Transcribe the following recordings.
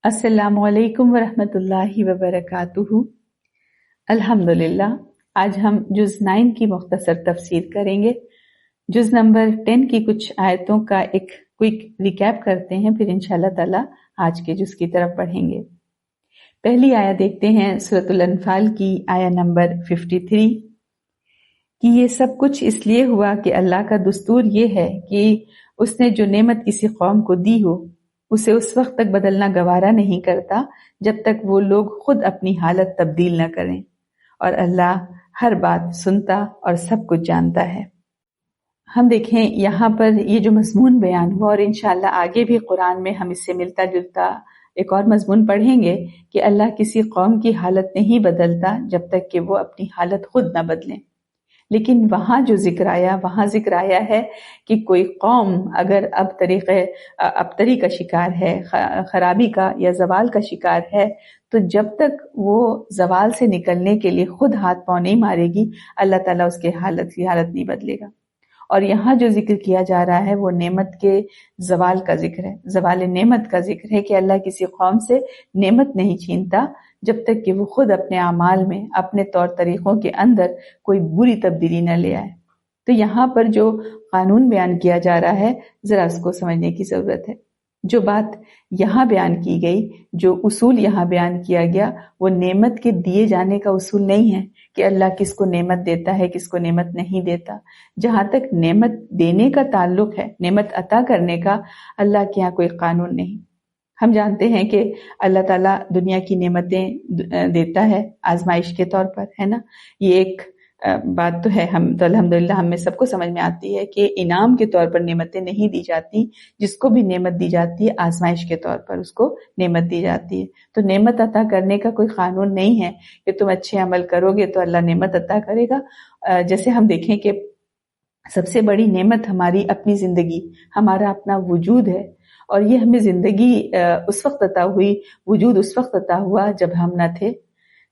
السلام علیکم ورحمۃ اللہ وبرکاتہ۔ الحمدللہ، آج ہم جز 9 کی مختصر تفسیر کریں گے۔ جز نمبر 10 کی کچھ آیتوں کا ایک کوئک ریکیپ کرتے ہیں، پھر انشاءاللہ تعالی آج کے جز کی طرف بڑھیں گے۔ پہلی آیت دیکھتے ہیں سورۃ الانفال کی آیت نمبر 53 کہ یہ سب کچھ اس لیے ہوا کہ اللہ کا دستور یہ ہے کہ اس نے جو نعمت کسی قوم کو دی ہو اسے اس وقت تک بدلنا گوارا نہیں کرتا جب تک وہ لوگ خود اپنی حالت تبدیل نہ کریں، اور اللہ ہر بات سنتا اور سب کچھ جانتا ہے۔ ہم دیکھیں یہاں پر یہ جو مضمون بیان ہوا، اور انشاءاللہ آگے بھی قرآن میں ہم اس سے ملتا جلتا ایک اور مضمون پڑھیں گے کہ اللہ کسی قوم کی حالت نہیں بدلتا جب تک کہ وہ اپنی حالت خود نہ بدلیں۔ لیکن وہاں جو ذکر آیا ہے کہ کوئی قوم اگر ابتری کا شکار ہے، خرابی کا یا زوال کا شکار ہے، تو جب تک وہ زوال سے نکلنے کے لیے خود ہاتھ پاؤں نہیں مارے گی، اللہ تعالیٰ اس کے حالت نہیں بدلے گا۔ اور یہاں جو ذکر کیا جا رہا ہے وہ نعمت کے زوال کا ذکر ہے، زوال نعمت کا ذکر ہے کہ اللہ کسی قوم سے نعمت نہیں چھینتا جب تک کہ وہ خود اپنے اعمال میں، اپنے طور طریقوں کے اندر کوئی بری تبدیلی نہ لے آئے۔ تو یہاں پر جو قانون بیان کیا جا رہا ہے ذرا اس کو سمجھنے کی ضرورت ہے۔ جو بات یہاں بیان کی گئی، جو اصول یہاں بیان کیا گیا، وہ نعمت کے دیے جانے کا اصول نہیں ہے کہ اللہ کس کو نعمت دیتا ہے کس کو نعمت نہیں دیتا۔ جہاں تک نعمت دینے کا تعلق ہے، نعمت عطا کرنے کا، اللہ کے یہاں کوئی قانون نہیں۔ ہم جانتے ہیں کہ اللہ تعالیٰ دنیا کی نعمتیں دیتا ہے آزمائش کے طور پر، ہے نا۔ یہ ایک بات تو ہے، ہم تو الحمدللہ ہم میں سب کو سمجھ میں آتی ہے کہ انعام کے طور پر نعمتیں نہیں دی جاتی، جس کو بھی نعمت دی جاتی ہے آزمائش کے طور پر اس کو نعمت دی جاتی ہے۔ تو نعمت عطا کرنے کا کوئی قانون نہیں ہے کہ تم اچھے عمل کرو گے تو اللہ نعمت عطا کرے گا۔ جیسے ہم دیکھیں کہ سب سے بڑی نعمت ہماری اپنی زندگی، ہمارا اپنا وجود ہے، اور یہ ہمیں زندگی اس وقت عطا ہوئی، وجود اس وقت عطا ہوا جب ہم نہ تھے،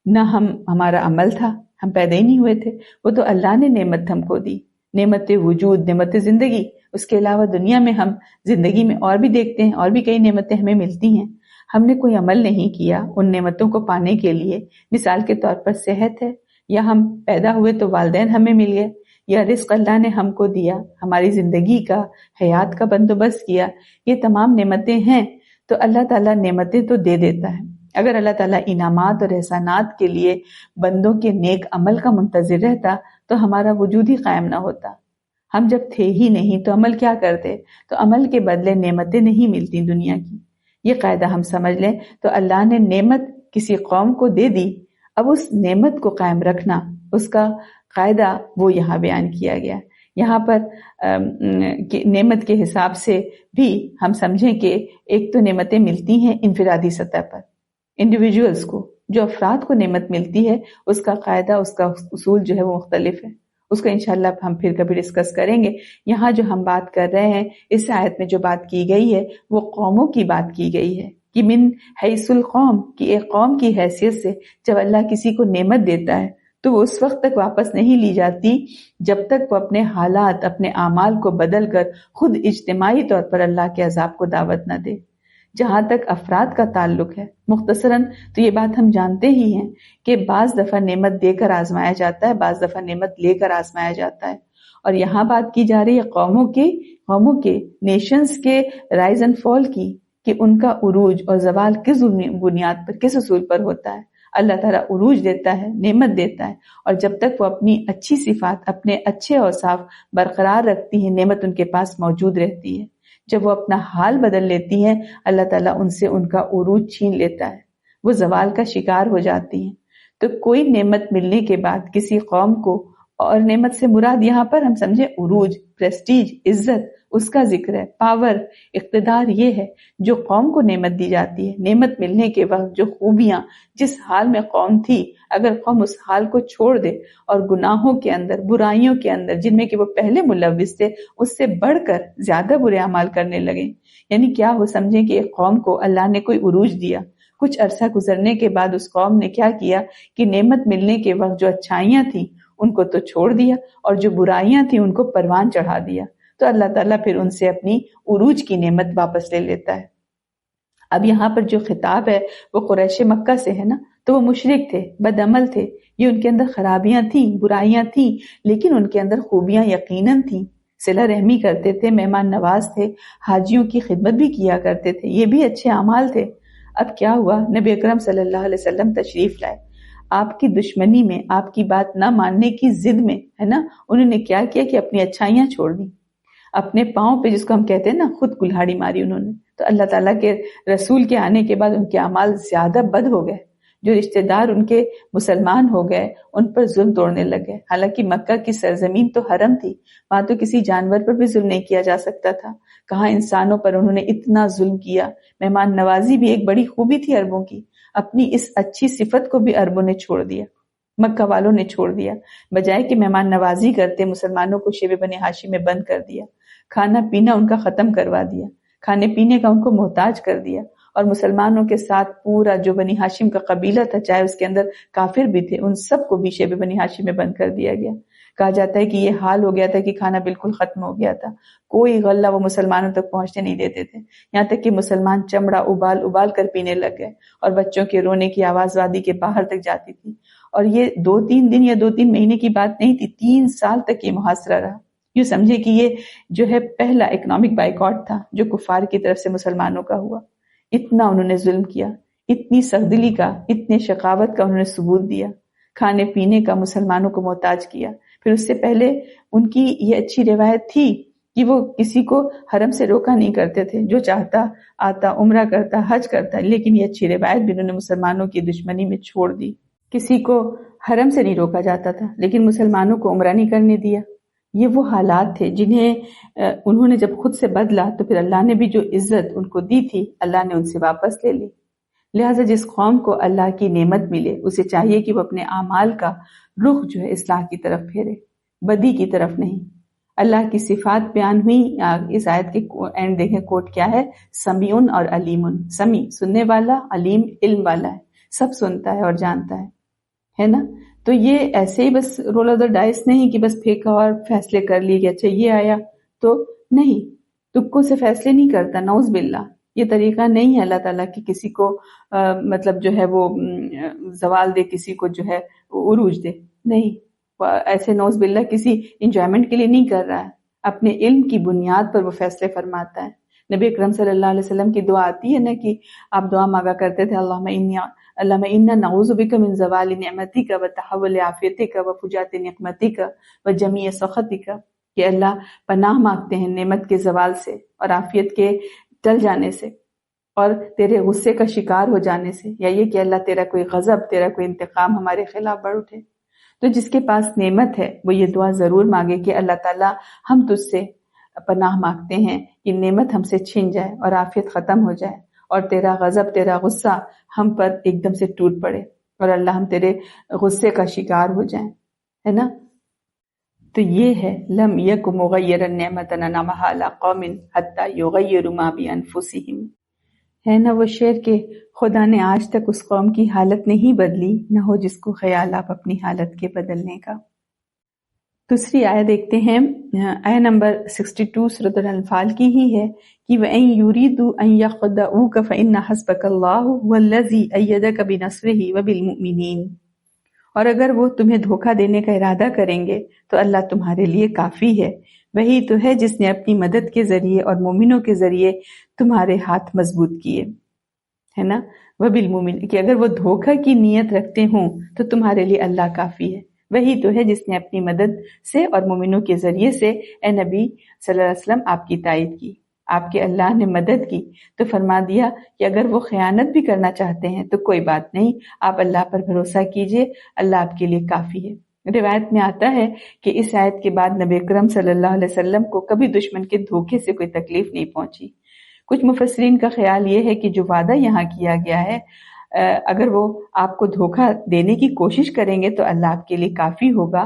نہ ہمارا عمل تھا، ہم پیدا ہی نہیں ہوئے تھے۔ وہ تو اللہ نے نعمت ہم کو دی، نعمت وجود، نعمت زندگی۔ اس کے علاوہ دنیا میں ہم زندگی میں اور بھی دیکھتے ہیں، اور بھی کئی نعمتیں ہمیں ملتی ہیں، ہم نے کوئی عمل نہیں کیا ان نعمتوں کو پانے کے لیے۔ مثال کے طور پر صحت ہے، یا ہم پیدا ہوئے تو والدین ہمیں مل گئے، یا رزق اللہ نے ہم کو دیا، ہماری زندگی کا، حیات کا بندوبست کیا، یہ تمام نعمتیں ہیں۔ تو اللہ تعالیٰ نعمتیں تو دے دیتا ہے۔ اگر اللہ تعالیٰ انعامات اور احسانات کے لیے بندوں کے نیک عمل کا منتظر رہتا تو ہمارا وجود ہی قائم نہ ہوتا۔ ہم جب تھے ہی نہیں تو عمل کیا کرتے؟ تو عمل کے بدلے نعمتیں نہیں ملتی دنیا کی۔ یہ قاعدہ ہم سمجھ لیں تو اللہ نے نعمت کسی قوم کو دے دی، اب اس نعمت کو قائم رکھنا، اس کا قاعدہ وہ یہاں بیان کیا گیا۔ یہاں پر نعمت کے حساب سے بھی ہم سمجھیں کہ ایک تو نعمتیں ملتی ہیں انفرادی سطح پر، انڈیویجولز کو، جو افراد کو نعمت ملتی ہے اس کا قاعدہ، اس کا اصول جو ہے وہ مختلف ہے، اس کو انشاءاللہ ہم پھر کبھی ڈسکس کریں گے۔ یہاں جو ہم بات کر رہے ہیں، اس آیت میں جو بات کی گئی ہے وہ قوموں کی بات کی گئی ہے کہ من حیث القوم، کی ایک قوم کی حیثیت سے جب اللہ کسی کو نعمت دیتا ہے تو وہ اس وقت تک واپس نہیں لی جاتی جب تک وہ اپنے حالات، اپنے اعمال کو بدل کر خود اجتماعی طور پر اللہ کے عذاب کو دعوت نہ دے۔ جہاں تک افراد کا تعلق ہے، مختصراً تو یہ بات ہم جانتے ہی ہیں کہ بعض دفعہ نعمت دے کر آزمایا جاتا ہے، بعض دفعہ نعمت لے کر آزمایا جاتا ہے۔ اور یہاں بات کی جا رہی ہے قوموں کے نیشنز کے رائز اینڈ فال کی، کہ ان کا عروج اور زوال کس بنیاد پر، کس اصول پر ہوتا ہے۔ اللہ تعالیٰ عروج دیتا ہے، نعمت دیتا ہے، اور جب تک وہ اپنی اچھی صفات، اپنے اچھے اوصاف برقرار رکھتی ہیں، نعمت ان کے پاس موجود رہتی ہے۔ جب وہ اپنا حال بدل لیتی ہیں، اللہ تعالیٰ ان سے ان کا عروج چھین لیتا ہے، وہ زوال کا شکار ہو جاتی ہیں۔ تو کوئی نعمت ملنے کے بعد کسی قوم کو، اور نعمت سے مراد یہاں پر ہم سمجھے عروج، پریسٹیج، عزت، اس کا ذکر ہے، پاور، اقتدار، یہ ہے جو قوم کو نعمت دی جاتی ہے۔ نعمت ملنے کے وقت جو خوبیاں، جس حال میں قوم تھی، اگر قوم اس حال کو چھوڑ دے اور گناہوں کے اندر، برائیوں کے اندر، جن میں کہ وہ پہلے ملوث تھے، اس سے بڑھ کر زیادہ برے اعمال کرنے لگے، یعنی کیا ہو، سمجھیں کہ ایک قوم کو اللہ نے کوئی عروج دیا، کچھ عرصہ گزرنے کے بعد اس قوم نے کیا کیا کہ نعمت ملنے کے وقت جو اچھائیاں تھیں ان کو تو چھوڑ دیا، اور جو برائیاں تھیں ان کو پروان چڑھا دیا۔ تو اللہ تعالیٰ پھر ان سے اپنی عروج کی نعمت واپس لے لیتا ہے۔ اب یہاں پر جو خطاب ہے وہ قریش مکہ سے ہے نا، تو وہ مشرک تھے، بد عمل تھے، یہ ان کے اندر خرابیاں تھیں، برائیاں تھیں، لیکن ان کے اندر خوبیاں یقیناً تھیں، صلہ رحمی کرتے تھے، مہمان نواز تھے، حاجیوں کی خدمت بھی کیا کرتے تھے، یہ بھی اچھے اعمال تھے۔ اب کیا ہوا، نبی اکرم صلی اللہ علیہ وسلم تشریف لائے، آپ کی دشمنی میں، آپ کی بات نہ ماننے کی ضد میں ہے نا، انہوں نے کیا کیا کہ اپنی اچھائیاں چھوڑ دی، اپنے پاؤں پہ، جس کو ہم کہتے ہیں نا، خود کلہاڑی ماری انہوں نے۔ تو اللہ تعالیٰ کے رسول کے آنے کے بعد ان کے اعمال زیادہ بد ہو گئے، جو رشتہ دار ان کے مسلمان ہو گئے ان پر ظلم توڑنے لگے۔ حالانکہ مکہ کی سرزمین تو حرم تھی، وہاں تو کسی جانور پر بھی ظلم نہیں کیا جا سکتا تھا، کہاں انسانوں پر انہوں نے اتنا ظلم کیا۔ مہمان نوازی بھی ایک بڑی خوبی تھی عربوں کی، اپنی اس اچھی صفت کو بھی عربوں نے چھوڑ دیا، مکہ والوں نے چھوڑ دیا، بجائے کہ مہمان نوازی کرتے مسلمانوں کو شیب بنی ہاشم میں بند کر دیا، کھانا پینا ان کا ختم کروا دیا، کھانے پینے کا ان کو محتاج کر دیا، اور مسلمانوں کے ساتھ پورا جو بنی ہاشم کا قبیلہ تھا، چاہے اس کے اندر کافر بھی تھے، ان سب کو بھی شیب بنی ہاشم میں بند کر دیا گیا۔ کہا جاتا ہے کہ یہ حال ہو گیا تھا کہ کھانا بالکل ختم ہو گیا تھا، کوئی غلہ وہ مسلمانوں تک پہنچنے نہیں دیتے تھے، یہاں تک کہ مسلمان چمڑا ابال ابال کر پینے لگ گئے، اور بچوں کے رونے کی آواز وادی کے باہر تک جاتی تھی۔ اور یہ 2-3 دن یا 2-3 مہینے کی بات نہیں تھی، 3 سال تک یہ محاصرہ رہا۔ یوں سمجھے کہ یہ جو ہے پہلا اکنامک بائیکاٹ تھا جو کفار کی طرف سے مسلمانوں کا ہوا۔ اتنا انہوں نے ظلم کیا، اتنی سخدلی کا، اتنے شقاوت کا انہوں نے ثبوت دیا، کھانے پینے کا مسلمانوں کو محتاج کیا۔ پھر اس سے پہلے ان کی یہ اچھی روایت تھی کہ وہ کسی کو حرم سے روکا نہیں کرتے تھے، جو چاہتا آتا، عمرہ کرتا، حج کرتا، لیکن یہ اچھی روایت بھی انہوں نے مسلمانوں کی دشمنی میں چھوڑ دی۔ کسی کو حرم سے نہیں روکا جاتا تھا، لیکن مسلمانوں کو عمرہ نہیں کرنے دیا۔ یہ وہ حالات تھے جنہیں انہوں نے جب خود سے بدلا تو پھر اللہ نے بھی جو عزت ان کو دی تھی، اللہ نے ان سے واپس لے لی۔ لہٰذا جس قوم کو اللہ کی نعمت ملے، اسے چاہیے کہ وہ اپنے اعمال کا رخ جو ہے اصلاح کی طرف پھیرے، بدی کی طرف نہیں۔ اللہ کی صفات بیان ہوئی، اس آیت کے اینڈ دیکھیں کوٹ کیا ہے، سمیع اور علیم۔ سمیع سننے والا، علیم علم والا ہے، سب سنتا ہے اور جانتا ہے نا۔ تو یہ ایسے ہی بس رول آف دا ڈائس نہیں کہ بس پھینکا اور فیصلے کر لیے کہ اچھا یہ آیا تو نہیں، تکوں سے فیصلے نہیں کرتا، نعوذ باللہ۔ یہ طریقہ نہیں ہے اللہ تعالیٰ کی کسی کو مطلب جو ہے وہ زوال دے، کسی کو جو ہے عروج دے، نہیں، ایسے نعوذ باللہ کسی انجوائمنٹ کے لیے نہیں کر رہا ہے، اپنے علم کی بنیاد پر وہ فیصلے فرماتا ہے۔ نبی اکرم صلی اللہ علیہ وسلم کی دعا آتی ہے نا کہ آپ دعا مانگا کرتے تھے، اللہم انا نعوذ بک من زوال نعمتک وتحول عافیتک وفجاءت نقمتک وجمیع سخطک، کہ اللہ پناہ مانگتے ہیں نعمت کے زوال سے اور عافیت کے ٹل جانے سے اور تیرے غصے کا شکار ہو جانے سے، یا یہ کہ اللہ تیرا کوئی غضب، تیرا کوئی انتقام ہمارے خلاف بڑھ اٹھے۔ تو جس کے پاس نعمت ہے وہ یہ دعا ضرور مانگے کہ اللہ تعالیٰ ہم تجھ سے پناہ مانگتے ہیں کہ نعمت ہم سے چھن جائے اور عافیت ختم ہو جائے، اور تیرا غضب، تیرا غصہ ہم پر ایک دم سے ٹوٹ پڑے، اور اللہ ہم تیرے غصے کا شکار ہو جائیں، ہے نا۔ تو یہ ہے لم یک مغیرا نعمت انعمها علی قوم حتی یغیروا ما بانفسہم، ہے نا وہ شعر کہ خدا نے آج تک اس قوم کی حالت نہیں بدلی، نہ ہو جس کو خیال آپ اپنی حالت کے بدلنے کا۔ دوسری آیت دیکھتے ہیں، آیت نمبر 62 سورۃ الانفال کی ہی ہے کہ وَإِن يُرِيدُوا أَن يَخْدَعُوكَ فَإِنَّ حَسْبَكَ اللَّهُ هُوَ الَّذِي أَيَّدَكَ بِنَصْرِهِ وَبِالْمُؤْمِنِينَ، اور اگر وہ تمہیں دھوکہ دینے کا ارادہ کریں گے تو اللہ تمہارے لیے کافی ہے، وہی تو ہے جس نے اپنی مدد کے ذریعے اور مومنوں کے ذریعے تمہارے ہاتھ مضبوط کیے، ہے نا۔ وَبِالْمُؤْمِنِينَ، کہ اگر وہ دھوکہ کی نیت رکھتے ہوں تو تمہارے لیے اللہ کافی ہے، وہی تو ہے جس نے اپنی مدد سے اور مومنوں کے ذریعے سے اے نبی صلی اللہ علیہ وسلم آپ کی تائید کی، آپ کے اللہ نے مدد کی۔ تو فرما دیا کہ اگر وہ خیانت بھی کرنا چاہتے ہیں تو کوئی بات نہیں، آپ اللہ پر بھروسہ کیجئے، اللہ آپ کے لیے کافی ہے۔ روایت میں آتا ہے کہ اس آیت کے بعد نبی اکرم صلی اللہ علیہ وسلم کو کبھی دشمن کے دھوکے سے کوئی تکلیف نہیں پہنچی۔ کچھ مفسرین کا خیال یہ ہے کہ جو وعدہ یہاں کیا گیا ہے، اگر وہ آپ کو دھوکہ دینے کی کوشش کریں گے تو اللہ آپ کے لیے کافی ہوگا،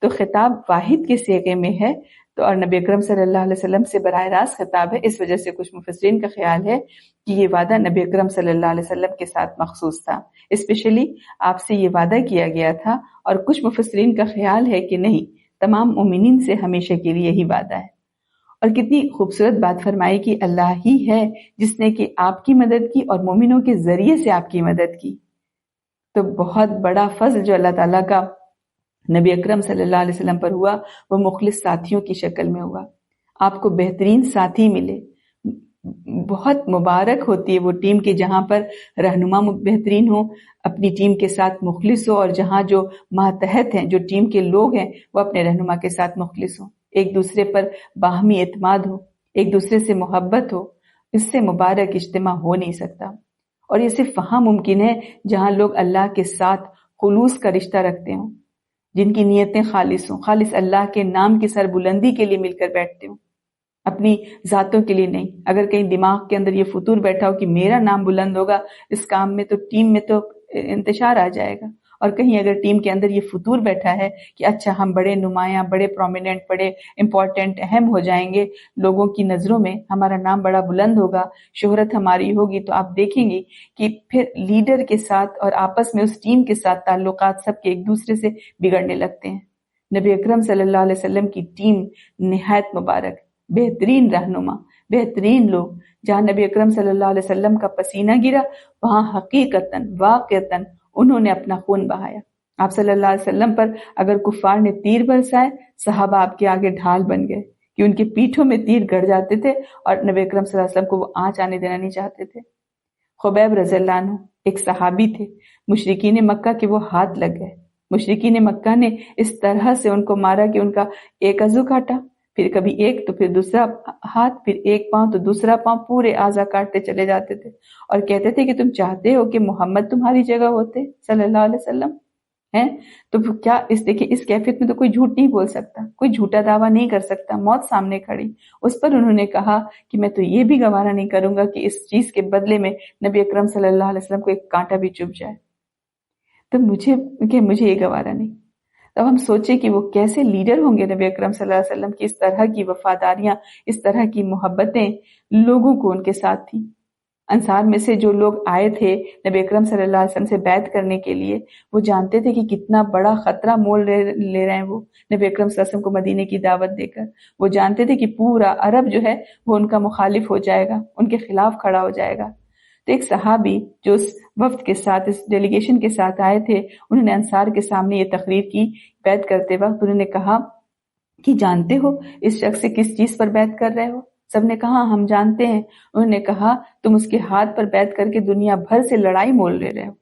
تو خطاب واحد کے صیغے میں ہے، تو اور نبی اکرم صلی اللہ علیہ وسلم سے براہ راست خطاب ہے، اس وجہ سے کچھ مفسرین کا خیال ہے کہ یہ وعدہ نبی اکرم صلی اللہ علیہ وسلم کے ساتھ مخصوص تھا، اسپیشلی آپ سے یہ وعدہ کیا گیا تھا، اور کچھ مفسرین کا خیال ہے کہ نہیں، تمام مومنین سے ہمیشہ کے لیے یہی وعدہ ہے۔ اور کتنی خوبصورت بات فرمائی کہ اللہ ہی ہے جس نے کہ آپ کی مدد کی اور مومنوں کے ذریعے سے آپ کی مدد کی. تو بہت بڑا فضل جو اللہ تعالیٰ کا نبی اکرم صلی اللہ علیہ وسلم پر ہوا وہ مخلص ساتھیوں کی شکل میں ہوا. آپ کو بہترین ساتھی ملے. بہت مبارک ہوتی ہے وہ ٹیم کہ جہاں پر رہنما بہترین ہو، اپنی ٹیم کے ساتھ مخلص ہو، اور جہاں جو ماتحت ہیں، جو ٹیم کے لوگ ہیں، وہ اپنے رہنما کے ساتھ مخلص ہو، ایک دوسرے پر باہمی اعتماد ہو، ایک دوسرے سے محبت ہو. اس سے مبارک اجتماع ہو نہیں سکتا. اور یہ صرف وہاں ممکن ہے جہاں لوگ اللہ کے ساتھ خلوص کا رشتہ رکھتے ہوں، جن کی نیتیں خالص ہوں، خالص اللہ کے نام کی سربلندی کے لیے مل کر بیٹھتے ہوں، اپنی ذاتوں کے لیے نہیں. اگر کہیں دماغ کے اندر یہ فطور بیٹھا ہو کہ میرا نام بلند ہوگا اس کام میں، تو ٹیم میں تو انتشار آ جائے گا. اور کہیں اگر ٹیم کے اندر یہ فطور بیٹھا ہے کہ اچھا ہم بڑے نمایاں، بڑے پرومیننٹ، بڑے امپورٹنٹ، اہم ہو جائیں گے لوگوں کی نظروں میں، ہمارا نام بڑا بلند ہوگا، شہرت ہماری ہوگی، تو آپ دیکھیں گے کہ پھر لیڈر کے ساتھ اور آپس میں اس ٹیم کے ساتھ تعلقات سب کے ایک دوسرے سے بگڑنے لگتے ہیں. نبی اکرم صلی اللہ علیہ وسلم کی ٹیم نہایت مبارک، بہترین رہنما، بہترین لوگ. جہاں نبی اکرم صلی اللہ علیہ وسلم کا پسینہ گرا وہاں حقیقتاً واقعتاً انہوں نے اپنا خون بہایا. آپ صلی اللہ علیہ وسلم پر اگر کفار نے تیر برسائے، صحابہ آپ کے آگے ڈھال بن گئے کہ ان کی پیٹھوں میں تیر گڑ جاتے تھے اور نبی اکرم صلی اللہ علیہ وسلم کو وہ آنچ آنے دینا نہیں چاہتے تھے. خبیب رضی اللہ عنہ ایک صحابی تھے، مشرکین مکہ کے وہ ہاتھ لگ گئے. مشرکین مکہ نے اس طرح سے ان کو مارا کہ ان کا ایک عضو کاٹا، پھر کبھی ایک تو پھر دوسرا ہاتھ، پھر ایک پاؤں تو دوسرا پاؤں، پورے اعضا کاٹتے چلے جاتے تھے اور کہتے تھے کہ تم چاہتے ہو کہ محمد تمہاری جگہ ہوتے صلی اللہ علیہ وسلم ہیں. تو کیا دیکھیں اس کیفیت میں تو کوئی جھوٹ نہیں بول سکتا، کوئی جھوٹا دعویٰ نہیں کر سکتا. موت سامنے کھڑی، اس پر انہوں نے کہا کہ میں تو یہ بھی گوارا نہیں کروں گا کہ اس چیز کے بدلے میں نبی اکرم صلی اللہ علیہ وسلم کو ایک کانٹا بھی چبھ جائے. تو مجھے یہ گوارا نہیں. اب ہم سوچیں کہ وہ کیسے لیڈر ہوں گے. نبی اکرم صلی اللہ علیہ وسلم کی اس طرح کی وفاداریاں، اس طرح کی محبتیں لوگوں کو ان کے ساتھ تھیں. انصار میں سے جو لوگ آئے تھے نبی اکرم صلی اللہ علیہ وسلم سے بیعت کرنے کے لیے، وہ جانتے تھے کہ کتنا بڑا خطرہ مول لے رہے ہیں وہ نبی اکرم صلی اللہ علیہ وسلم کو مدینے کی دعوت دے کر. وہ جانتے تھے کہ پورا عرب جو ہے وہ ان کا مخالف ہو جائے گا، ان کے خلاف کھڑا ہو جائے گا. تو ایک صحابی جو اس وفد کے ساتھ، اس ڈیلیگیشن کے ساتھ آئے تھے، انہوں نے انصار کے سامنے یہ تقریر کی. بیعت کرتے وقت انہوں نے کہا کہ جانتے ہو اس شخص سے کس چیز پر بیعت کر رہے ہو؟ سب نے کہا ہم جانتے ہیں. انہوں نے کہا تم اس کے ہاتھ پر بیعت کر کے دنیا بھر سے لڑائی مول لے رہے ہو.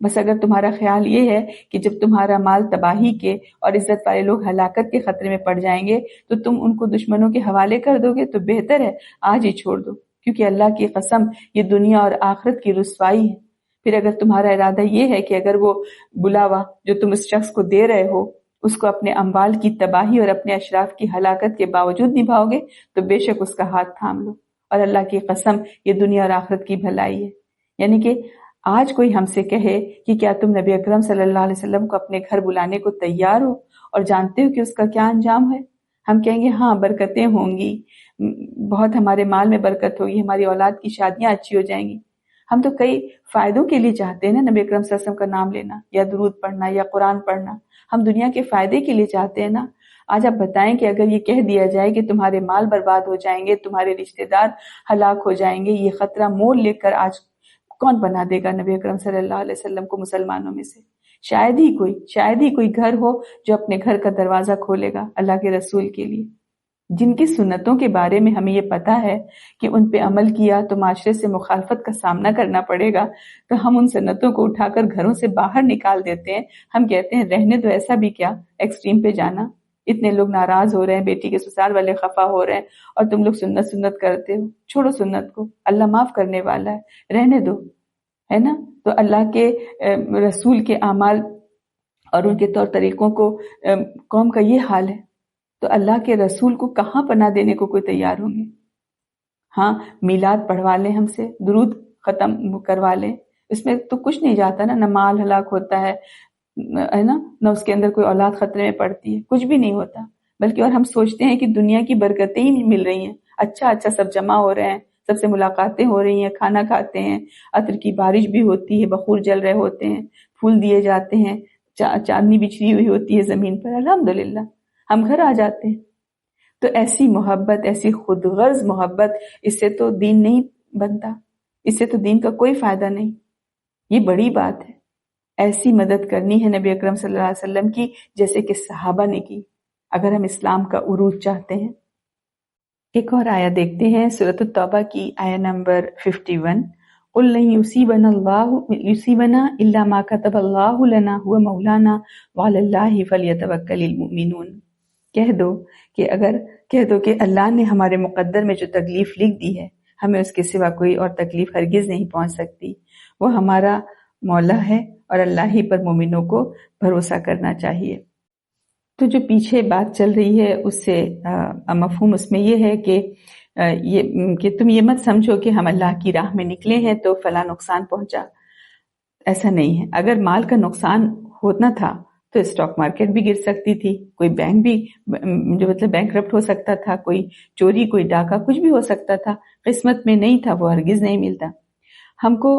بس اگر تمہارا خیال یہ ہے کہ جب تمہارا مال تباہی کے اور عزت والے لوگ ہلاکت کے خطرے میں پڑ جائیں گے تو تم ان کو دشمنوں کے حوالے کر دو گے، تو بہتر ہے آج ہی چھوڑ دو، کیونکہ اللہ کی قسم یہ دنیا اور آخرت کی رسوائی ہے. پھر اگر تمہارا ارادہ یہ ہے کہ اگر وہ بلاوا جو تم اس شخص کو دے رہے ہو اس کو اپنے اموال کی تباہی اور اپنے اشراف کی ہلاکت کے باوجود نبھاؤ گے، تو بے شک اس کا ہاتھ تھام لو، اور اللہ کی قسم یہ دنیا اور آخرت کی بھلائی ہے. یعنی کہ آج کوئی ہم سے کہے کہ کیا تم نبی اکرم صلی اللہ علیہ وسلم کو اپنے گھر بلانے کو تیار ہو اور جانتے ہو کہ اس کا کیا انجام ہے؟ ہم کہیں گے ہاں برکتیں ہوں گی، بہت ہمارے مال میں برکت ہوگی، ہماری اولاد کی شادیاں اچھی ہو جائیں گی. ہم تو کئی فائدوں کے لیے چاہتے ہیں نا نبی اکرم صلی اللہ علیہ وسلم کا نام لینا، یا درود پڑھنا، یا قرآن پڑھنا. ہم دنیا کے فائدے کے لیے چاہتے ہیں نا. آج آپ بتائیں کہ اگر یہ کہہ دیا جائے کہ تمہارے مال برباد ہو جائیں گے، تمہارے رشتہ دار ہلاک ہو جائیں گے، یہ خطرہ مول لے کر آج کون بنا دے گا نبی اکرم صلی اللہ علیہ وسلم کو مسلمانوں میں سے؟ شاید ہی کوئی گھر ہو جو اپنے گھر کا دروازہ کھولے گا اللہ کے رسول کے لیے. جن کی سنتوں کے بارے میں ہمیں یہ پتا ہے کہ ان پہ عمل کیا تو معاشرے سے مخالفت کا سامنا کرنا پڑے گا، تو ہم ان سنتوں کو اٹھا کر گھروں سے باہر نکال دیتے ہیں. ہم کہتے ہیں رہنے دو، ایسا بھی کیا ایکسٹریم پہ جانا، اتنے لوگ ناراض ہو رہے ہیں، بیٹی کے سسرال والے خفا ہو رہے ہیں اور تم لوگ سنت کرتے ہو. چھوڑو سنت کو، اللہ معاف کرنے والا ہے، رہنے دو، ہے نا. تو اللہ کے رسول کے اعمال اور ان کے طور طریقوں کو قوم کا یہ حال ہے، تو اللہ کے رسول کو کہاں پناہ دینے کو کوئی تیار ہوں گے؟ ہاں میلاد پڑھوا لیں، ہم سے درود ختم کروا لیں، اس میں تو کچھ نہیں جاتا نا، نہ مال ہلاک ہوتا ہے نا، نہ اس کے اندر کوئی اولاد خطرے میں پڑتی ہے، کچھ بھی نہیں ہوتا. بلکہ اور ہم سوچتے ہیں کہ دنیا کی برکتیں ہی نہیں مل رہی ہیں، اچھا سب جمع ہو رہے ہیں، سب سے ملاقاتیں ہو رہی ہیں، کھانا کھاتے ہیں، عطر کی بارش بھی ہوتی ہے، بخور جل رہے ہوتے ہیں، پھول دیے جاتے ہیں، چاندنی بچھی ہوئی ہوتی ہے زمین پر، الحمدللہ ہم گھر آ جاتے ہیں. تو ایسی محبت، ایسی خود غرض محبت، اس سے تو دین نہیں بنتا، اس سے تو دین کا کوئی فائدہ نہیں. یہ بڑی بات ہے. ایسی مدد کرنی ہے نبی اکرم صلی اللہ علیہ وسلم کی جیسے کہ صحابہ نے کی، اگر ہم اسلام کا عروج چاہتے ہیں. ایک اور آیت دیکھتے ہیں سورۃ التوبہ کی آیت نمبر 51. قُلْ لَن يُصِيبَنَا إِلَّا مَا كَتَبَ اللَّهُ لَنَا هُوَ مَوْلَانَا وَعَلَى اللَّهِ فَلْيَتَوَكَّلِ الْمُؤْمِنُونَ. کہہ دو کہ اللہ نے ہمارے مقدر میں جو تکلیف لکھ دی ہے، ہمیں اس کے سوا کوئی اور تکلیف ہرگز نہیں پہنچ سکتی. وہ ہمارا مولا ہے اور اللہ ہی پر مومنوں کو بھروسہ کرنا چاہیے. تو جو پیچھے بات چل رہی ہے اس سے مفہوم اس میں یہ ہے کہ تم یہ مت سمجھو کہ ہم اللہ کی راہ میں نکلے ہیں تو فلاں نقصان پہنچا. ایسا نہیں ہے. اگر مال کا نقصان ہونا تھا تو اسٹاک مارکیٹ بھی گر سکتی تھی، کوئی بینک بھی جو مطلب بینکرپٹ ہو سکتا تھا، کوئی چوری، کوئی ڈاکہ، کچھ بھی ہو سکتا تھا. قسمت میں نہیں تھا وہ ہرگز نہیں ملتا ہم کو.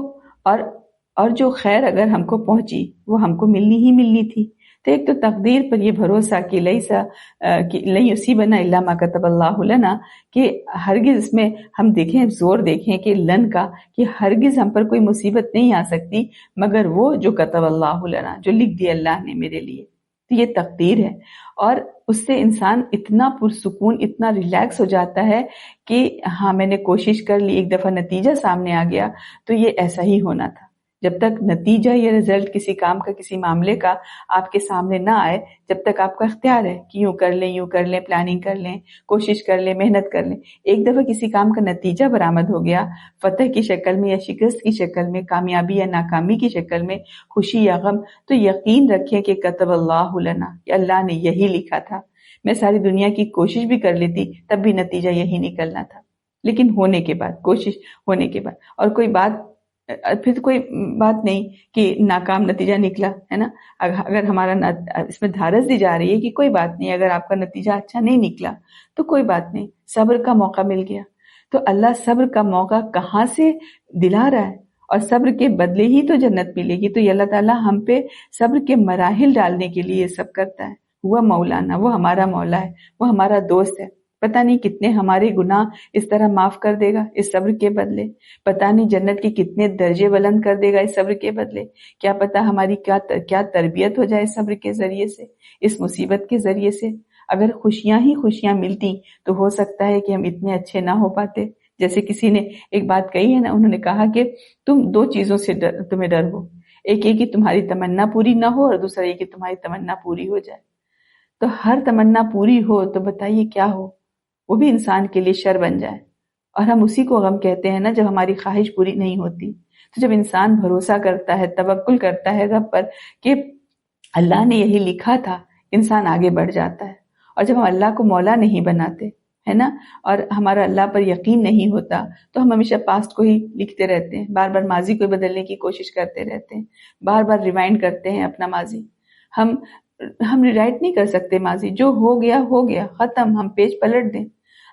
اور جو خیر اگر ہم کو پہنچی وہ ہم کو ملنی ہی ملنی تھی. تو ایک تو تقدیر پر یہ بھروسہ کہ لن یصیبنا الا ما کتب اللہ لنا، کہ ہرگز اس میں ہم زور دیکھیں کہ لن کا، کہ ہرگز ہم پر کوئی مصیبت نہیں آ سکتی مگر وہ جو کتب اللہ لنا، جو لکھ دیا اللہ نے میرے لیے. تو یہ تقدیر ہے، اور اس سے انسان اتنا پرسکون، اتنا ریلیکس ہو جاتا ہے کہ ہاں میں نے کوشش کر لی، ایک دفعہ نتیجہ سامنے آ گیا تو یہ ایسا ہی ہونا تھا. جب تک نتیجہ یا رزلٹ کسی کام کا، کسی معاملے کا آپ کے سامنے نہ آئے، جب تک آپ کا اختیار ہے کہ یوں کر لیں، پلاننگ کر لیں، کوشش کر لیں، محنت کر لیں. ایک دفعہ کسی کام کا نتیجہ برآمد ہو گیا، فتح کی شکل میں یا شکست کی شکل میں، کامیابی یا ناکامی کی شکل میں، خوشی یا غم، تو یقین رکھیں کہ کتب اللہ لنا، کہ اللہ نے یہی لکھا تھا. میں ساری دنیا کی کوشش بھی کر لیتی تب بھی نتیجہ یہی نکلنا تھا. لیکن ہونے کے بعد، کوشش ہونے کے بعد، اور پھر کوئی بات نہیں کہ ناکام نتیجہ نکلا ہے نا. اگر ہمارا اس میں دھارس دی جا رہی ہے کہ کوئی بات نہیں، اگر آپ کا نتیجہ اچھا نہیں نکلا تو کوئی بات نہیں، صبر کا موقع مل گیا. تو اللہ صبر کا موقع کہاں سے دلا رہا ہے، اور صبر کے بدلے ہی تو جنت ملے گی. تو یہ اللہ تعالیٰ ہم پہ صبر کے مراحل ڈالنے کے لیے یہ سب کرتا ہے. وہ مولانا، وہ ہمارا مولا ہے، وہ ہمارا دوست ہے. پتہ نہیں کتنے ہمارے گناہ اس طرح معاف کر دے گا اس صبر کے بدلے. پتہ نہیں جنت کے کتنے درجے بلند کر دے گا اس صبر کے بدلے. کیا پتہ ہماری کیا تربیت ہو جائے اس صبر کے ذریعے سے، اس مصیبت کے ذریعے سے. اگر خوشیاں ہی خوشیاں ملتی تو ہو سکتا ہے کہ ہم اتنے اچھے نہ ہو پاتے. جیسے کسی نے ایک بات کہی ہے نا، انہوں نے کہا کہ تم دو چیزوں سے تمہیں ڈر ہو، ایک یہ کہ تمہاری تمنا پوری نہ ہو، اور دوسرا یہ کہ تمہاری تمنا پوری ہو جائے. تو ہر تمنا پوری ہو تو بتائیے کیا ہو، وہ بھی انسان کے لیے شر بن جائے. اور ہم اسی کو غم کہتے ہیں نا جب ہماری خواہش پوری نہیں ہوتی. تو جب انسان بھروسہ کرتا ہے، توکل کرتا ہے رب پر کہ اللہ نے یہی لکھا تھا، انسان آگے بڑھ جاتا ہے. اور جب ہم اللہ کو مولا نہیں بناتے ہے نا، اور ہمارا اللہ پر یقین نہیں ہوتا، تو ہم ہمیشہ پاسٹ کو ہی لکھتے رہتے ہیں، بار بار ماضی کو بدلنے کی کوشش کرتے رہتے ہیں، بار بار ریمائنڈ کرتے ہیں اپنا ماضی. ہم ریرائٹ نہیں کر سکتے ماضی. جو ہو گیا ختم، ہم پیج پلٹ دیں.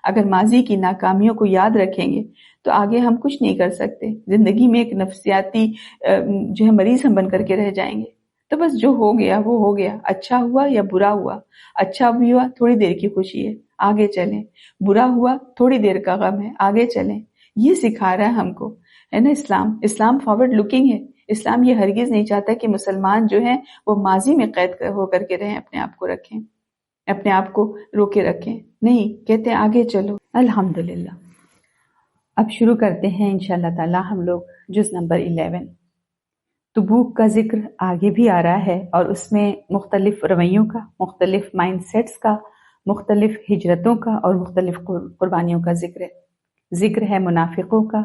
اگر ماضی کی ناکامیوں کو یاد رکھیں گے تو آگے ہم کچھ نہیں کر سکتے. زندگی میں ایک نفسیاتی جو ہے مریض ہم بن کر کے رہ جائیں گے. تو بس جو ہو گیا وہ ہو گیا، اچھا ہوا یا برا ہوا. اچھا بھی ہوا تھوڑی دیر کی خوشی ہے، آگے چلیں. برا ہوا تھوڑی دیر کا غم ہے، آگے چلیں. یہ سکھا رہا ہے ہم کو، ہے نا. اسلام فارورڈ لکنگ ہے. اسلام یہ ہرگز نہیں چاہتا کہ مسلمان جو ہیں وہ ماضی میں قید ہو کر کے رہیں، اپنے آپ کو رکھیں، اپنے آپ کو روکے رکھیں. نہیں، کہتے ہیں آگے چلو. الحمدللہ. اب شروع کرتے ہیں انشاءاللہ تعالی ہم لوگ جز نمبر 11. تبوک کا ذکر آگے بھی آ رہا ہے، اور اس میں مختلف رویوں کا، مختلف مائنڈ سیٹس کا، مختلف ہجرتوں کا اور مختلف قربانیوں کا ذکر ہے منافقوں کا.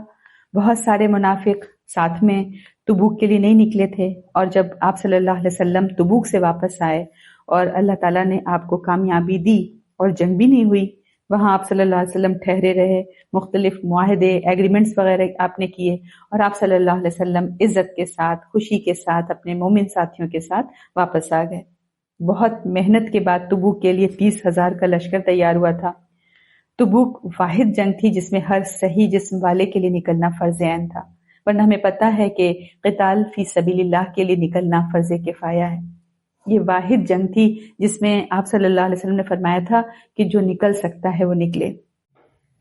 بہت سارے منافق ساتھ میں تبوک کے لیے نہیں نکلے تھے، اور جب آپ صلی اللہ علیہ وسلم تبوک سے واپس آئے اور اللہ تعالیٰ نے آپ کو کامیابی دی اور جنگ بھی نہیں ہوئی، وہاں آپ صلی اللہ علیہ وسلم ٹھہرے رہے، مختلف معاہدے، ایگریمنٹس وغیرہ آپ نے کیے، اور آپ صلی اللہ علیہ وسلم عزت کے ساتھ، خوشی کے ساتھ اپنے مومن ساتھیوں کے ساتھ واپس آ گئے. بہت محنت کے بعد تبوک کے لیے 30,000 کا لشکر تیار ہوا تھا. تبوک واحد جنگ تھی جس میں ہر صحیح جسم والے کے لیے نکلنا فرض عین تھا، ورنہ ہمیں پتہ ہے کہ قتال فی سبیل اللہ کے لیے نکلنا فرض کفایہ ہے. یہ واحد جنگ تھی جس میں آپ صلی اللہ علیہ وسلم نے فرمایا تھا کہ جو نکل سکتا ہے وہ نکلے۔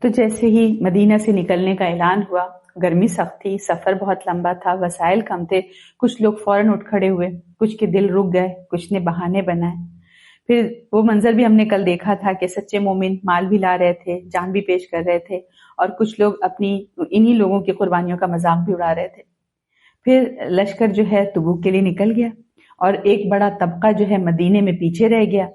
تو جیسے ہی مدینہ سے نکلنے کا اعلان ہوا، گرمی سخت تھی، سفر بہت لمبا تھا، وسائل کم تھے، کچھ لوگ فوراً اٹھ کھڑے ہوئے، کچھ کے دل رک گئے، کچھ نے بہانے بنائے۔ پھر وہ منظر بھی ہم نے کل دیکھا تھا کہ سچے مومن مال بھی لا رہے تھے، جان بھی پیش کر رہے تھے، اور کچھ لوگ اپنی انہی لوگوں کی قربانیوں کا مذاق بھی اڑا رہے تھے۔ پھر لشکر جو ہے تبوک کے لیے نکل گیا اور ایک بڑا طبقہ جو ہے مدینے میں پیچھے رہ گیا۔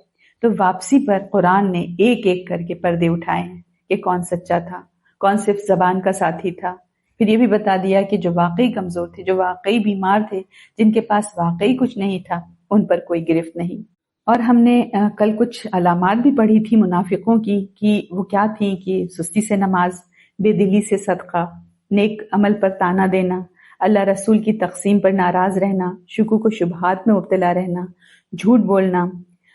تو واپسی پر قرآن نے ایک ایک کر کے پردے اٹھائے ہیں کہ کون سچا تھا، کون صرف زبان کا ساتھی تھا۔ پھر یہ بھی بتا دیا کہ جو واقعی کمزور تھے، جو واقعی بیمار تھے، جن کے پاس واقعی کچھ نہیں تھا، ان پر کوئی گرفت نہیں۔ اور ہم نے کل کچھ علامات بھی پڑھی تھی منافقوں کی کہ وہ کیا تھیں، کہ سستی سے نماز، بے دلی سے صدقہ، نیک عمل پر تانا دینا، اللہ رسول کی تقسیم پر ناراض رہنا، شکوک و شبہات میں مبتلا رہنا، جھوٹ بولنا،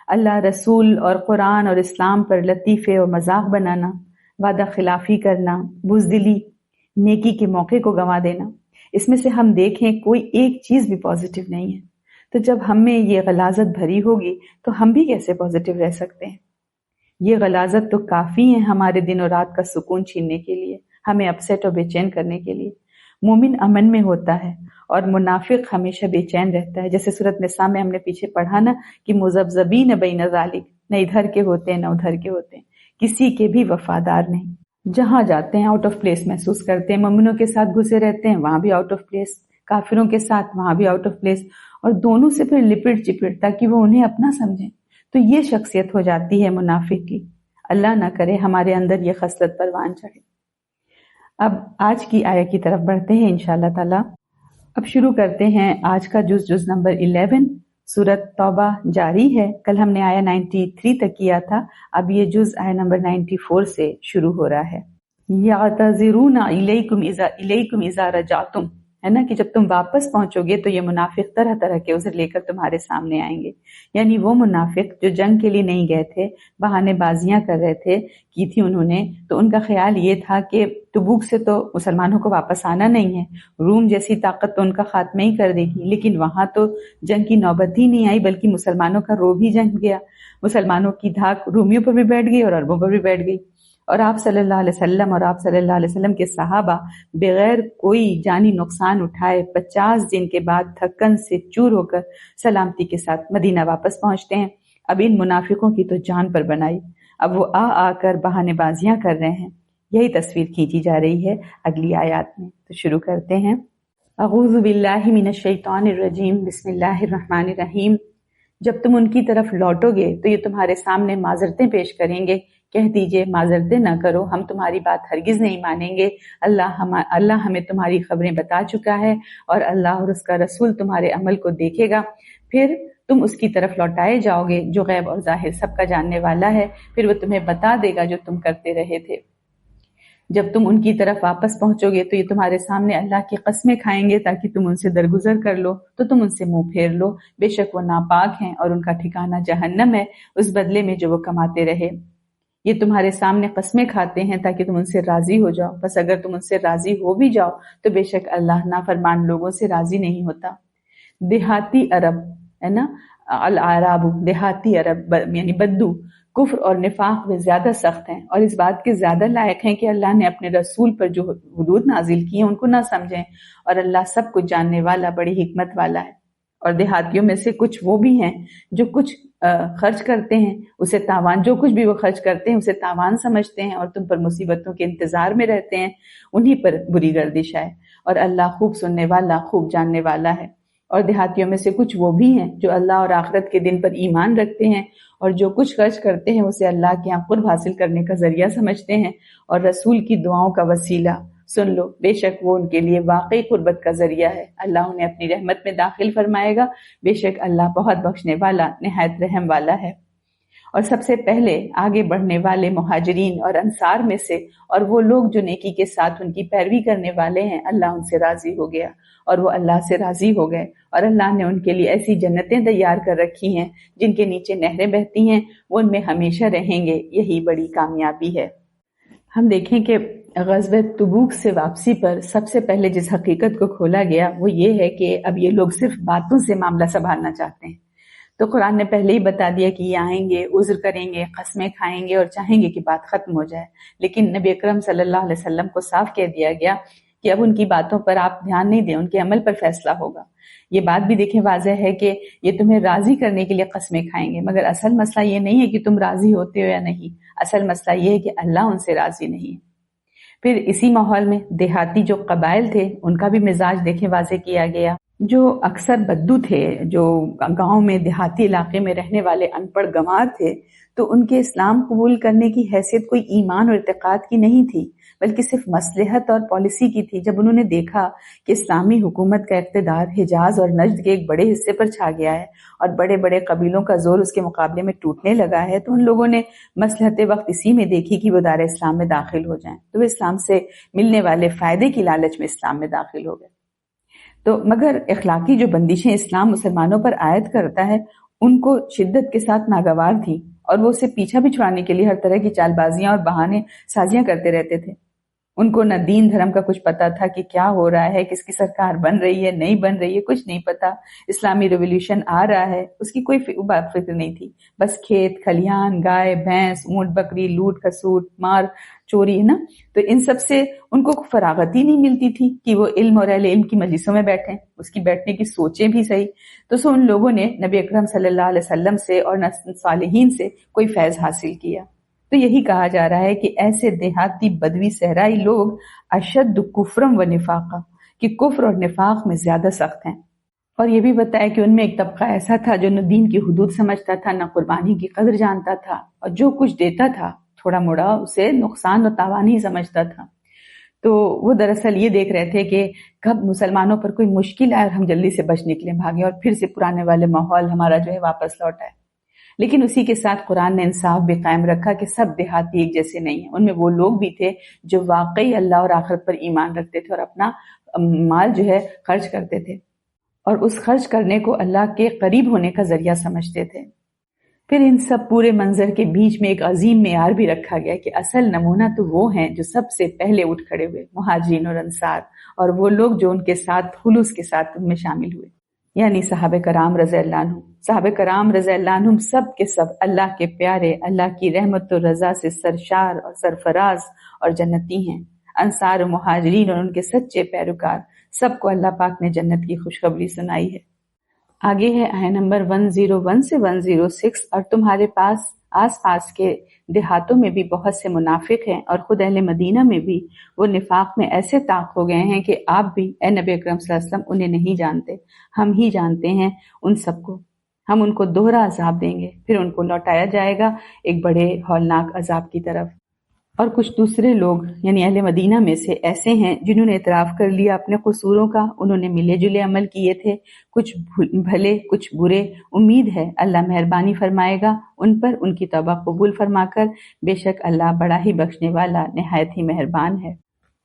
اللہ رسول اور قرآن اور اسلام پر لطیفے اور مذاق بنانا، وعدہ خلافی کرنا، بزدلی، نیکی کے موقع کو گنوا دینا۔ اس میں سے ہم دیکھیں کوئی ایک چیز بھی پازیٹیو نہیں ہے۔ تو جب ہم میں یہ غلاظت بھری ہوگی تو ہم بھی کیسے پازیٹیو رہ سکتے ہیں؟ یہ غلاظت تو کافی ہے ہمارے دن اور رات کا سکون چھیننے کے لیے، ہمیں اپسیٹ اور بے چین کرنے کے لیے۔ مومن امن میں ہوتا ہے اور منافق ہمیشہ بے چین رہتا ہے۔ جیسے سورۃ نساء میں ہم نے پیچھے پڑھا نا کہ مذبذبین بین ذالک، نہ ادھر کے ہوتے ہیں نہ ادھر کے ہوتے ہیں، کسی کے بھی وفادار نہیں، جہاں جاتے ہیں آؤٹ آف پلیس محسوس کرتے ہیں، مومنوں کے ساتھ گھسے رہتے ہیں وہاں بھی آؤٹ آف پلیس، کافروں کے ساتھ وہاں بھی آؤٹ آف پلیس، اور دونوں سے پھر لپٹ چپٹ تاکہ وہ انہیں اپنا سمجھیں۔ تو یہ شخصیت ہو جاتی ہے منافق کی۔ اللہ نہ کرے ہمارے اندر یہ خصلت پروان چڑھے۔ اب آج کی آیہ کی طرف بڑھتے ہیں انشاءاللہ تعالی۔ اب شروع کرتے ہیں آج کا جز نمبر 11، سورۃ توبہ جاری ہے۔ کل ہم نے آیہ 93 تک کیا تھا، اب یہ جز آیہ نمبر 94 سے شروع ہو رہا ہے۔ یعتذرون الیکم اذا رجعتم، ہے نا، کہ جب تم واپس پہنچو گے تو یہ منافق طرح طرح کے عذر لے کر تمہارے سامنے آئیں گے۔ یعنی وہ منافق جو جنگ کے لیے نہیں گئے تھے، بہانے بازیاں کر رہے تھے، کی تھی انہوں نے، تو ان کا خیال یہ تھا کہ تبوک سے تو مسلمانوں کو واپس آنا نہیں ہے، روم جیسی طاقت تو ان کا خاتمہ ہی کر دے گی، لیکن وہاں تو جنگ کی نوبت ہی نہیں آئی، بلکہ مسلمانوں کا روب ہی جنگ گیا، مسلمانوں کی دھاک رومیوں پر بھی بیٹھ گئی اور عربوں پر بھی بیٹھ گئی، اور آپ صلی اللہ علیہ وسلم اور آپ صلی اللہ علیہ وسلم کے صحابہ بغیر کوئی جانی نقصان اٹھائے 50 دن کے بعد تھکن سے چور ہو کر سلامتی کے ساتھ مدینہ واپس پہنچتے ہیں۔ اب ان منافقوں کی تو جان پر بنائی، اب وہ آ کر بہانے بازیاں کر رہے ہیں۔ یہی تصویر کھینچی جا رہی ہے اگلی آیات میں۔ تو شروع کرتے ہیں۔ اعوذ باللہ من الشیطان الرجیم، بسم اللہ الرحمن الرحیم۔ جب تم ان کی طرف لوٹو گے تو یہ تمہارے سامنے معذرتیں پیش کریں گے، کہہ دیجئے معذرتیں نہ کرو، ہم تمہاری بات ہرگز نہیں مانیں گے، اللہ ہمیں تمہاری خبریں بتا چکا ہے اور اللہ اور اس کا رسول تمہارے عمل کو دیکھے گا۔ پھر تم اس کی طرف لوٹائے جاؤ گے جو غیب اور ظاہر سب کا جاننے والا ہے، پھر وہ تمہیں بتا دے گا جو تم کرتے رہے تھے۔ جب تم ان کی طرف واپس پہنچو گے تو یہ تمہارے سامنے اللہ کی قسمیں کھائیں گے تاکہ تم ان سے درگزر کر لو، تو تم ان سے منہ پھیر لو، بے شک وہ ناپاک ہیں اور ان کا ٹھکانہ جہنم ہے، اس بدلے میں جو وہ کماتے رہے۔ یہ تمہارے سامنے قسمیں کھاتے ہیں تاکہ تم ان سے راضی ہو جاؤ، بس اگر تم ان سے راضی ہو بھی جاؤ تو بے شک اللہ نافرمان لوگوں سے راضی نہیں ہوتا۔ دیہاتی عرب، ہے نا، العراب دیہاتی عرب یعنی بدو، کفر اور نفاق میں زیادہ سخت ہیں اور اس بات کے زیادہ لائق ہیں کہ اللہ نے اپنے رسول پر جو حدود نازل کی ہیں ان کو نہ سمجھیں، اور اللہ سب کچھ جاننے والا، بڑی حکمت والا ہے۔ اور دیہاتیوں میں سے کچھ وہ بھی ہیں جو کچھ خرچ کرتے ہیں اسے تاوان، جو کچھ بھی وہ خرچ کرتے ہیں اسے تاوان سمجھتے ہیں اور تم پر مصیبتوں کے انتظار میں رہتے ہیں، انہی پر بری گردش ہے، اور اللہ خوب سننے والا، خوب جاننے والا ہے۔ اور دیہاتیوں میں سے کچھ وہ بھی ہیں جو اللہ اور آخرت کے دن پر ایمان رکھتے ہیں اور جو کچھ خرچ کرتے ہیں اسے اللہ کے یہاں قرب حاصل کرنے کا ذریعہ سمجھتے ہیں اور رسول کی دعاؤں کا وسیلہ۔ سن لو، بے شک وہ ان کے لیے واقعی قربت کا ذریعہ ہے، اللہ انہیں اپنی رحمت میں داخل فرمائے گا، بے شک اللہ بہت بخشنے والا، نہایت رحم والا ہے۔ اور سب سے پہلے آگے بڑھنے والے مہاجرین اور انصار میں سے اور وہ لوگ جو نیکی کے ساتھ ان کی پیروی کرنے والے ہیں، اللہ ان سے راضی ہو گیا اور وہ اللہ سے راضی ہو گئے، اور اللہ نے ان کے لیے ایسی جنتیں تیار کر رکھی ہیں جن کے نیچے نہریں بہتی ہیں، وہ ان میں ہمیشہ رہیں گے، یہی بڑی کامیابی ہے۔ ہم دیکھیں کہ غزوہ تبوک سے واپسی پر سب سے پہلے جس حقیقت کو کھولا گیا وہ یہ ہے کہ اب یہ لوگ صرف باتوں سے معاملہ سنبھالنا چاہتے ہیں۔ تو قرآن نے پہلے ہی بتا دیا کہ یہ آئیں گے، عذر کریں گے، قسمیں کھائیں گے اور چاہیں گے کہ بات ختم ہو جائے، لیکن نبی اکرم صلی اللہ علیہ وسلم کو صاف کہہ دیا گیا کہ اب ان کی باتوں پر آپ دھیان نہیں دیں، ان کے عمل پر فیصلہ ہوگا۔ یہ بات بھی دیکھیں واضح ہے کہ یہ تمہیں راضی کرنے کے لیے قسمیں کھائیں گے، مگر اصل مسئلہ یہ نہیں ہے کہ تم راضی ہوتے ہو یا نہیں، اصل مسئلہ یہ ہے کہ اللہ ان سے راضی نہیں ہے۔ پھر اسی ماحول میں دیہاتی جو قبائل تھے ان کا بھی مزاج دیکھیں واضح کیا گیا۔ جو اکثر بدو تھے، جو گاؤں میں دیہاتی علاقے میں رہنے والے ان پڑھ گنوار تھے، تو ان کے اسلام قبول کرنے کی حیثیت کوئی ایمان اور اعتقاد کی نہیں تھی، بلکہ صرف مصلحت اور پالیسی کی تھی۔ جب انہوں نے دیکھا کہ اسلامی حکومت کا اقتدار حجاز اور نجد کے ایک بڑے حصے پر چھا گیا ہے اور بڑے بڑے قبیلوں کا زور اس کے مقابلے میں ٹوٹنے لگا ہے، تو ان لوگوں نے مصلحت وقت اسی میں دیکھی کہ وہ دار اسلام میں داخل ہو جائیں، تو وہ اسلام سے ملنے والے فائدے کی لالچ میں اسلام میں داخل ہو گئے۔ تو مگر اخلاقی جو بندشیں اسلام مسلمانوں پر عائد کرتا ہے ان کو شدت کے ساتھ ناگوار تھی، اور وہ اسے پیچھا بھی چھڑانے کے لیے ہر طرح کی چال بازیاں اور بہانے سازیاں کرتے رہتے تھے۔ ان کو نہ دین دھرم کا کچھ پتا تھا کہ کیا ہو رہا ہے، کس کی سرکار بن رہی ہے نہیں بن رہی ہے، کچھ نہیں پتا، اسلامی ریولیوشن آ رہا ہے اس کی کوئی فکر نہیں تھی، بس کھیت کھلیان، گائے بھینس، اونٹ بکری، لوٹ کھسوٹ، مار چوری، ہے نا۔ تو ان سب سے ان کو فراغت ہی نہیں ملتی تھی کہ وہ علم اور اہل علم کی مجلسوں میں بیٹھیں، اس کی بیٹھنے کی سوچیں بھی صحیح۔ تو ان لوگوں نے نبی اکرم صلی اللہ علیہ وسلم سے اور صالحین سے کوئی فیض حاصل کیا۔ تو یہی کہا جا رہا ہے کہ ایسے دیہاتی بدوی صحرائی لوگ اشد کفرم و نفاقہ، کہ کفر اور نفاق میں زیادہ سخت ہیں۔ اور یہ بھی بتایا کہ ان میں ایک طبقہ ایسا تھا جو نہ دین کی حدود سمجھتا تھا، نہ قربانی کی قدر جانتا تھا، اور جو کچھ دیتا تھا تھوڑا موڑا اسے نقصان اور تاوان ہی سمجھتا تھا۔ تو وہ دراصل یہ دیکھ رہے تھے کہ کب مسلمانوں پر کوئی مشکل آئے اور ہم جلدی سے بچ نکلیں، بھاگیں اور پھر سے پرانے والے ماحول ہمارا جو ہے واپس لوٹ آئے۔ لیکن اسی کے ساتھ قرآن نے انصاف بھی قائم رکھا کہ سب دیہاتی ایک جیسے نہیں ہیں، ان میں وہ لوگ بھی تھے جو واقعی اللہ اور آخرت پر ایمان رکھتے تھے اور اپنا مال جو ہے خرچ کرتے تھے، اور اس خرچ کرنے کو اللہ کے قریب ہونے کا ذریعہ سمجھتے تھے۔ پھر ان سب پورے منظر کے بیچ میں ایک عظیم معیار بھی رکھا گیا کہ اصل نمونہ تو وہ ہیں جو سب سے پہلے اٹھ کھڑے ہوئے، مہاجرین اور انصار، اور وہ لوگ جو ان کے ساتھ خلوص کے ساتھ ان میں شامل ہوئے، یعنی صحابہ کرام رضی اللہ عنہم۔ صحابہ کرام رضی اللہ عنہم سب کے سب اللہ کے پیارے، اللہ کی رحمت و رضا سے سرشار اور سرفراز اور جنتی ہیں۔ انصار و مہاجرین اور ان کے سچے پیروکار سب کو اللہ پاک نے جنت کی خوشخبری سنائی ہے۔ آگے ہے آیت نمبر 101 سے 106، اور تمہارے پاس آس پاس کے دیہاتوں میں بھی بہت سے منافق ہیں، اور خود اہل مدینہ میں بھی وہ نفاق میں ایسے طاق ہو گئے ہیں کہ آپ بھی اے نبی اکرم صلی اللہ علیہ وسلم انہیں نہیں جانتے، ہم ہی جانتے ہیں ان سب کو۔ ہم ان کو دوہرا عذاب دیں گے، پھر ان کو لوٹایا جائے گا ایک بڑے ہولناک عذاب کی طرف۔ اور کچھ دوسرے لوگ یعنی اہل مدینہ میں سے ایسے ہیں جنہوں نے اعتراف کر لیا اپنے قصوروں کا، انہوں نے ملے جلے عمل کیے تھے، کچھ بھلے کچھ برے۔ امید ہے اللہ مہربانی فرمائے گا ان پر، ان کی توبہ قبول فرما کر، بے شک اللہ بڑا ہی بخشنے والا نہایت ہی مہربان ہے۔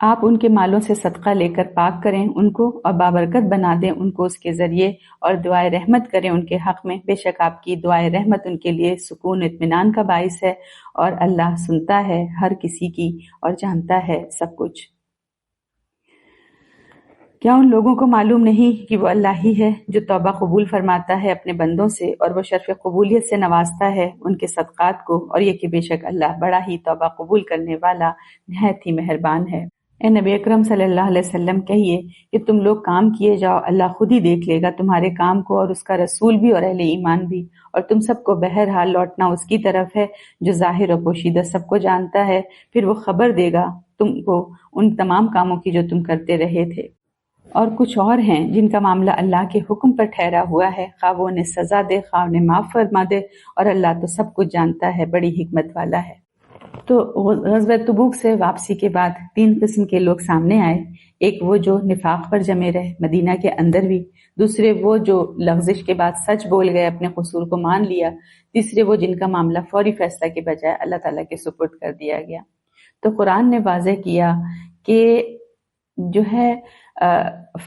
آپ ان کے مالوں سے صدقہ لے کر پاک کریں ان کو، اور بابرکت بنا دیں ان کو اس کے ذریعے، اور دعائے رحمت کریں ان کے حق میں، بے شک آپ کی دعائے رحمت ان کے لیے سکون اطمینان کا باعث ہے، اور اللہ سنتا ہے ہر کسی کی اور جانتا ہے سب کچھ۔ کیا ان لوگوں کو معلوم نہیں کہ وہ اللہ ہی ہے جو توبہ قبول فرماتا ہے اپنے بندوں سے، اور وہ شرف قبولیت سے نوازتا ہے ان کے صدقات کو، اور یہ کہ بے شک اللہ بڑا ہی توبہ قبول کرنے والا نہایت ہی مہربان ہے۔ اے نبی اکرم صلی اللہ علیہ وسلم کہیے کہ تم لوگ کام کیے جاؤ، اللہ خود ہی دیکھ لے گا تمہارے کام کو، اور اس کا رسول بھی اور اہل ایمان بھی، اور تم سب کو بہرحال لوٹنا اس کی طرف ہے جو ظاہر و پوشیدہ سب کو جانتا ہے، پھر وہ خبر دے گا تم کو ان تمام کاموں کی جو تم کرتے رہے تھے۔ اور کچھ اور ہیں جن کا معاملہ اللہ کے حکم پر ٹھہرا ہوا ہے، خواہ وہ انہیں سزا دے خواہ انہیں معاف فرما دے، اور اللہ تو سب کچھ جانتا ہے، بڑی حکمت والا ہے۔ تو غزوہ تبوک سے واپسی کے بعد 3 قسم کے لوگ سامنے آئے، ایک وہ جو نفاق پر جمے رہے مدینہ کے اندر بھی، دوسرے وہ جو لغزش کے بعد سچ بول گئے، اپنے قصور کو مان لیا، تیسرے وہ جن کا معاملہ فوری فیصلہ کے بجائے اللہ تعالیٰ کے سپرد کر دیا گیا۔ تو قرآن نے واضح کیا کہ جو ہے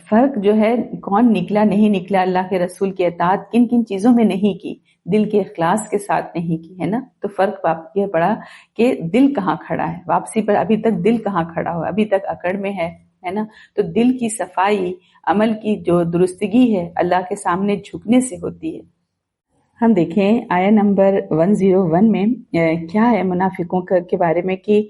فرق جو ہے کون نکلا نہیں نکلا، اللہ کے رسول کی اطاعت کن کن چیزوں میں نہیں کی، دل کے اخلاص کے ساتھ نہیں کی، ہے نا۔ تو فرق یہ پڑا کہ دل کہاں کھڑا ہے، واپسی پر ابھی تک دل کہاں کھڑا ہوا، ابھی تک اکڑ میں ہے نا۔ تو دل کی صفائی، عمل کی جو درستگی ہے اللہ کے سامنے جھکنے سے ہوتی ہے۔ ہم دیکھیں آیا نمبر 101 میں کیا ہے منافقوں کے بارے میں کہ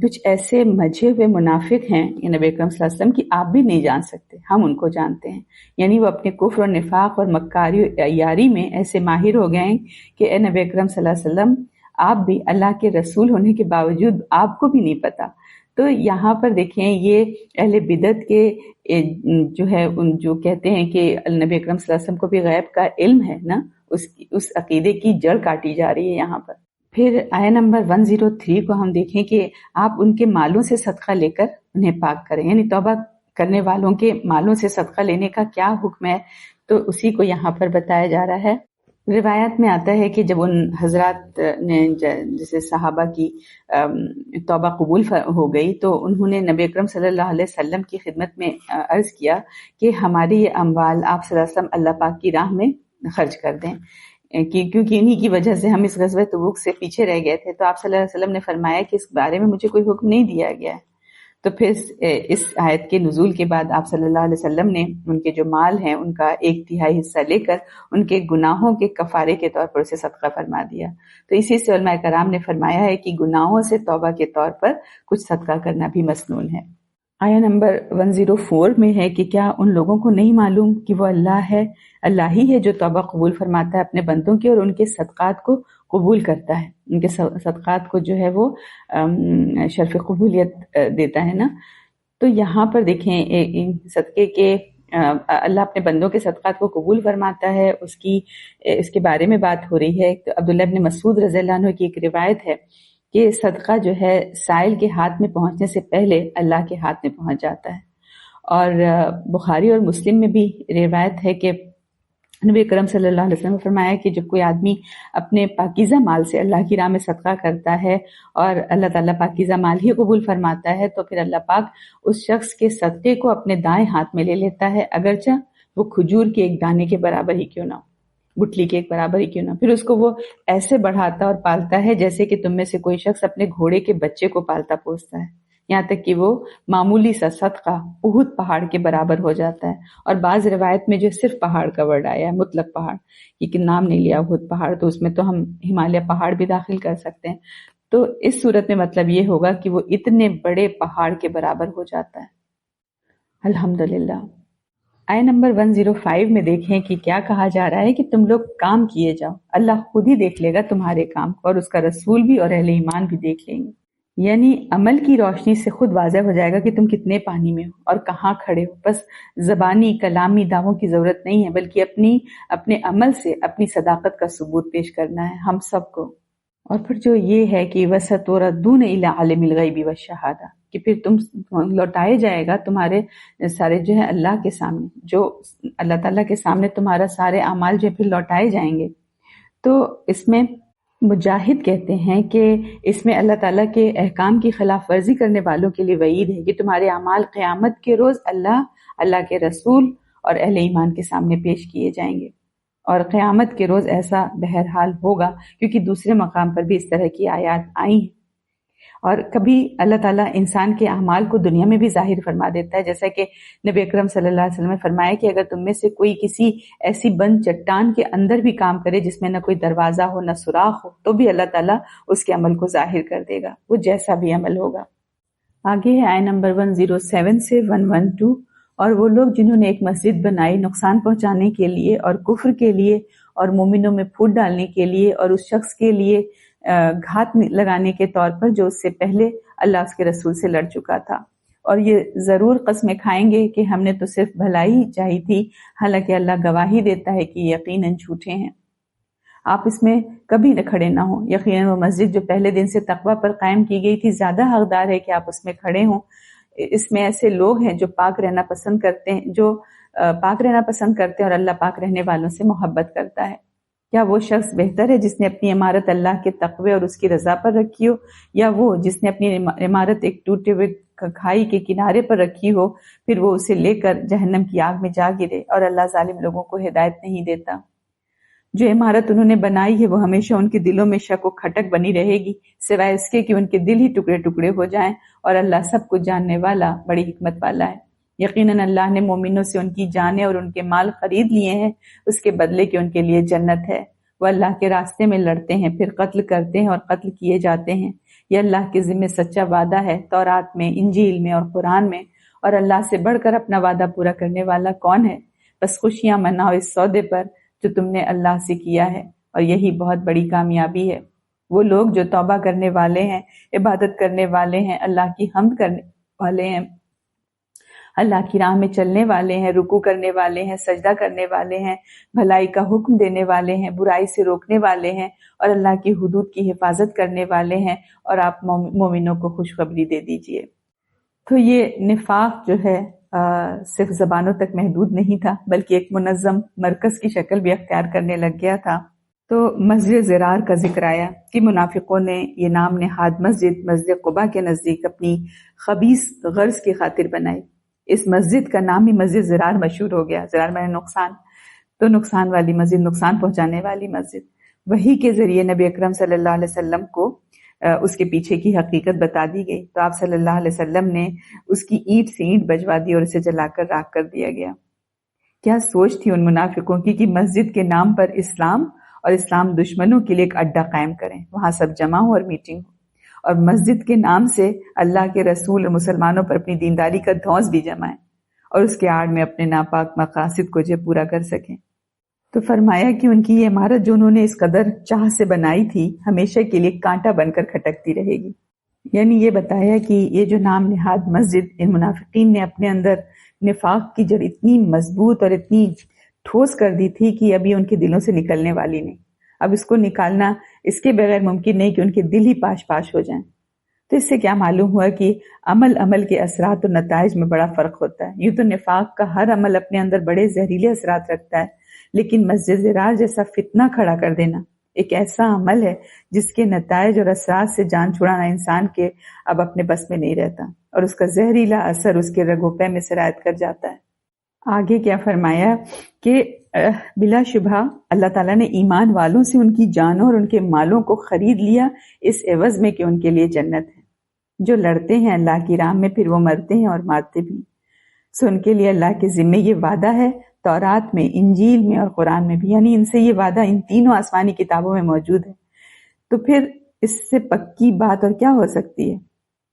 کچھ ایسے مجھے ہوئے منافق ہیں یہ نبی اکرم صلی اللہ علیہ وسلم کی آپ بھی نہیں جان سکتے، ہم ان کو جانتے ہیں. یعنی وہ اپنے کفر اور نفاق اور مکاری و عیاری میں ایسے ماہر ہو گئے ہیں کہ اے نبی اکرم صلی اللہ علیہ وسلم آپ بھی اللہ کے رسول ہونے کے باوجود آپ کو بھی نہیں پتا. تو یہاں پر دیکھیں یہ اہل بدعت کے جو ہے ان جو کہتے ہیں کہ نبی اکرم صلی اللہ علیہ وسلم کو بھی غیب کا علم ہے نا، اس عقیدے کی جڑ کاٹی جا رہی ہے یہاں پر. پھر آیا نمبر 103 کو ہم دیکھیں کہ آپ ان کے مالوں سے صدقہ لے کر انہیں پاک کریں، یعنی توبہ کرنے والوں کے مالوں سے صدقہ لینے کا کیا حکم ہے، تو اسی کو یہاں پر بتایا جا رہا ہے. روایات میں آتا ہے کہ جب ان حضرات نے جیسے صحابہ کی توبہ قبول ہو گئی تو انہوں نے نبی اکرم صلی اللہ علیہ وسلم کی خدمت میں عرض کیا کہ ہماری یہ اموال آپ صلی اللہ علیہ وسلم اللہ پاک کی راہ میں خرچ کر دیں، کیونکہ انہی کی وجہ سے ہم اس غزوہ تبوک سے پیچھے رہ گئے تھے. تو آپ صلی اللہ علیہ وسلم نے فرمایا کہ اس بارے میں مجھے کوئی حکم نہیں دیا گیا ہے. تو پھر اس آیت کے نزول کے بعد آپ صلی اللہ علیہ وسلم نے ان کے جو مال ہیں ان کا 1/3 حصہ لے کر ان کے گناہوں کے کفارے کے طور پر اسے صدقہ فرما دیا. تو اسی سے علماء کرام نے فرمایا ہے کہ گناہوں سے توبہ کے طور پر کچھ صدقہ کرنا بھی مسنون ہے. آیا نمبر 104 میں ہے کہ کیا ان لوگوں کو نہیں معلوم کہ وہ اللہ ہی ہے جو توبہ قبول فرماتا ہے اپنے بندوں کی اور ان کے صدقات کو قبول کرتا ہے، ان کے صدقات کو جو ہے وہ شرف قبولیت دیتا ہے نا. تو یہاں پر دیکھیں صدقے کے اللہ اپنے بندوں کے صدقات کو قبول فرماتا ہے، اس کے بارے میں بات ہو رہی ہے. تو عبداللہ ابن مسعود رضی اللہ عنہ کی ایک روایت ہے کہ صدقہ جو ہے سائل کے ہاتھ میں پہنچنے سے پہلے اللہ کے ہاتھ میں پہنچ جاتا ہے. اور بخاری اور مسلم میں بھی روایت ہے کہ نبی کرم صلی اللہ علیہ وسلم نے فرمایا کہ جب کوئی آدمی اپنے پاکیزہ مال سے اللہ کی راہ میں صدقہ کرتا ہے اور اللہ تعالیٰ پاکیزہ مال ہی قبول فرماتا ہے تو پھر اللہ پاک اس شخص کے صدقے کو اپنے دائیں ہاتھ میں لے لیتا ہے، اگرچہ وہ کھجور کے ایک دانے کے برابر ہی کیوں نہ ہو، گٹھلی کے ایک برابر ہی کیوں نہ. پھر اس کو وہ ایسے بڑھاتا اور پالتا ہے جیسے کہ تم میں سے کوئی شخص اپنے گھوڑے کے بچے کو پالتا پوستا ہے، یہاں تک کہ وہ معمولی سا صدقہ احد پہاڑ کے برابر ہو جاتا ہے. اور بعض روایت میں جو صرف پہاڑ کا ورڈ آیا ہے، مطلق پہاڑ، یہ نام نہیں لیا احد پہاڑ، تو اس میں تو ہم ہمالیہ پہاڑ بھی داخل کر سکتے ہیں. تو اس صورت میں مطلب یہ ہوگا کہ وہ اتنے بڑے پہاڑ کے برابر ہو جاتا ہے. الحمدللہ. آیت نمبر 105 میں دیکھیں کہ کیا کہا جا رہا ہے کہ تم لوگ کام کیے جاؤ، اللہ خود ہی دیکھ لے گا تمہارے کام کو، اور اس کا رسول بھی اور اہل ایمان بھی دیکھ لیں گے. یعنی عمل کی روشنی سے خود واضح ہو جائے گا کہ تم کتنے پانی میں ہو اور کہاں کھڑے ہو. بس زبانی کلامی دعووں کی ضرورت نہیں ہے، بلکہ اپنے عمل سے اپنی صداقت کا ثبوت پیش کرنا ہے ہم سب کو. اور پھر جو یہ ہے کہ وَسَتُرَدُّونَ إِلَىٰ عَالِمِ الْغَيْبِ وَالشَّهَادَةِ، کہ پھر تم لوٹائے جائے گا تمہارے سارے جو ہے اللہ کے سامنے، جو اللہ تعالیٰ کے سامنے تمہارا سارے اعمال جو پھر لوٹائے جائیں گے. تو اس میں مجاہد کہتے ہیں کہ اس میں اللہ تعالیٰ کے احکام کی خلاف ورزی کرنے والوں کے لیے وعید ہے کہ تمہارے اعمال قیامت کے روز اللہ کے رسول اور اہل ایمان کے سامنے پیش کیے جائیں گے. اور قیامت کے روز ایسا بہرحال ہوگا، کیونکہ دوسرے مقام پر بھی اس طرح کی آیات آئی ہیں. اور کبھی اللہ تعالیٰ انسان کے اعمال کو دنیا میں بھی ظاہر فرما دیتا ہے، جیسا کہ نبی اکرم صلی اللہ علیہ وسلم نے فرمایا کہ اگر تم میں سے کوئی کسی ایسی بند چٹان کے اندر بھی کام کرے جس میں نہ کوئی دروازہ ہو نہ سوراخ ہو، تو بھی اللہ تعالیٰ اس کے عمل کو ظاہر کر دے گا، وہ جیسا بھی عمل ہوگا. آگے ہے آیت نمبر 107 سے 112. اور وہ لوگ جنہوں نے ایک مسجد بنائی نقصان پہنچانے کے لیے اور کفر کے لیے اور مومنوں میں پھوٹ ڈالنے کے لیے اور اس شخص کے لیے گھات لگانے کے طور پر جو اس سے پہلے اللہ اس کے رسول سے لڑ چکا تھا، اور یہ ضرور قسمیں کھائیں گے کہ ہم نے تو صرف بھلائی ہی چاہی تھی، حالانکہ اللہ گواہی دیتا ہے کہ یقیناً جھوٹے ہیں. آپ اس میں کبھی نہ کھڑے نہ ہوں. یقیناً وہ مسجد جو پہلے دن سے تقوی پر قائم کی گئی تھی زیادہ حقدار ہے کہ آپ اس میں کھڑے ہوں. اس میں ایسے لوگ ہیں جو پاک رہنا پسند کرتے ہیں اور اللہ پاک رہنے والوں سے محبت کرتا ہے. کیا وہ شخص بہتر ہے جس نے اپنی عمارت اللہ کے تقوی اور اس کی رضا پر رکھی ہو، یا وہ جس نے اپنی عمارت ایک ٹوٹے ہوئے کھائی کے کنارے پر رکھی ہو، پھر وہ اسے لے کر جہنم کی آگ میں جا گرے، اور اللہ ظالم لوگوں کو ہدایت نہیں دیتا. جو عمارت انہوں نے بنائی ہے وہ ہمیشہ ان کے دلوں میں شک و کھٹک بنی رہے گی، سوائے اس کے کہ ان کے دل ہی ٹکڑے ٹکڑے ہو جائیں، اور اللہ سب کچھ جاننے والا بڑی حکمت والا ہے. یقیناً اللہ نے مومنوں سے ان کی جانیں اور ان کے مال خرید لیے ہیں، اس کے بدلے کہ ان کے لیے جنت ہے، وہ اللہ کے راستے میں لڑتے ہیں پھر قتل کرتے ہیں اور قتل کیے جاتے ہیں۔ یہ اللہ کے ذمہ سچا وعدہ ہے تورات میں، انجیل میں اور قرآن میں، اور اللہ سے بڑھ کر اپنا وعدہ پورا کرنے والا کون ہے؟ بس خوشیاں مناؤ اس سودے پر جو تم نے اللہ سے کیا ہے، اور یہی بہت بڑی کامیابی ہے۔ وہ لوگ جو توبہ کرنے والے ہیں، عبادت کرنے والے ہیں، اللہ کی حمد کرنے والے ہیں، اللہ کی راہ میں چلنے والے ہیں، رکوع کرنے والے ہیں، سجدہ کرنے والے ہیں، بھلائی کا حکم دینے والے ہیں، برائی سے روکنے والے ہیں، اور اللہ کی حدود کی حفاظت کرنے والے ہیں، اور آپ مومنوں کو خوشخبری دے دیجئے۔ تو یہ نفاق جو ہے صرف زبانوں تک محدود نہیں تھا، بلکہ ایک منظم مرکز کی شکل بھی اختیار کرنے لگ گیا تھا۔ تو مسجد زرار کا ذکر آیا کہ منافقوں نے یہ نام نہاد مسجد قباء کے نزدیک اپنی خبیث غرض کی خاطر بنائی۔ اس مسجد کا نام ہی مسجد زرار مشہور ہو گیا۔ زرار میں نقصان، تو نقصان والی مسجد، نقصان پہنچانے والی مسجد۔ وحی کے ذریعے نبی اکرم صلی اللہ علیہ وسلم کو اس کے پیچھے کی حقیقت بتا دی گئی، تو آپ صلی اللہ علیہ وسلم نے اس کی اینٹ سے اینٹ بجوا دی اور اسے جلا کر راکھ کر دیا گیا۔ کیا سوچ تھی ان منافقوں کی کہ مسجد کے نام پر اسلام اور اسلام دشمنوں کے لیے ایک اڈا قائم کریں، وہاں سب جمع ہو اور میٹنگ ہو، اور مسجد کے نام سے اللہ کے رسول اور مسلمانوں پر اپنی دینداری کا دھونس بھی جمائیں اور اس کے آڑ میں اپنے ناپاک مقاصد کو جو پورا کر سکیں۔ تو فرمایا کہ ان کی یہ عمارت جو انہوں نے اس قدر چاہ سے بنائی تھی، ہمیشہ کے لیے کانٹا بن کر کھٹکتی رہے گی۔ یعنی یہ بتایا کہ یہ جو نام نہاد مسجد، ان منافقین نے اپنے اندر نفاق کی جڑ اتنی مضبوط اور اتنی ٹھوس کر دی تھی کہ ابھی ان کے دلوں سے نکلنے والی نہیں۔ اب اس کو نکالنا اس کے بغیر ممکن نہیں کہ ان کے دل ہی پاش پاش ہو جائیں۔ تو اس سے کیا معلوم ہوا کہ عمل کے اثرات اور نتائج میں بڑا فرق ہوتا ہے۔ یوں تو نفاق کا ہر عمل اپنے اندر بڑے زہریلے اثرات رکھتا ہے، لیکن مسجد زرار جیسا فتنہ کھڑا کر دینا ایک ایسا عمل ہے جس کے نتائج اور اثرات سے جان چھڑانا انسان کے اب اپنے بس میں نہیں رہتا، اور اس کا زہریلا اثر اس کے رگ و پے میں سرایت کر جاتا ہے۔ آگے کیا فرمایا کہ بلا شبہ اللہ تعالیٰ نے ایمان والوں سے ان کی جانوں اور ان کے مالوں کو خرید لیا اس عوض میں کہ ان کے لیے جنت ہے۔ جو لڑتے ہیں اللہ کی راہ میں پھر وہ مرتے ہیں اور مارتے بھی، سو ان کے لیے اللہ کے ذمے یہ وعدہ ہے، تورات میں، انجیل میں اور قرآن میں بھی، یعنی ان سے یہ وعدہ ان تینوں آسمانی کتابوں میں موجود ہے۔ تو پھر اس سے پکی بات اور کیا ہو سکتی ہے؟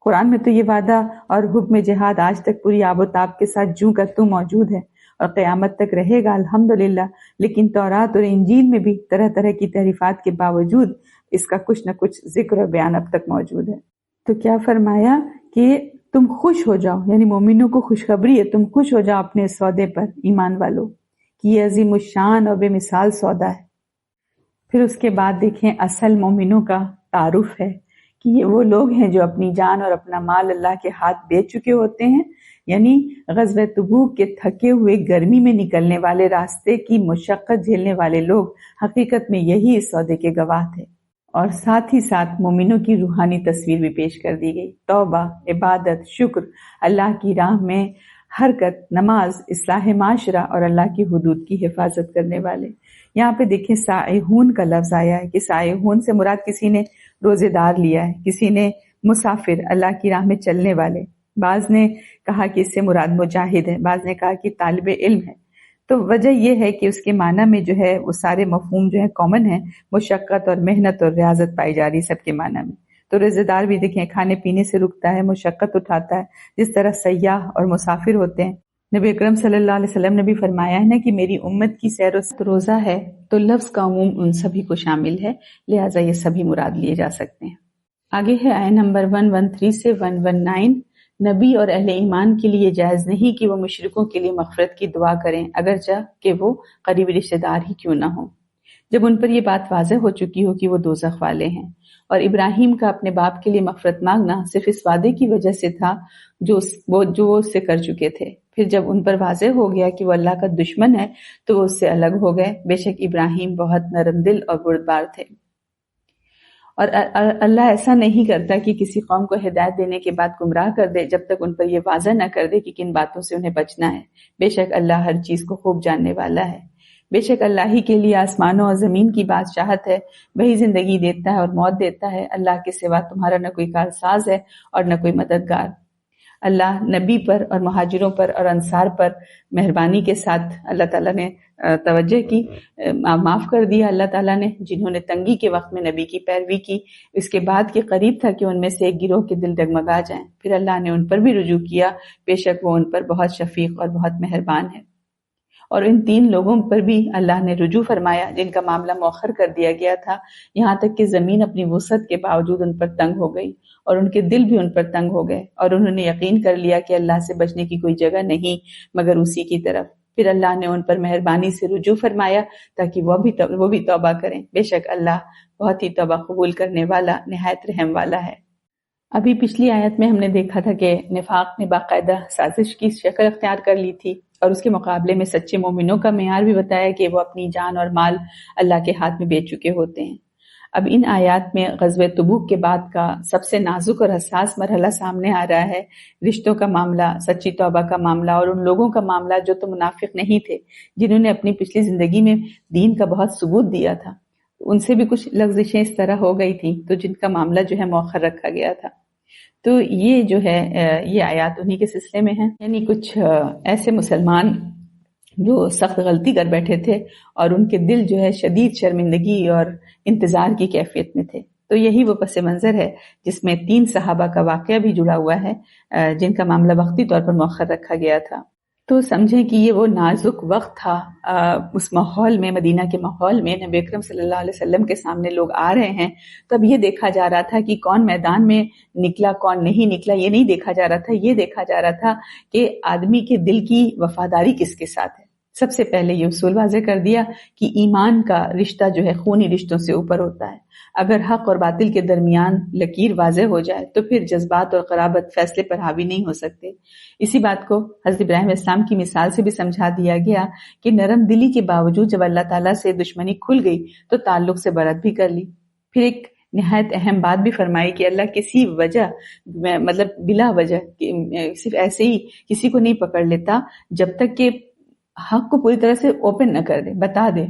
قرآن میں تو یہ وعدہ اور حکم جہاد آج تک پوری آب و تاب کے ساتھ جوں کا توں موجود ہے اور قیامت تک رہے گا الحمدللہ، لیکن تورات اور انجیل میں بھی طرح طرح کی تحریفات کے باوجود اس کا کچھ نہ کچھ ذکر اور بیان اب تک موجود ہے۔ تو کیا فرمایا کہ تم خوش ہو جاؤ، یعنی مومنوں کو خوشخبری ہے، تم خوش ہو جاؤ اپنے سودے پر ایمان والو، کہ یہ عظیم الشان اور بے مثال سودا ہے۔ پھر اس کے بعد دیکھیں اصل مومنوں کا تعارف ہے کہ یہ وہ لوگ ہیں جو اپنی جان اور اپنا مال اللہ کے ہاتھ بیچ چکے ہوتے ہیں، یعنی غزوہ تبوک کے تھکے ہوئے گرمی میں نکلنے والے راستے کی مشقت جھیلنے والے لوگ حقیقت میں یہی اس سودے کے گواہ تھے۔ اور ساتھ ہی ساتھ مومنوں کی روحانی تصویر بھی پیش کر دی گئی، توبہ، عبادت، شکر، اللہ کی راہ میں حرکت، نماز، اصلاح معاشرہ اور اللہ کی حدود کی حفاظت کرنے والے۔ یہاں پہ دیکھیں سائحون کا لفظ آیا ہے کہ سائحون سے مراد کسی نے روزے دار لیا ہے، کسی نے مسافر، اللہ کی راہ میں چلنے والے، بعض نے کہا کہ اس سے مراد مجاہد ہے، بعض نے کہا کہ طالب علم ہے۔ تو وجہ یہ ہے کہ اس کے معنی میں جو ہے وہ سارے مفہوم جو ہے کامن ہیں، مشقت اور محنت اور ریاضت پائی جا رہی سب کے معنی میں۔ تو روزے دار بھی دیکھیں کھانے پینے سے رکتا ہے، مشقت اٹھاتا ہے، جس طرح سیاح اور مسافر ہوتے ہیں۔ نبی اکرم صلی اللہ علیہ وسلم نے بھی فرمایا ہے نا کہ میری امت کی سیر و روزہ ہے، تو لفظ کا عموم ان سبھی کو شامل ہے، لہٰذا یہ سبھی مراد لیے جا سکتے ہیں۔ آگے ہے آیت نمبر 113 سے 119۔ نبی اور اہل ایمان کے لیے جائز نہیں کہ وہ مشرکوں کے لیے مغفرت کی دعا کریں، اگرچہ کہ وہ قریبی رشتہ دار ہی کیوں نہ ہوں، جب ان پر یہ بات واضح ہو چکی ہو کہ وہ دوزخ والے ہیں۔ اور ابراہیم کا اپنے باپ کے لیے مغفرت مانگنا صرف اس وعدے کی وجہ سے تھا جو وہ اس سے کر چکے تھے۔ پھر جب ان پر واضح ہو گیا کہ وہ اللہ کا دشمن ہے تو وہ اس سے الگ ہو گئے۔ بے شک ابراہیم بہت نرم دل اور بردبار تھے، اور اللہ ایسا نہیں کرتا کہ کسی قوم کو ہدایت دینے کے بعد گمراہ کر دے جب تک ان پر یہ واضح نہ کر دے کہ کن باتوں سے انہیں بچنا ہے۔ بے شک اللہ ہر چیز کو خوب جاننے والا ہے۔ بے شک اللہ ہی کے لیے آسمانوں اور زمین کی بادشاہت ہے، وہی زندگی دیتا ہے اور موت دیتا ہے، اللہ کے سوا تمہارا نہ کوئی کارساز ہے اور نہ کوئی مددگار۔ اللہ نبی پر اور مہاجروں پر اور انصار پر مہربانی کے ساتھ اللہ تعالیٰ نے توجہ کی، معاف کر دیا اللہ تعالیٰ نے جنہوں نے تنگی کے وقت میں نبی کی پیروی کی۔ اس کے بعد کے قریب تھا کہ ان میں سے ایک گروہ کے دل ڈگمگا جائیں، پھر اللہ نے ان پر بھی رجوع کیا، بے شک وہ ان پر بہت شفیق اور بہت مہربان ہے۔ اور ان 3 لوگوں پر بھی اللہ نے رجوع فرمایا جن کا معاملہ مؤخر کر دیا گیا تھا، یہاں تک کہ زمین اپنی وسعت کے باوجود ان پر تنگ ہو گئی اور ان کے دل بھی ان پر تنگ ہو گئے، اور انہوں نے یقین کر لیا کہ اللہ سے بچنے کی کوئی جگہ نہیں مگر اسی کی طرف۔ پھر اللہ نے ان پر مہربانی سے رجوع فرمایا تاکہ وہ بھی توبہ کریں، بے شک اللہ بہت ہی توبہ قبول کرنے والا نہایت رحم والا ہے۔ ابھی پچھلی آیت میں ہم نے دیکھا تھا کہ نفاق نے باقاعدہ سازش کی شکل اختیار کر لی تھی، اور اس کے مقابلے میں سچے مومنوں کا معیار بھی بتایا کہ وہ اپنی جان اور مال اللہ کے ہاتھ میں بیچ چکے ہوتے ہیں۔ اب ان آیات میں غزوہ تبوک کے بعد کا سب سے نازک اور حساس مرحلہ سامنے آ رہا ہے، رشتوں کا معاملہ، سچی توبہ کا معاملہ، اور ان لوگوں کا معاملہ جو تو منافق نہیں تھے، جنہوں نے اپنی پچھلی زندگی میں دین کا بہت ثبوت دیا تھا، ان سے بھی کچھ لغزشیں اس طرح ہو گئی تھی تو جن کا معاملہ جو ہے مؤخر رکھا گیا تھا۔ تو یہ جو ہے یہ آیات انہی کے سلسلے میں ہیں، یعنی کچھ ایسے مسلمان جو سخت غلطی کر بیٹھے تھے اور ان کے دل جو ہے شدید شرمندگی اور انتظار کی کیفیت میں تھے۔ تو یہی وہ پس منظر ہے جس میں 3 صحابہ کا واقعہ بھی جڑا ہوا ہے جن کا معاملہ وقتی طور پر مؤخر رکھا گیا تھا۔ تو سمجھیں کہ یہ وہ نازک وقت تھا، اس ماحول میں، مدینہ کے ماحول میں نبی اکرم صلی اللہ علیہ وسلم کے سامنے لوگ آ رہے ہیں، تب یہ دیکھا جا رہا تھا کہ کون میدان میں نکلا کون نہیں نکلا، یہ نہیں دیکھا جا رہا تھا، یہ دیکھا جا رہا تھا کہ آدمی کے دل کی وفاداری کس کے ساتھ ہے۔ سب سے پہلے یہ اصول واضح کر دیا کہ ایمان کا رشتہ جو ہے خونی رشتوں سے اوپر ہوتا ہے۔ اگر حق اور باطل کے درمیان لکیر واضح ہو جائے تو پھر جذبات اور قرابت فیصلے پر حاوی نہیں ہو سکتے۔ اسی بات کو حضرت ابراہیم علیہ السلام کی مثال سے بھی سمجھا دیا گیا کہ نرم دلی کے باوجود جب اللہ تعالیٰ سے دشمنی کھل گئی تو تعلق سے برت بھی کر لی۔ پھر ایک نہایت اہم بات بھی فرمائی کہ اللہ کسی وجہ مطلب بلا وجہ صرف ایسے ہی کسی کو نہیں پکڑ لیتا جب تک کہ حق کو پوری طرح سے اوپن نہ کر دے، بتا دے۔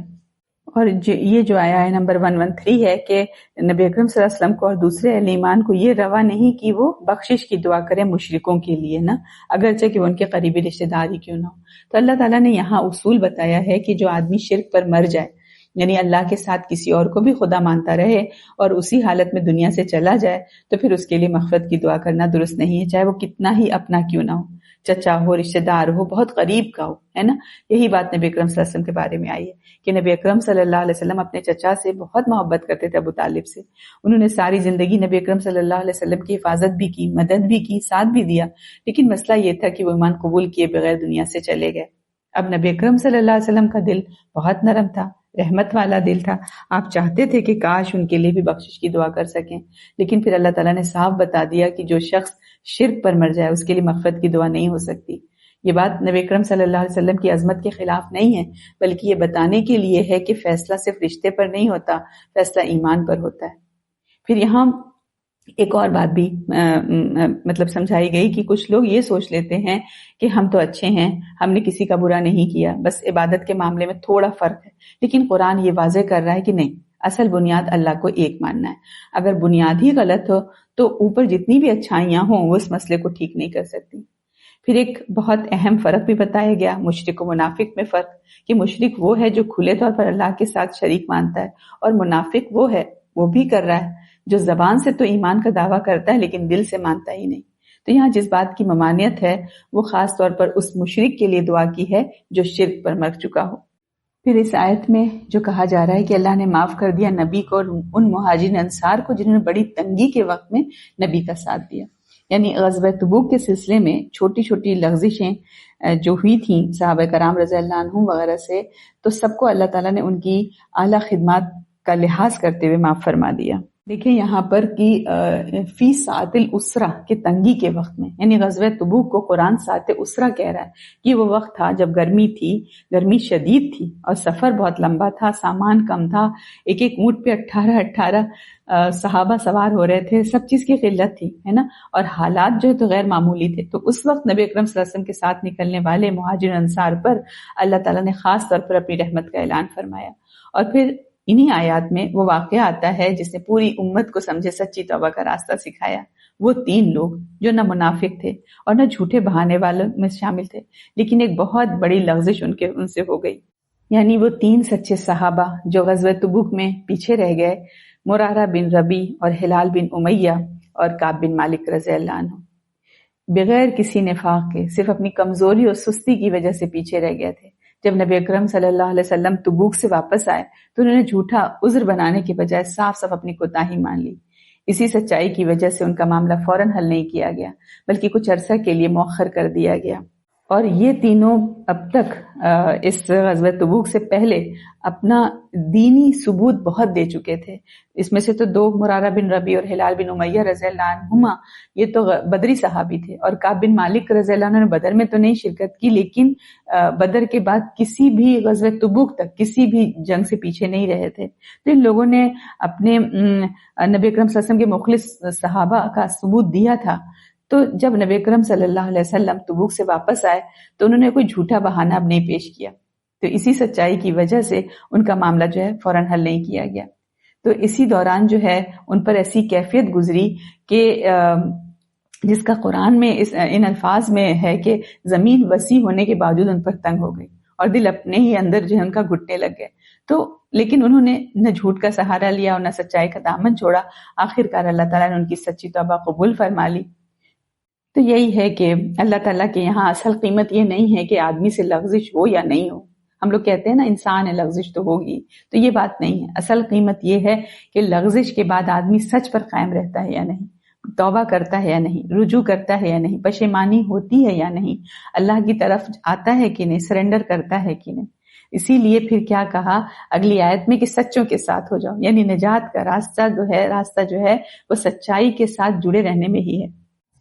اور یہ جو آیا ہے نمبر 113 ہے کہ نبی اکرم صلی اللہ علیہ وسلم کو اور دوسرے اہل ایمان کو یہ روا نہیں کہ وہ بخشش کی دعا کریں مشرکوں کے لیے، نا اگرچہ کہ وہ ان کے قریبی رشتہ دار ہی کیوں نہ ہو۔ تو اللہ تعالیٰ نے یہاں اصول بتایا ہے کہ جو آدمی شرک پر مر جائے، یعنی اللہ کے ساتھ کسی اور کو بھی خدا مانتا رہے اور اسی حالت میں دنیا سے چلا جائے، تو پھر اس کے لیے مغفرت کی دعا کرنا درست نہیں ہے، چاہے وہ کتنا ہی اپنا کیوں نہ ہو، چچا ہو، رشتہ دار ہو، بہت قریب کا ہو، ہے نا۔ یہی بات نبی اکرم صلی اللہ علیہ وسلم کے بارے میں آئی ہے کہ نبی اکرم صلی اللہ علیہ وسلم اپنے چچا سے بہت محبت کرتے تھے، ابو طالب سے۔ انہوں نے ساری زندگی نبی اکرم صلی اللہ علیہ وسلم کی حفاظت بھی کی، مدد بھی کی، ساتھ بھی دیا، لیکن مسئلہ یہ تھا کہ وہ ایمان قبول کیے بغیر دنیا سے چلے گئے۔ اب نبی اکرم صلی اللہ علیہ وسلم کا دل بہت نرم تھا، رحمت والا دل تھا، آپ چاہتے تھے کہ کاش ان کے لیے بھی بخشش کی دعا کر سکیں، لیکن پھر اللہ تعالیٰ نے صاف بتا دیا کہ جو شخص شرک پر مر جائے اس کے لیے مغفرت کی دعا نہیں ہو سکتی۔ یہ بات نبی اکرم صلی اللہ علیہ وسلم کی عظمت کے خلاف نہیں ہے، بلکہ یہ بتانے کے لیے ہے کہ فیصلہ صرف رشتے پر نہیں ہوتا، فیصلہ ایمان پر ہوتا ہے۔ پھر یہاں ایک اور بات بھی مطلب سمجھائی گئی کہ کچھ لوگ یہ سوچ لیتے ہیں کہ ہم تو اچھے ہیں، ہم نے کسی کا برا نہیں کیا، بس عبادت کے معاملے میں تھوڑا فرق ہے، لیکن قرآن یہ واضح کر رہا ہے کہ نہیں، اصل بنیاد اللہ کو ایک ماننا ہے۔ اگر بنیاد ہی غلط ہو تو اوپر جتنی بھی اچھائیاں ہوں وہ اس مسئلے کو ٹھیک نہیں کر سکتی۔ پھر ایک بہت اہم فرق بھی بتایا گیا مشرک و منافق میں فرق، کہ مشرک وہ ہے جو کھلے طور پر اللہ کے ساتھ شریک مانتا ہے، اور منافق وہ ہے، وہ بھی کر رہا ہے، جو زبان سے تو ایمان کا دعویٰ کرتا ہے لیکن دل سے مانتا ہی نہیں۔ تو یہاں جس بات کی ممانعت ہے وہ خاص طور پر اس مشرک کے لیے دعا کی ہے جو شرک پر مر چکا ہو۔ پھر اس آیت میں جو کہا جا رہا ہے کہ اللہ نے معاف کر دیا نبی کو اور ان مہاجرین انصار کو جنہوں نے بڑی تنگی کے وقت میں نبی کا ساتھ دیا، یعنی غزوہ تبوک کے سلسلے میں چھوٹی چھوٹی لغزشیں جو ہوئی تھیں صحابہ کرام رضی اللہ عنہم وغیرہ سے، تو سب کو اللہ تعالیٰ نے ان کی اعلیٰ خدمات کا لحاظ کرتے ہوئے معاف فرما دیا۔ دیکھیں یہاں پر کہ فی ساعت الاسرہ کے تنگی کے وقت میں، یعنی غزوہ تبوک کو قرآن ساعت اسرہ کہہ رہا ہے، یہ وہ وقت تھا جب گرمی تھی، گرمی شدید تھی اور سفر بہت لمبا تھا، سامان کم تھا، ایک ایک اونٹ پہ 18 صحابہ سوار ہو رہے تھے، سب چیز کی قلت تھی، ہے نا، اور حالات جو ہے تو غیر معمولی تھے۔ تو اس وقت نبی اکرم صلی اللہ علیہ وسلم کے ساتھ نکلنے والے مہاجر انصار پر اللہ تعالیٰ نے خاص طور پر اپنی رحمت کا اعلان فرمایا۔ اور پھر انہی آیات میں وہ واقعہ آتا ہے جس نے پوری امت کو سمجھے سچی توبہ کا راستہ سکھایا۔ وہ 3 لوگ جو نہ منافق تھے اور نہ جھوٹے بہانے والوں میں شامل تھے، لیکن ایک بہت بڑی لغزش ان سے ہو گئی۔ یعنی وہ 3 سچے صحابہ جو غزوہ تبوک میں پیچھے رہ گئے، مرارہ بن ربی اور ہلال بن امیہ اور کعب بن مالک رضی اللہ عنہ، بغیر کسی نفاق کے صرف اپنی کمزوری اور سستی کی وجہ سے پیچھے رہ گئے تھے۔ جب نبی اکرم صلی اللہ علیہ وسلم تبوک سے واپس آئے تو انہوں نے جھوٹا عذر بنانے کے بجائے صاف صاف اپنی کوتاہی مان لی۔ اسی سچائی کی وجہ سے ان کا معاملہ فوراً حل نہیں کیا گیا بلکہ کچھ عرصہ کے لیے مؤخر کر دیا گیا، اور یہ تینوں اب تک اس غزوہ تبوک سے پہلے اپنا دینی ثبوت بہت دے چکے تھے۔ اس میں سے تو 2 مرارہ بن ربی اور ہلال بن امیہ رضی اللہ عنہما یہ تو بدری صحابی تھے، اور کعب بن مالک رضی اللہ عنہ نے بدر میں تو نہیں شرکت کی، لیکن بدر کے بعد کسی بھی غزوہ تبوک تک کسی بھی جنگ سے پیچھے نہیں رہے تھے۔ تو ان لوگوں نے اپنے نبی اکرم صلی اللہ علیہ وسلم کے مخلص صحابہ کا ثبوت دیا تھا۔ تو جب نبی اکرم صلی اللہ علیہ وسلم تبوک سے واپس آئے تو انہوں نے کوئی جھوٹا بہانہ اب نہیں پیش کیا، تو اسی سچائی کی وجہ سے ان کا معاملہ جو ہے فوراً حل نہیں کیا گیا۔ تو اسی دوران جو ہے ان پر ایسی کیفیت گزری کہ جس کا قرآن میں ان الفاظ میں ہے کہ زمین وسیع ہونے کے باوجود ان پر تنگ ہو گئی اور دل اپنے ہی اندر جو ہے ان کا گھٹنے لگ گئے۔ تو لیکن انہوں نے نہ جھوٹ کا سہارا لیا اور نہ سچائی کا دامن چھوڑا، آخرکار اللہ تعالیٰ نے ان کی سچی توبہ قبول فرما لی۔ تو یہی ہے کہ اللہ تعالیٰ کے یہاں اصل قیمت یہ نہیں ہے کہ آدمی سے لغزش ہو یا نہیں ہو۔ ہم لوگ کہتے ہیں نا انسان ہے لغزش تو ہوگی، تو یہ بات نہیں ہے۔ اصل قیمت یہ ہے کہ لغزش کے بعد آدمی سچ پر قائم رہتا ہے یا نہیں، توبہ کرتا ہے یا نہیں، رجوع کرتا ہے یا نہیں، پشیمانی ہوتی ہے یا نہیں، اللہ کی طرف آتا ہے کہ نہیں، سرنڈر کرتا ہے کہ نہیں۔ اسی لیے پھر کیا کہا اگلی آیت میں کہ سچوں کے ساتھ ہو جاؤ، یعنی نجات کا راستہ جو ہے وہ سچائی کے ساتھ جڑے رہنے میں ہی ہے۔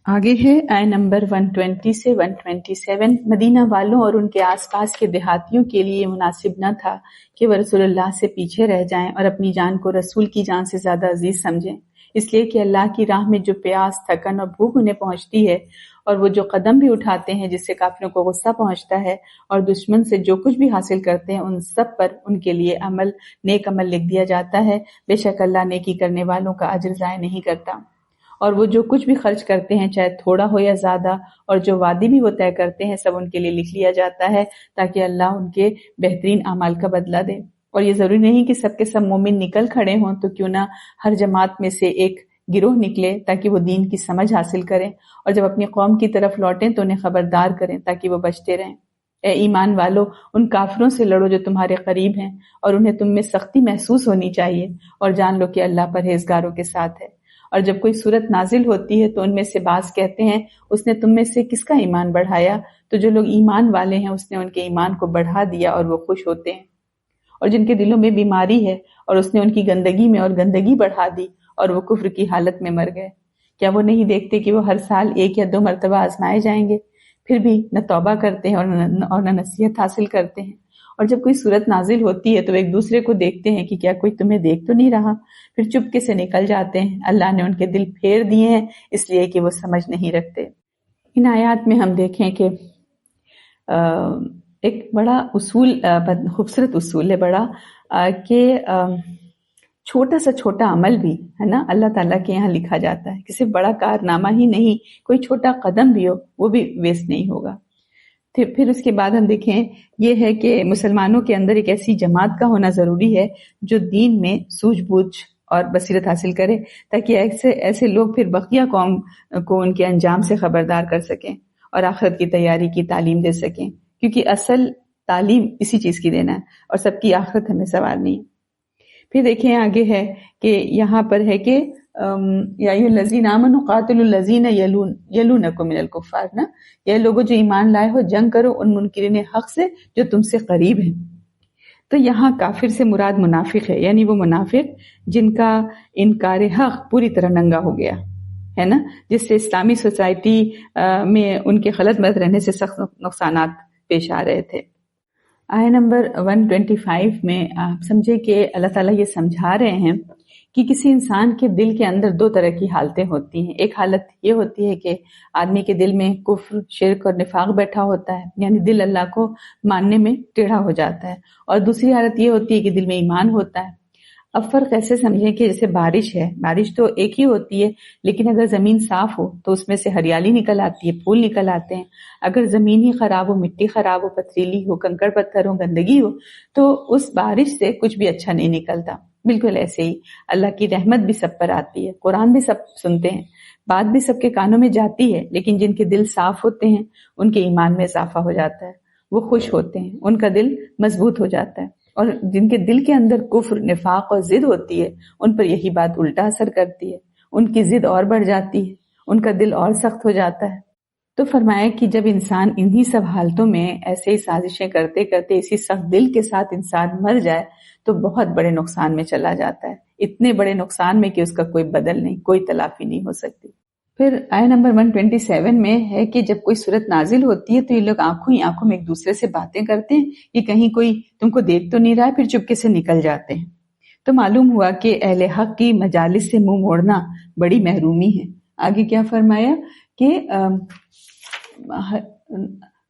آگے ہے آیت نمبر 120 سے 127۔ مدینہ والوں اور ان کے آس پاس کے دیہاتیوں کے لیے مناسب نہ تھا کہ وہ رسول اللہ سے پیچھے رہ جائیں اور اپنی جان کو رسول کی جان سے زیادہ عزیز سمجھیں، اس لیے کہ اللہ کی راہ میں جو پیاس، تھکن اور بھوک انہیں پہنچتی ہے، اور وہ جو قدم بھی اٹھاتے ہیں جس سے کافروں کو غصہ پہنچتا ہے، اور دشمن سے جو کچھ بھی حاصل کرتے ہیں ان سب پر ان کے لیے نیک عمل لکھ دیا جاتا ہے۔ بے شک اللہ نیکی کرنے والوں کا اجر ضائع نہیں کرتا۔ اور وہ جو کچھ بھی خرچ کرتے ہیں چاہے تھوڑا ہو یا زیادہ، اور جو وعدے بھی وہ طے کرتے ہیں سب ان کے لیے لکھ لیا جاتا ہے تاکہ اللہ ان کے بہترین اعمال کا بدلہ دے۔ اور یہ ضروری نہیں کہ سب کے سب مومن نکل کھڑے ہوں، تو کیوں نہ ہر جماعت میں سے ایک گروہ نکلے تاکہ وہ دین کی سمجھ حاصل کریں، اور جب اپنی قوم کی طرف لوٹیں تو انہیں خبردار کریں تاکہ وہ بچتے رہیں۔ اے ایمان والو، ان کافروں سے لڑو جو تمہارے قریب ہیں، اور انہیں تم میں سختی محسوس ہونی چاہیے، اور جان لو کہ اللہ پرہیزگاروں کے ساتھ ہے۔ اور جب کوئی صورت نازل ہوتی ہے تو ان میں سے بعض کہتے ہیں اس نے تم میں سے کس کا ایمان بڑھایا، تو جو لوگ ایمان والے ہیں اس نے ان کے ایمان کو بڑھا دیا اور وہ خوش ہوتے ہیں۔ اور جن کے دلوں میں بیماری ہے اور اس نے ان کی گندگی میں اور گندگی بڑھا دی اور وہ کفر کی حالت میں مر گئے، کیا وہ نہیں دیکھتے کہ وہ ہر سال 1 یا 2 مرتبہ آزمائے جائیں گے، پھر بھی نہ توبہ کرتے ہیں اور نہ نصیحت حاصل کرتے ہیں۔ اور جب کوئی صورت نازل ہوتی ہے تو ایک دوسرے کو دیکھتے ہیں کہ کیا کوئی تمہیں دیکھ تو نہیں رہا، پھر چپکے سے نکل جاتے ہیں۔ اللہ نے ان کے دل پھیر دیے ہیں اس لیے کہ وہ سمجھ نہیں رکھتے۔ ان آیات میں ہم دیکھیں کہ ایک بڑا اصول، خوبصورت اصول ہے بڑا، کہ چھوٹا سا چھوٹا عمل بھی ہے نا اللہ تعالیٰ کے یہاں لکھا جاتا ہے، کسی بڑا کارنامہ ہی نہیں، کوئی چھوٹا قدم بھی ہو وہ بھی ویسٹ نہیں ہوگا۔ پھر اس کے بعد ہم دیکھیں یہ ہے کہ مسلمانوں کے اندر ایک ایسی جماعت کا ہونا ضروری ہے جو دین میں سوجھ بوجھ اور بصیرت حاصل کرے، تاکہ ایسے لوگ پھر بقیہ قوم کو ان کے انجام سے خبردار کر سکیں اور آخرت کی تیاری کی تعلیم دے سکیں، کیونکہ اصل تعلیم اسی چیز کی دینا ہے اور سب کی آخرت ہمیں سنوارنی ہے۔ پھر دیکھیں آگے ہے کہ یہاں پر ہے کہ یا ایھا الذین آمنوا قاتلوا الذین یلونکم من الکفار، نا یہ لوگوں جو ایمان لائے ہو جنگ کرو ان منکرین حق سے جو تم سے قریب ہیں۔ تو یہاں کافر سے مراد منافق ہے، یعنی وہ منافق جن کا انکار حق پوری طرح ننگا ہو گیا ہے نا، جس سے اسلامی سوسائٹی میں ان کے غلط مت رہنے سے سخت نقصانات پیش آ رہے تھے۔ آیت نمبر 125 میں آپ سمجھے کہ اللہ تعالیٰ یہ سمجھا رہے ہیں کہ کسی انسان کے دل کے اندر 2 طرح کی حالتیں ہوتی ہیں۔ ایک حالت یہ ہوتی ہے کہ آدمی کے دل میں کفر، شرک اور نفاق بیٹھا ہوتا ہے، یعنی دل اللہ کو ماننے میں ٹیڑھا ہو جاتا ہے، اور دوسری حالت یہ ہوتی ہے کہ دل میں ایمان ہوتا ہے۔ اب فرق ایسے سمجھیں کہ جیسے بارش ہے، بارش تو ایک ہی ہوتی ہے، لیکن اگر زمین صاف ہو تو اس میں سے ہریالی نکل آتی ہے، پھول نکل آتے ہیں۔ اگر زمین ہی خراب ہو، مٹی خراب ہو، پتھریلی ہو، کنکڑ پتھر ہو، گندگی ہو، تو اس بارش سے کچھ بھی اچھا نہیں نکلتا۔ بالکل ایسے ہی اللہ کی رحمت بھی سب پر آتی ہے، قرآن بھی سب سنتے ہیں، بات بھی سب کے کانوں میں جاتی ہے، لیکن جن کے دل صاف ہوتے ہیں ان کے ایمان میں اضافہ ہو جاتا ہے، وہ خوش ہوتے ہیں، ان کا دل مضبوط ہو جاتا ہے۔ اور جن کے دل کے اندر کفر، نفاق اور ضد ہوتی ہے، ان پر یہی بات الٹا اثر کرتی ہے، ان کی ضد اور بڑھ جاتی ہے، ان کا دل اور سخت ہو جاتا ہے۔ تو فرمایا کہ جب انسان انہی سب حالتوں میں ایسے ہی سازشیں کرتے کرتے اسی سخت دل کے ساتھ انسان مر جائے تو بہت بڑے نقصان میں چلا جاتا ہے، اتنے بڑے نقصان میں کہ اس کا کوئی بدل نہیں، کوئی تلافی نہیں ہو سکتی۔ پھر آیت نمبر 127 میں ہے کہ جب کوئی صورت نازل ہوتی ہے تو یہ لوگ آنکھوں ہی آنکھوں میں ایک دوسرے سے باتیں کرتے ہیں کہ کہیں کوئی تم کو دیکھ تو نہیں رہا ہے، پھر چپکے سے نکل جاتے ہیں۔ تو معلوم ہوا کہ اہل حق کی مجالس سے منہ موڑنا بڑی محرومی ہے۔ آگے کیا فرمایا کہ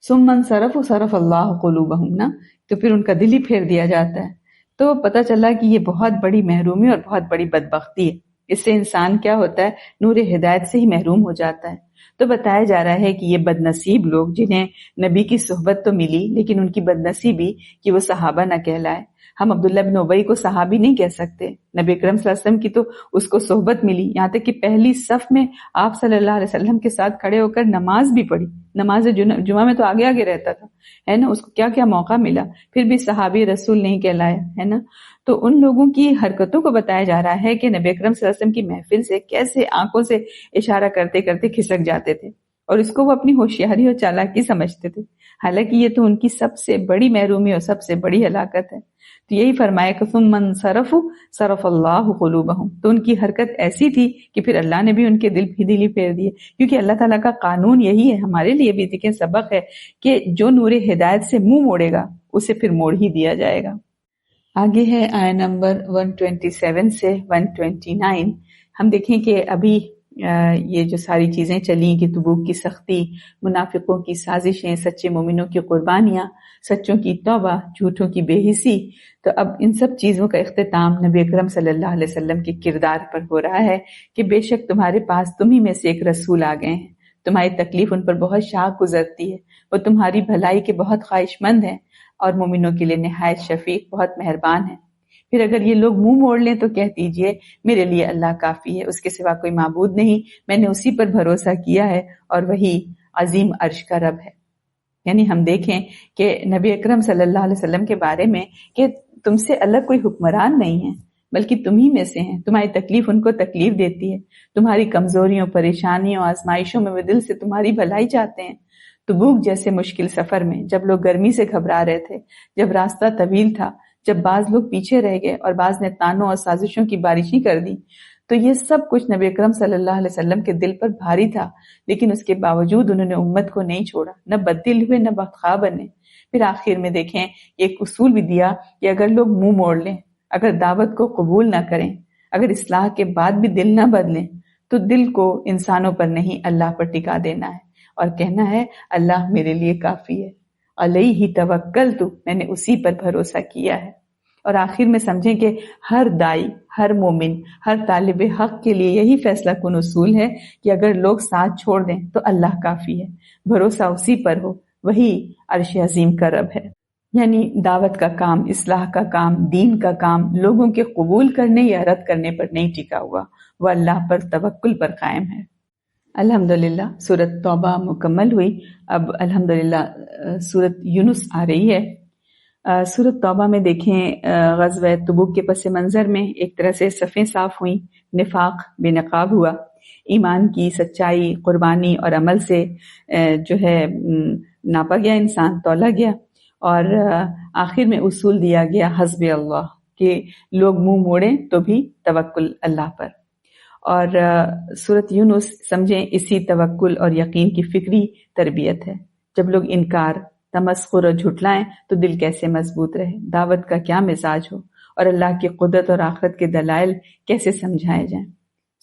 ثم انصرفوا صرف اللہ قلوبہم نا، تو پھر ان کا دل ہی پھیر دیا جاتا ہے۔ تو پتہ چلا کہ یہ بہت بڑی محرومی اور بہت بڑی بدبختی ہے، اس سے انسان کیا ہوتا ہے، نور ہدایت سے ہی محروم ہو جاتا ہے۔ تو بتایا جا رہا ہے کہ یہ بد نصیب لوگ جنہیں نبی کی صحبت تو ملی لیکن ان کی بد نصیبی کہ وہ صحابہ نہ کہلائے۔ ہم عبداللہ بن ابی کو صحابی نہیں کہہ سکتے، نبی اکرم صلی اللہ علیہ وسلم کی تو اس کو صحبت ملی، یہاں تک کہ پہلی صف میں آپ صلی اللہ علیہ وسلم کے ساتھ کھڑے ہو کر نماز بھی پڑھی، نماز جمعہ میں تو آگے آگے رہتا تھا، ہے نا، اس کو کیا کیا موقع ملا، پھر بھی صحابی رسول نہیں کہلایا، ہے نا۔ تو ان لوگوں کی حرکتوں کو بتایا جا رہا ہے کہ نبی اکرم صلی اللہ علیہ وسلم کی محفل سے کیسے آنکھوں سے اشارہ کرتے کرتے کھسک جاتے تھے، اور اس کو وہ اپنی ہوشیاری اور چالاکی سمجھتے تھے، حالانکہ یہ تو ان کی سب سے بڑی محرومی اور سب سے بڑی ہلاکت ہے۔ تو یہی فرمایا کہ ثم انصرفوا صرف اللہ قلوبہم، تو ان کی حرکت ایسی تھی کہ پھر اللہ نے بھی ان کے دل ہی پھیر دیے، کیونکہ اللہ تعالیٰ کا قانون یہی ہے، ہمارے لیے بھی دیکھیں سبق ہے کہ جو نور ہدایت سے منہ موڑے گا اسے پھر موڑ ہی دیا جائے گا۔ آگے ہے آیت نمبر 127 سے 129۔ ہم دیکھیں کہ ابھی یہ جو ساری چیزیں چلیں کہ تبوک کی سختی، منافقوں کی سازشیں، سچے مومنوں کی قربانیاں، سچوں کی توبہ، جھوٹوں کی بے حسی، تو اب ان سب چیزوں کا اختتام نبی اکرم صلی اللہ علیہ وسلم کے کردار پر ہو رہا ہے کہ بے شک تمہارے پاس تمہیں میں سے ایک رسول آ گئے ہیں، تمہاری تکلیف ان پر بہت شاق گزرتی ہے، وہ تمہاری بھلائی کے بہت خواہش مند ہیں اور مومنوں کے لیے نہایت شفیق، بہت مہربان ہے۔ پھر اگر یہ لوگ منہ موڑ لیں تو کہہ دیجئے میرے لیے اللہ کافی ہے، اس کے سوا کوئی معبود نہیں، میں نے اسی پر بھروسہ کیا ہے اور وہی عظیم عرش کا رب ہے۔ یعنی ہم دیکھیں کہ نبی اکرم صلی اللہ علیہ وسلم کے بارے میں کہ تم سے الگ کوئی حکمران نہیں ہے، بلکہ تم ہی میں سے ہیں، تمہاری تکلیف ان کو تکلیف دیتی ہے، تمہاری کمزوریوں، پریشانیوں، آزمائشوں میں وہ دل سے تمہاری بھلائی چاہتے ہیں۔ تبوک جیسے مشکل سفر میں جب لوگ گرمی سے گھبرا رہے تھے، جب راستہ طویل تھا، جب بعض لوگ پیچھے رہ گئے اور بعض نے تانوں اور سازشوں کی بارشیں کر دی، تو یہ سب کچھ نبی اکرم صلی اللہ علیہ وسلم کے دل پر بھاری تھا، لیکن اس کے باوجود انہوں نے امت کو نہیں چھوڑا، نہ بددل ہوئے، نہ بختخواہ بنے۔ پھر آخر میں دیکھیں ایک اصول بھی دیا کہ اگر لوگ منہ موڑ لیں، اگر دعوت کو قبول نہ کریں، اگر اصلاح کے بعد بھی دل نہ بدلیں، تو دل کو انسانوں پر نہیں اللہ پر ٹکا دینا ہے اور کہنا ہے اللہ میرے لیے کافی ہے، علیہ توکلت، میں نے اسی پر بھروسہ کیا ہے۔ اور آخر میں سمجھیں کہ ہر دائی، ہر مومن، ہر طالب حق کے لیے یہی فیصلہ کن اصول ہے کہ اگر لوگ ساتھ چھوڑ دیں تو اللہ کافی ہے، بھروسہ اسی پر ہو، وہی عرش عظیم کا رب ہے۔ یعنی دعوت کا کام، اصلاح کا کام، دین کا کام لوگوں کے قبول کرنے یا رد کرنے پر نہیں ٹکا ہوا، وہ اللہ پر توکل پر قائم ہے۔ الحمدللہ سورۃ توبہ مکمل ہوئی، اب الحمدللہ سورۃ یونس آ رہی ہے۔ سورۃ توبہ میں دیکھیں غزوہ تبوک کے پس منظر میں ایک طرح سے صفیں صاف ہوئیں، نفاق بے نقاب ہوا، ایمان کی سچائی، قربانی اور عمل سے جو ہے ناپا گیا، انسان تولا گیا، اور آخر میں اصول دیا گیا حسب اللہ، کہ لوگ منہ موڑیں تو بھی توکل اللہ پر۔ اور سورۃ یونس سمجھیں اسی توکل اور یقین کی فکری تربیت ہے۔ جب لوگ انکار، تمسخر اور جھٹلائیں تو دل کیسے مضبوط رہے، دعوت کا کیا مزاج ہو، اور اللہ کی قدرت اور آخرت کے دلائل کیسے سمجھائے جائیں۔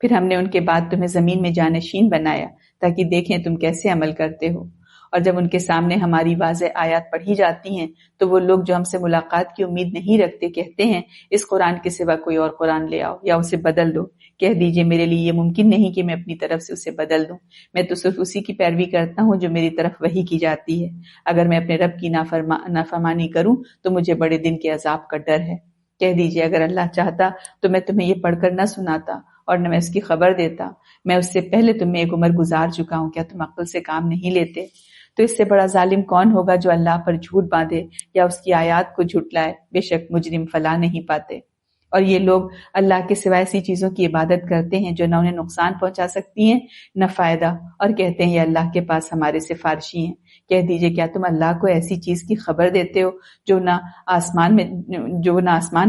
پھر ہم نے ان کے بعد تمہیں زمین میں جانشین بنایا تاکہ دیکھیں تم کیسے عمل کرتے ہو۔ اور جب ان کے سامنے ہماری واضح آیات پڑھی جاتی ہیں تو وہ لوگ جو ہم سے ملاقات کی امید نہیں رکھتے کہتے ہیں اس قرآن کے سوا کوئی اور قرآن لے آؤ یا اسے بدل دو۔ کہہ دیجئے میرے لیے یہ ممکن نہیں کہ میں اپنی طرف سے اسے بدل دوں، میں تو صرف اسی کی پیروی کرتا ہوں جو میری طرف وحی کی جاتی ہے۔ اگر میں اپنے رب کی نافرمانی کروں تو مجھے بڑے دن کے عذاب کا ڈر ہے۔ کہہ دیجئے اگر اللہ چاہتا تو میں تمہیں یہ پڑھ کر نہ سناتا اور نہ میں اس کی خبر دیتا، میں اس سے پہلے تمہیں ایک عمر گزار چکا ہوں، کیا تم عقل سے کام نہیں لیتے؟ تو اس سے بڑا ظالم کون ہوگا جو اللہ پر جھوٹ باندھے یا اس کی آیات کو جھٹلائے؟ بے شک مجرم فلاح نہیں پاتے۔ اور یہ لوگ اللہ کے سوا ایسی چیزوں کی عبادت کرتے ہیں جو نہ انہیں نقصان پہنچا سکتی ہیں نہ فائدہ، اور کہتے ہیں یہ اللہ کے پاس ہمارے سفارشی ہیں۔ کہہ دیجئے کیا تم اللہ کو ایسی چیز کی خبر دیتے ہو جو نہ آسمان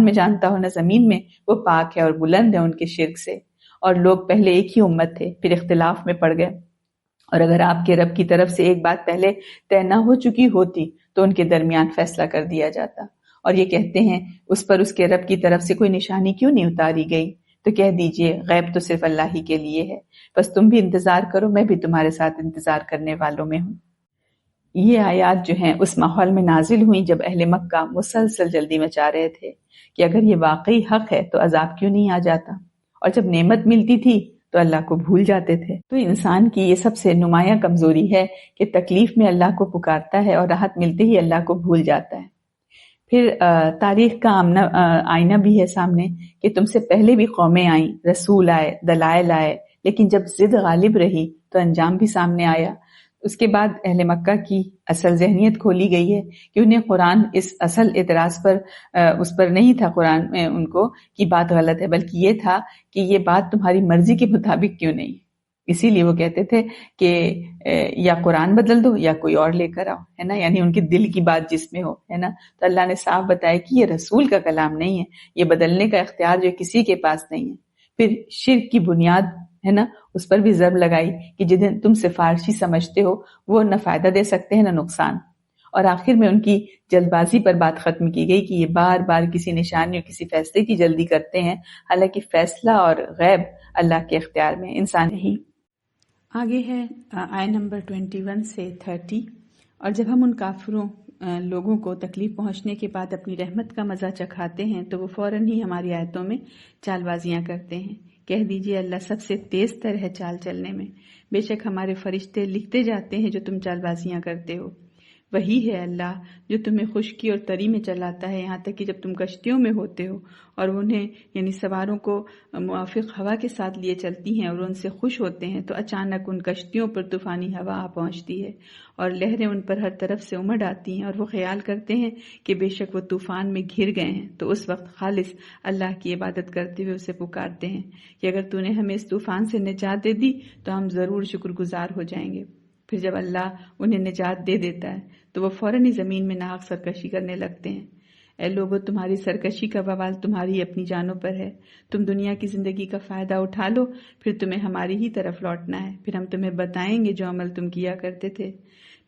میں جانتا ہو نہ زمین میں؟ وہ پاک ہے اور بلند ہے ان کے شرک سے۔ اور لوگ پہلے ایک ہی امت تھے، پھر اختلاف میں پڑ گئے، اور اگر آپ کے رب کی طرف سے ایک بات پہلے طے نہ ہو چکی ہوتی تو ان کے درمیان فیصلہ کر دیا جاتا۔ اور یہ کہتے ہیں اس پر اس کے رب کی طرف سے کوئی نشانی کیوں نہیں اتاری گئی؟ تو کہہ دیجئے غیب تو صرف اللہ ہی کے لیے ہے، بس تم بھی انتظار کرو، میں بھی تمہارے ساتھ انتظار کرنے والوں میں ہوں۔ یہ آیات جو ہیں اس ماحول میں نازل ہوئیں جب اہل مکہ مسلسل جلدی مچا رہے تھے کہ اگر یہ واقعی حق ہے تو عذاب کیوں نہیں آ جاتا، اور جب نعمت ملتی تھی تو اللہ کو بھول جاتے تھے۔ تو انسان کی یہ سب سے نمایاں کمزوری ہے کہ تکلیف میں اللہ کو پکارتا ہے اور راحت ملتے ہی اللہ کو بھول جاتا ہے۔ پھر تاریخ کا آئینہ بھی ہے سامنے کہ تم سے پہلے بھی قومیں آئیں، رسول آئے، دلائل آئے، لیکن جب ضد غالب رہی تو انجام بھی سامنے آیا۔ اس کے بعد اہل مکہ کی اصل ذہنیت کھولی گئی ہے کہ انہیں قرآن اس اصل اعتراض پر اس پر نہیں تھا قرآن میں ان کو کہ بات غلط ہے، بلکہ یہ تھا کہ یہ بات تمہاری مرضی کے مطابق کیوں نہیں۔ اسی لیے وہ کہتے تھے کہ یا قرآن بدل دو یا کوئی اور لے کر آؤ، ہے نا، یعنی ان کے دل کی بات جس میں ہو، ہے نا۔ تو اللہ نے صاف بتایا کہ یہ رسول کا کلام نہیں ہے، یہ بدلنے کا اختیار جو کسی کے پاس نہیں ہے۔ پھر شرک کی بنیاد ہے نا اس پر بھی ضرب لگائی کہ جنہیں تم سفارشی سمجھتے ہو وہ نہ فائدہ دے سکتے ہیں نہ نقصان، اور آخر میں ان کی جلد بازی پر بات ختم کی گئی کہ یہ بار بار کسی نشانی اور کسی فیصلے کی جلدی کرتے ہیں، حالانکہ فیصلہ اور غیب اللہ کے اختیار میں، انسان نہیں۔ آگے ہے آیت نمبر 21 سے 30۔ اور جب ہم ان کافروں لوگوں کو تکلیف پہنچنے کے بعد اپنی رحمت کا مزہ چکھاتے ہیں تو وہ فوراً ہی ہماری آیتوں میں چال بازیاں کرتے ہیں۔ کہہ دیجئے اللہ سب سے تیز تر ہے چال چلنے میں، بے شک ہمارے فرشتے لکھتے جاتے ہیں جو تم چال بازیاں کرتے ہو۔ وہی ہے اللہ جو تمہیں خشکی اور تری میں چلاتا ہے، یہاں تک کہ جب تم کشتیوں میں ہوتے ہو اور انہیں یعنی سواروں کو موافق ہوا کے ساتھ لیے چلتی ہیں اور ان سے خوش ہوتے ہیں تو اچانک ان کشتیوں پر طوفانی ہوا آ پہنچتی ہے اور لہریں ان پر ہر طرف سے امڑ آتی ہیں اور وہ خیال کرتے ہیں کہ بے شک وہ طوفان میں گھر گئے ہیں، تو اس وقت خالص اللہ کی عبادت کرتے ہوئے اسے پکارتے ہیں کہ اگر تو نے ہمیں اس طوفان سے نجات دے دی تو ہم ضرور شکر گزار ہو جائیں گے۔ پھر جب اللہ انہیں نجات دے دیتا ہے تو وہ فوراً ہی زمین میں ناحق سرکشی کرنے لگتے ہیں۔ اے لوگو تمہاری سرکشی کا وبال تمہاری اپنی جانوں پر ہے، تم دنیا کی زندگی کا فائدہ اٹھا لو، پھر تمہیں ہماری ہی طرف لوٹنا ہے، پھر ہم تمہیں بتائیں گے جو عمل تم کیا کرتے تھے۔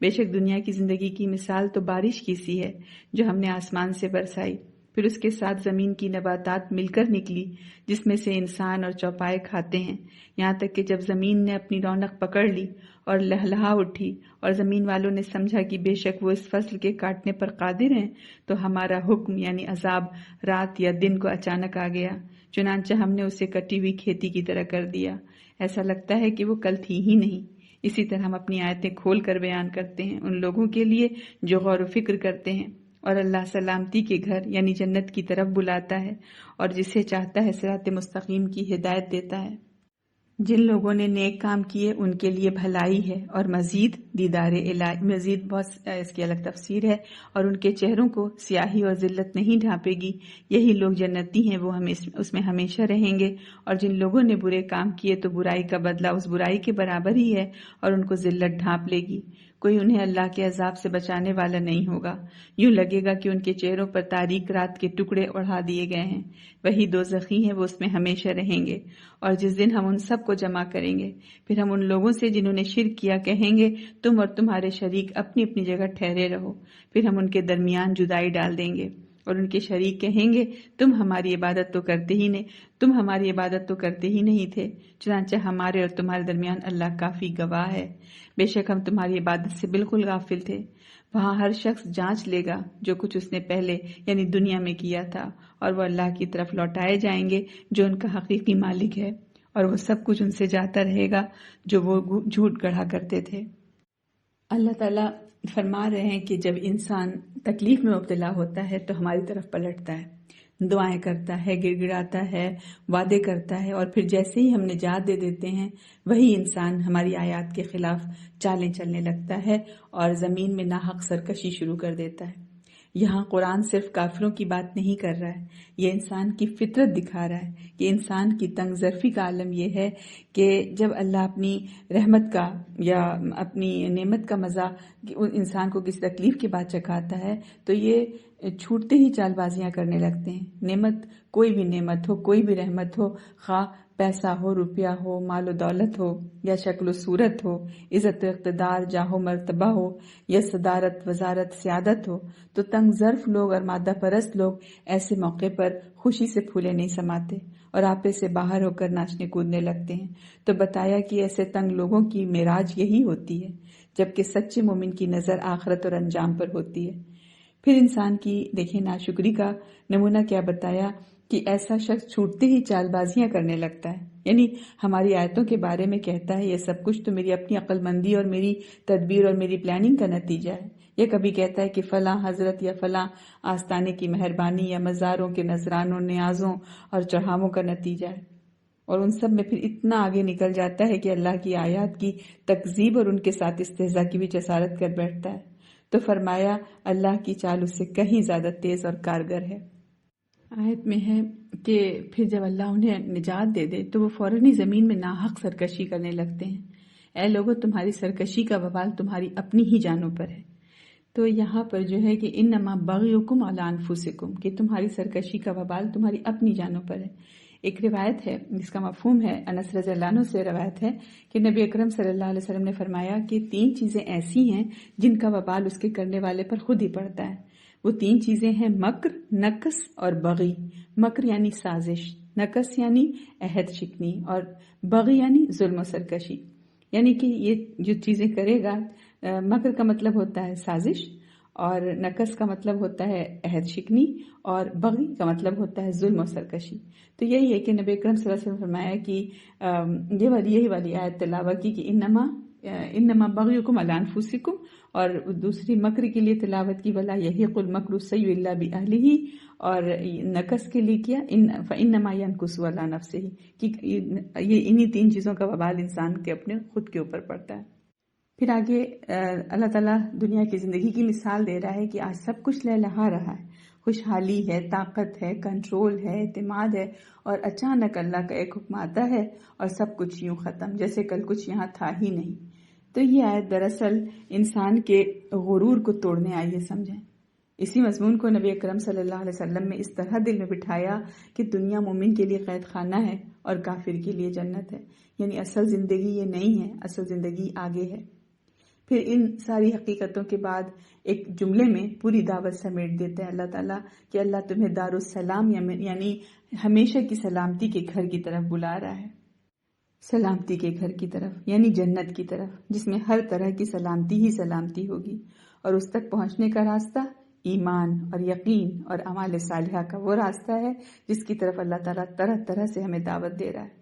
بے شک دنیا کی زندگی کی مثال تو بارش کی سی ہے جو ہم نے آسمان سے برسائی، پھر اس کے ساتھ زمین کی نباتات مل کر نکلی جس میں سے انسان اور چوپائے کھاتے ہیں، یہاں تک کہ جب زمین نے اپنی رونق پکڑ لی اور لہلہا اٹھی اور زمین والوں نے سمجھا کہ بے شک وہ اس فصل کے کاٹنے پر قادر ہیں تو ہمارا حکم یعنی عذاب رات یا دن کو اچانک آ گیا، چنانچہ ہم نے اسے کٹی ہوئی کھیتی کی طرح کر دیا، ایسا لگتا ہے کہ وہ کل تھی ہی نہیں۔ اسی طرح ہم اپنی آیتیں کھول کر بیان کرتے ہیں ان لوگوں کے لیے جو غور و فکر کرتے ہیں، اور اللہ سلامتی کے گھر یعنی جنت کی طرف بلاتا ہے اور جسے چاہتا ہے صراط مستقیم کی ہدایت دیتا ہے۔ جن لوگوں نے نیک کام کیے ان کے لیے بھلائی ہے اور مزید دیدار الہی، مزید بہت اس کی الگ تفسیر ہے، اور ان کے چہروں کو سیاہی اور ذلت نہیں ڈھانپے گی، یہی لوگ جنتی ہیں، وہ اس میں ہمیشہ رہیں گے۔ اور جن لوگوں نے برے کام کیے تو برائی کا بدلہ اس برائی کے برابر ہی ہے اور ان کو ذلت ڈھانپ لے گی، کوئی انہیں اللہ کے عذاب سے بچانے والا نہیں ہوگا، یوں لگے گا کہ ان کے چہروں پر تاریک رات کے ٹکڑے اڑا دیے گئے ہیں، وہی دوزخی ہیں، وہ اس میں ہمیشہ رہیں گے۔ اور جس دن ہم ان سب کو جمع کریں گے پھر ہم ان لوگوں سے جنہوں نے شرک کیا کہیں گے تم اور تمہارے شریک اپنی اپنی جگہ ٹھہرے رہو، پھر ہم ان کے درمیان جدائی ڈال دیں گے اور ان کے شریک کہیں گے تم ہماری عبادت تو کرتے ہی نہیں تھے، چنانچہ ہمارے اور تمہارے درمیان اللہ کافی گواہ ہے، بے شک ہم تمہاری عبادت سے بالکل غافل تھے۔ وہاں ہر شخص جانچ لے گا جو کچھ اس نے پہلے یعنی دنیا میں کیا تھا، اور وہ اللہ کی طرف لوٹائے جائیں گے جو ان کا حقیقی مالک ہے، اور وہ سب کچھ ان سے جاتا رہے گا جو وہ جھوٹ گڑھا کرتے تھے۔ اللہ تعالیٰ فرما رہے ہیں کہ جب انسان تکلیف میں مبتلا ہوتا ہے تو ہماری طرف پلٹتا ہے، دعائیں کرتا ہے، گڑ گڑاتا ہے، وعدے کرتا ہے، اور پھر جیسے ہی ہم نجات دے دیتے ہیں وہی انسان ہماری آیات کے خلاف چالیں چلنے لگتا ہے اور زمین میں ناحق سرکشی شروع کر دیتا ہے۔ یہاں قرآن صرف کافروں کی بات نہیں کر رہا ہے، یہ انسان کی فطرت دکھا رہا ہے کہ انسان کی تنگ ظرفی کا عالم یہ ہے کہ جب اللہ اپنی رحمت کا یا اپنی نعمت کا مزہ انسان کو کسی تکلیف کی بات چکھاتا ہے تو یہ چھوٹتے ہی چال بازیاں کرنے لگتے ہیں۔ نعمت، کوئی بھی نعمت ہو، کوئی بھی رحمت ہو، خواہ پیسہ ہو، روپیہ ہو، مال و دولت ہو، یا شکل و صورت ہو، عزت و اقتدار، جاہ و مرتبہ ہو، یا صدارت، وزارت، سیادت ہو، تو تنگ ظرف لوگ اور مادہ پرست لوگ ایسے موقع پر خوشی سے پھولے نہیں سماتے اور آپے سے باہر ہو کر ناچنے کودنے لگتے ہیں۔ تو بتایا کہ ایسے تنگ لوگوں کی معراج یہی ہوتی ہے، جبکہ سچے مومن کی نظر آخرت اور انجام پر ہوتی ہے۔ پھر انسان کی دیکھیں ناشکری کا نمونہ کیا بتایا کہ ایسا شخص چھوٹتے ہی چال بازیاں کرنے لگتا ہے، یعنی ہماری آیتوں کے بارے میں کہتا ہے یہ سب کچھ تو میری اپنی عقل مندی اور میری تدبیر اور میری پلاننگ کا نتیجہ ہے۔ یہ کبھی کہتا ہے کہ فلاں حضرت یا فلاں آستانے کی مہربانی یا مزاروں کے نذرانوں، نیازوں اور چڑھاووں کا نتیجہ ہے، اور ان سب میں پھر اتنا آگے نکل جاتا ہے کہ اللہ کی آیات کی تکذیب اور ان کے ساتھ استہزاء کی بھی جسارت کر بیٹھتا ہے۔ تو فرمایا اللہ کی چال اس سے کہیں زیادہ تیز اور کارگر ہے۔ آیت میں ہے کہ پھر جب اللہ انہیں نجات دے دے تو وہ فوراً ہی زمین میں ناحق سرکشی کرنے لگتے ہیں۔ اے لوگو، تمہاری سرکشی کا وبال تمہاری اپنی ہی جانوں پر ہے۔ تو یہاں پر جو ہے کہ انما بغیکم علی انفسکم، کہ تمہاری سرکشی کا وبال تمہاری اپنی جانوں پر ہے۔ ایک روایت ہے جس کا مفہوم ہے، انس رضی اللہ عنہ سے روایت ہے کہ نبی اکرم صلی اللہ علیہ وسلم نے فرمایا کہ 3 چیزیں ایسی ہیں جن کا وبال اس کے کرنے والے پر خود ہی پڑتا ہے۔ وہ 3 چیزیں ہیں مکر، نکس اور بغی۔ مکر یعنی سازش، نکس یعنی عہد شکنی، اور بغی یعنی ظلم و سرکشی۔ یعنی کہ یہ جو چیزیں کرے گا، مکر کا مطلب ہوتا ہے سازش، اور نکس کا مطلب ہوتا ہے عہد شکنی، اور بغی کا مطلب ہوتا ہے ظلم و سرکشی۔ تو یہی ہے کہ نبی اکرم صلی اللہ علیہ وسلم فرمایا کہ یہی والی آیت تلاوت کی کہ انما بغیکم علی انفسکم، اور دوسری مکر کے لیے تلاوت کی ولا یحیق المکر السیء الا باہلہ، اور نکس کے لیے کیا فانما ینکس علی نفسہ، کہ یہ انہی 3 چیزوں کا وبال انسان کے اپنے خود کے اوپر پڑتا ہے۔ پھر آگے اللہ تعالیٰ دنیا کی زندگی کی مثال دے رہا ہے کہ آج سب کچھ لہلہا رہا ہے، خوشحالی ہے، طاقت ہے، کنٹرول ہے، اعتماد ہے، اور اچانک اللہ کا ایک حکم آتا ہے اور سب کچھ یوں ختم جیسے کل کچھ یہاں تھا ہی نہیں۔ تو یہ آیت دراصل انسان کے غرور کو توڑنے آئی ہے، سمجھیں۔ اسی مضمون کو نبی اکرم صلی اللہ علیہ وسلم نے اس طرح دل میں بٹھایا کہ دنیا مومن کے لیے قید خانہ ہے اور کافر کے لیے جنت ہے، یعنی اصل زندگی یہ نہیں ہے، اصل زندگی آگے ہے۔ پھر ان ساری حقیقتوں کے بعد ایک جملے میں پوری دعوت سمیٹ دیتا ہے اللہ تعالیٰ کہ اللہ تمہیں دار السلام یعنی ہمیشہ کی سلامتی کے گھر کی طرف بلا رہا ہے۔ سلامتی کے گھر کی طرف یعنی جنت کی طرف، جس میں ہر طرح کی سلامتی ہی سلامتی ہوگی، اور اس تک پہنچنے کا راستہ ایمان اور یقین اور اعمال صالحہ کا وہ راستہ ہے جس کی طرف اللہ تعالیٰ طرح طرح سے ہمیں دعوت دے رہا ہے۔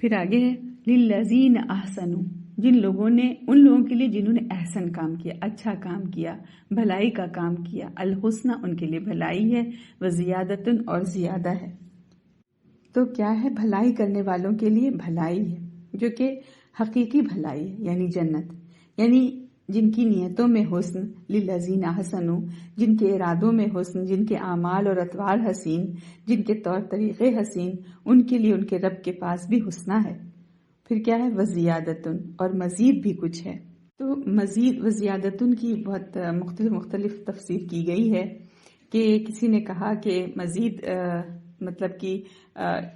پھر آگے ہے للذین احسنوا، ان لوگوں کے لیے جنہوں نے احسن کام کیا، اچھا کام کیا، بھلائی کا کام کیا، الحسنہ ان کے لیے بھلائی ہے، وزیادتن اور زیادہ ہے۔ تو کیا ہے بھلائی کرنے والوں کے لیے بھلائی ہے جو کہ حقیقی بھلائی ہے، یعنی جنت، یعنی جن کی نیتوں میں حسن، للذین احسنوا، جن کے ارادوں میں حسن، جن کے اعمال اور اطوار حسین، جن کے طور طریقے حسین، ان کے لیے ان کے رب کے پاس بھی حسنہ ہے۔ پھر کیا ہے وزیادتن، اور مزید بھی کچھ ہے۔ تو مزید وزیادتن کی بہت مختلف تفسیر کی گئی ہے کہ کسی نے کہا کہ مزید مطلب کہ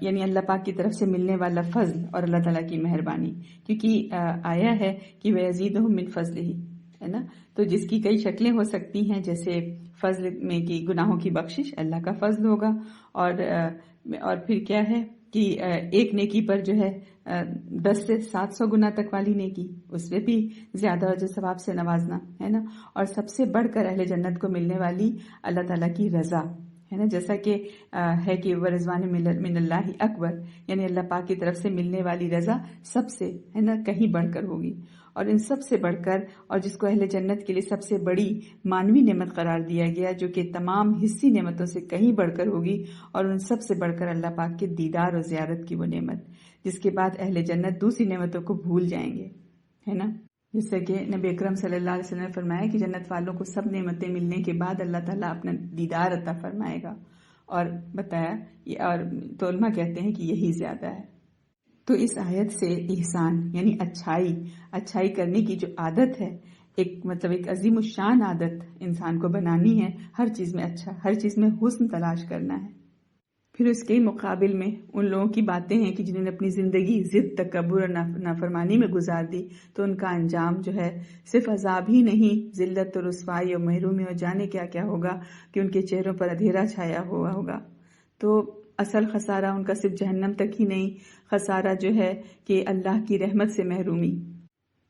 یعنی اللہ پاک کی طرف سے ملنے والا فضل اور اللہ تعالیٰ کی مہربانی، کیونکہ آیا ہے کہ وَيَزِيدُهُم مِّن فَضْلِهِ، ہے نا. تو جس کی کئی شکلیں ہو سکتی ہیں، جیسے فضل میں کی گناہوں کی بخشش اللہ کا فضل ہوگا، اور پھر کیا ہے کہ ایک نیکی پر جو ہے 10 سے 700 گنا تک والی نیکی، اس میں بھی زیادہ اجر ثواب سے نوازنا ہے نا. اور سب سے بڑھ کر اہل جنت کو ملنے والی اللہ تعالیٰ کی رضا ہے نا، جیسا کہ ہے کہ ورضوان من اللہ اکبر، یعنی اللہ پاک کی طرف سے ملنے والی رضا سب سے ہے نا کہیں بڑھ کر ہوگی. اور ان سب سے بڑھ کر، اور جس کو اہل جنت کے لیے سب سے بڑی مانوی نعمت قرار دیا گیا، جو کہ تمام حصی نعمتوں سے کہیں بڑھ کر ہوگی، اور ان سب سے بڑھ کر اللہ پاک کے دیدار اور زیارت کی وہ نعمت، جس کے بعد اہل جنت دوسری نعمتوں کو بھول جائیں گے، ہے نا. جس سے کہ نبی اکرم صلی اللہ علیہ وسلم نے فرمایا کہ جنت والوں کو سب نعمتیں ملنے کے بعد اللہ تعالیٰ اپنا دیدار عطا فرمائے گا، اور بتایا، اور تو علماء کہتے ہیں کہ یہی زیادہ ہے. تو اس آیت سے احسان یعنی اچھائی کرنے کی جو عادت ہے، ایک عظیم الشان عادت انسان کو بنانی ہے. ہر چیز میں اچھا، ہر چیز میں حسن تلاش کرنا ہے. پھر اس کے مقابل میں ان لوگوں کی باتیں ہیں کہ جنہوں نے اپنی زندگی ضد، تکبر اور نافرمانی میں گزار دی، تو ان کا انجام جو ہے صرف عذاب ہی نہیں، ذلت اور رسوائی اور محرومی، اور جانے کیا کیا ہوگا کہ ان کے چہروں پر اندھیرا چھایا ہوا ہوگا. تو اصل خسارہ ان کا صرف جہنم تک ہی نہیں، خسارہ جو ہے کہ اللہ کی رحمت سے محرومی.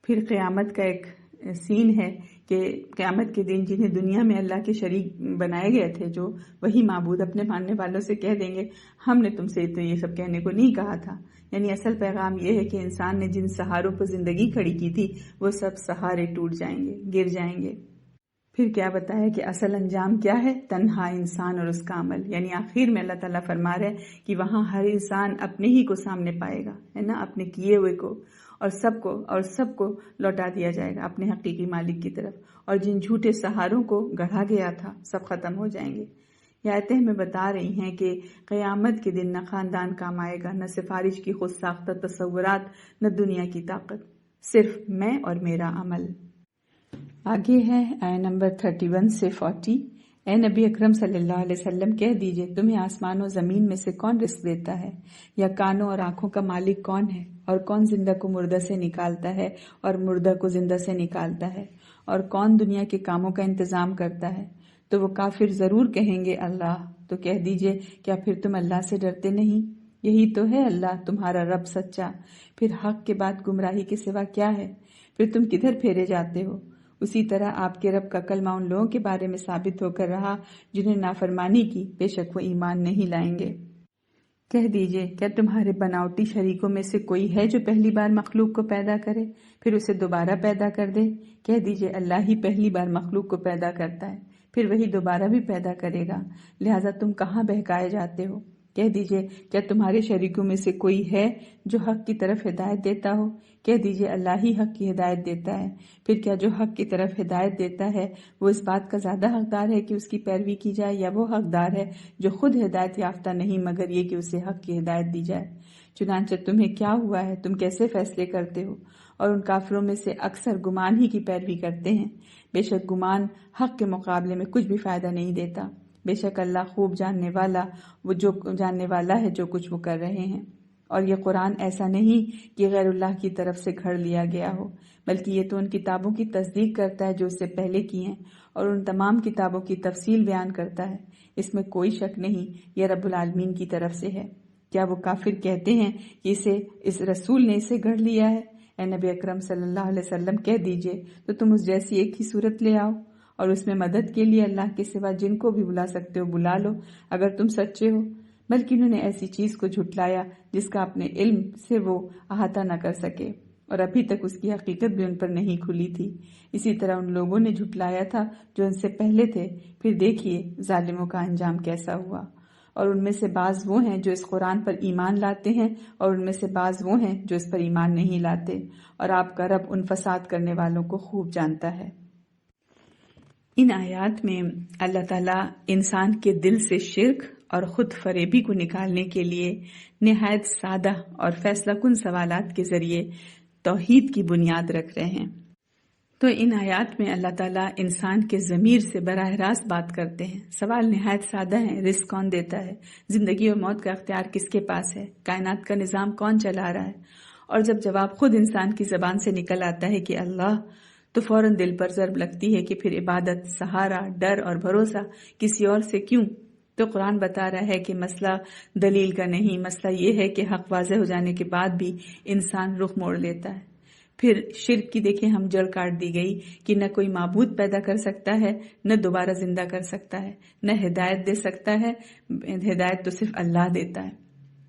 پھر قیامت کا ایک سین ہے کہ قیامت کے دن جنہیں دنیا میں اللہ کے شریک بنائے گئے تھے، جو وہی معبود اپنے ماننے والوں سے کہہ دیں گے ہم نے تم سے تو یہ سب کہنے کو نہیں کہا تھا. یعنی اصل پیغام یہ ہے کہ انسان نے جن سہاروں پر زندگی کھڑی کی تھی وہ سب سہارے ٹوٹ جائیں گے، گر جائیں گے. پھر کیا بتایا کہ اصل انجام کیا ہے؟ تنہا انسان اور اس کا عمل. یعنی آخر میں اللہ تعالیٰ فرما رہے ہیں کہ وہاں ہر انسان اپنے ہی کو سامنے پائے گا، ہے نا، اپنے کیے ہوئے کو، اور سب کو لوٹا دیا جائے گا اپنے حقیقی مالک کی طرف. اور جن جھوٹے سہاروں کو گڑھا گیا تھا سب ختم ہو جائیں گے. یہ آیتیں ہمیں بتا رہی ہیں کہ قیامت کے دن نہ خاندان کام آئے گا، نہ سفارش کی خود ساختہ تصورات، نہ دنیا کی طاقت، صرف میں اور میرا عمل. آگے ہے آیت نمبر 31 سے 40. اے نبی اکرم صلی اللہ علیہ وسلم کہہ دیجئے تمہیں آسمان و زمین میں سے کون رزق دیتا ہے، یا کانوں اور آنکھوں کا مالک کون ہے، اور کون زندہ کو مردہ سے نکالتا ہے اور مردہ کو زندہ سے نکالتا ہے، اور کون دنیا کے کاموں کا انتظام کرتا ہے. تو وہ کافر ضرور کہیں گے اللہ. تو کہہ دیجئے کیا پھر تم اللہ سے ڈرتے نہیں؟ یہی تو ہے اللہ تمہارا رب سچا. پھر حق کے بعد گمراہی کے سوا کیا ہے؟ پھر تم کدھر پھیرے جاتے ہو؟ اسی طرح آپ کے رب کا کلمہ ان لوگوں کے بارے میں ثابت ہو کر رہا جنہیں نافرمانی کی، بے شک وہ ایمان نہیں لائیں گے. کہہ دیجئے کیا تمہارے بناوٹی شریکوں میں سے کوئی ہے جو پہلی بار مخلوق کو پیدا کرے پھر اسے دوبارہ پیدا کر دے؟ کہہ دیجئے اللہ ہی پہلی بار مخلوق کو پیدا کرتا ہے، پھر وہی دوبارہ بھی پیدا کرے گا، لہٰذا تم کہاں بہکائے جاتے ہو؟ کہہ دیجئے کیا تمہارے شریکوں میں سے کوئی ہے جو حق کی طرف ہدایت دیتا ہو؟ کہہ دیجئے اللہ ہی حق کی ہدایت دیتا ہے. پھر کیا جو حق کی طرف ہدایت دیتا ہے وہ اس بات کا زیادہ حقدار ہے کہ اس کی پیروی کی جائے، یا وہ حقدار ہے جو خود ہدایت یافتہ نہیں مگر یہ کہ اسے حق کی ہدایت دی جائے؟ چنانچہ تمہیں کیا ہوا ہے، تم کیسے فیصلے کرتے ہو؟ اور ان کافروں میں سے اکثر گمان ہی کی پیروی کرتے ہیں. بے شک گمان حق کے مقابلے میں کچھ بھی فائدہ نہیں دیتا. بے شک اللہ خوب جاننے والا ہے جو کچھ وہ کر رہے ہیں. اور یہ قرآن ایسا نہیں کہ غیر اللہ کی طرف سے گھڑ لیا گیا ہو، بلکہ یہ تو ان کتابوں کی تصدیق کرتا ہے جو اس سے پہلے کی ہیں، اور ان تمام کتابوں کی تفصیل بیان کرتا ہے. اس میں کوئی شک نہیں یہ رب العالمین کی طرف سے ہے. کیا وہ کافر کہتے ہیں کہ اس رسول نے اسے گھڑ لیا ہے؟ اے نبی اکرم صلی اللہ علیہ وسلم کہہ دیجئے تو تم اس جیسی ایک ہی صورت لے آؤ، اور اس میں مدد کے لیے اللہ کے سوا جن کو بھی بلا سکتے ہو بلا لو اگر تم سچے ہو. بلکہ انہوں نے ایسی چیز کو جھٹلایا جس کا اپنے علم سے وہ احاطہ نہ کر سکے، اور ابھی تک اس کی حقیقت بھی ان پر نہیں کھلی تھی. اسی طرح ان لوگوں نے جھٹلایا تھا جو ان سے پہلے تھے. پھر دیکھیے ظالموں کا انجام کیسا ہوا. اور ان میں سے بعض وہ ہیں جو اس قرآن پر ایمان لاتے ہیں، اور ان میں سے بعض وہ ہیں جو اس پر ایمان نہیں لاتے، اور آپ کا رب ان فساد کرنے والوں کو خوب جانتا ہے. ان آیات میں اللہ تعالیٰ انسان کے دل سے شرک اور خود فریبی کو نکالنے کے لیے نہایت سادہ اور فیصلہ کن سوالات کے ذریعے توحید کی بنیاد رکھ رہے ہیں. تو ان آیات میں اللہ تعالیٰ انسان کے ضمیر سے براہ راست بات کرتے ہیں. سوال نہایت سادہ ہیں، رزق کون دیتا ہے، زندگی اور موت کا اختیار کس کے پاس ہے، کائنات کا نظام کون چلا رہا ہے؟ اور جب جواب خود انسان کی زبان سے نکل آتا ہے کہ اللہ، تو فوراً دل پر ضرب لگتی ہے کہ پھر عبادت، سہارا، ڈر اور بھروسہ کسی اور سے کیوں؟ تو قرآن بتا رہا ہے کہ مسئلہ دلیل کا نہیں، مسئلہ یہ ہے کہ حق واضح ہو جانے کے بعد بھی انسان رخ موڑ لیتا ہے۔ پھر شرک کی دیکھیں ہم جڑ کاٹ دی گئی کہ نہ کوئی معبود پیدا کر سکتا ہے، نہ دوبارہ زندہ کر سکتا ہے، نہ ہدایت دے سکتا ہے، ہدایت تو صرف اللہ دیتا ہے۔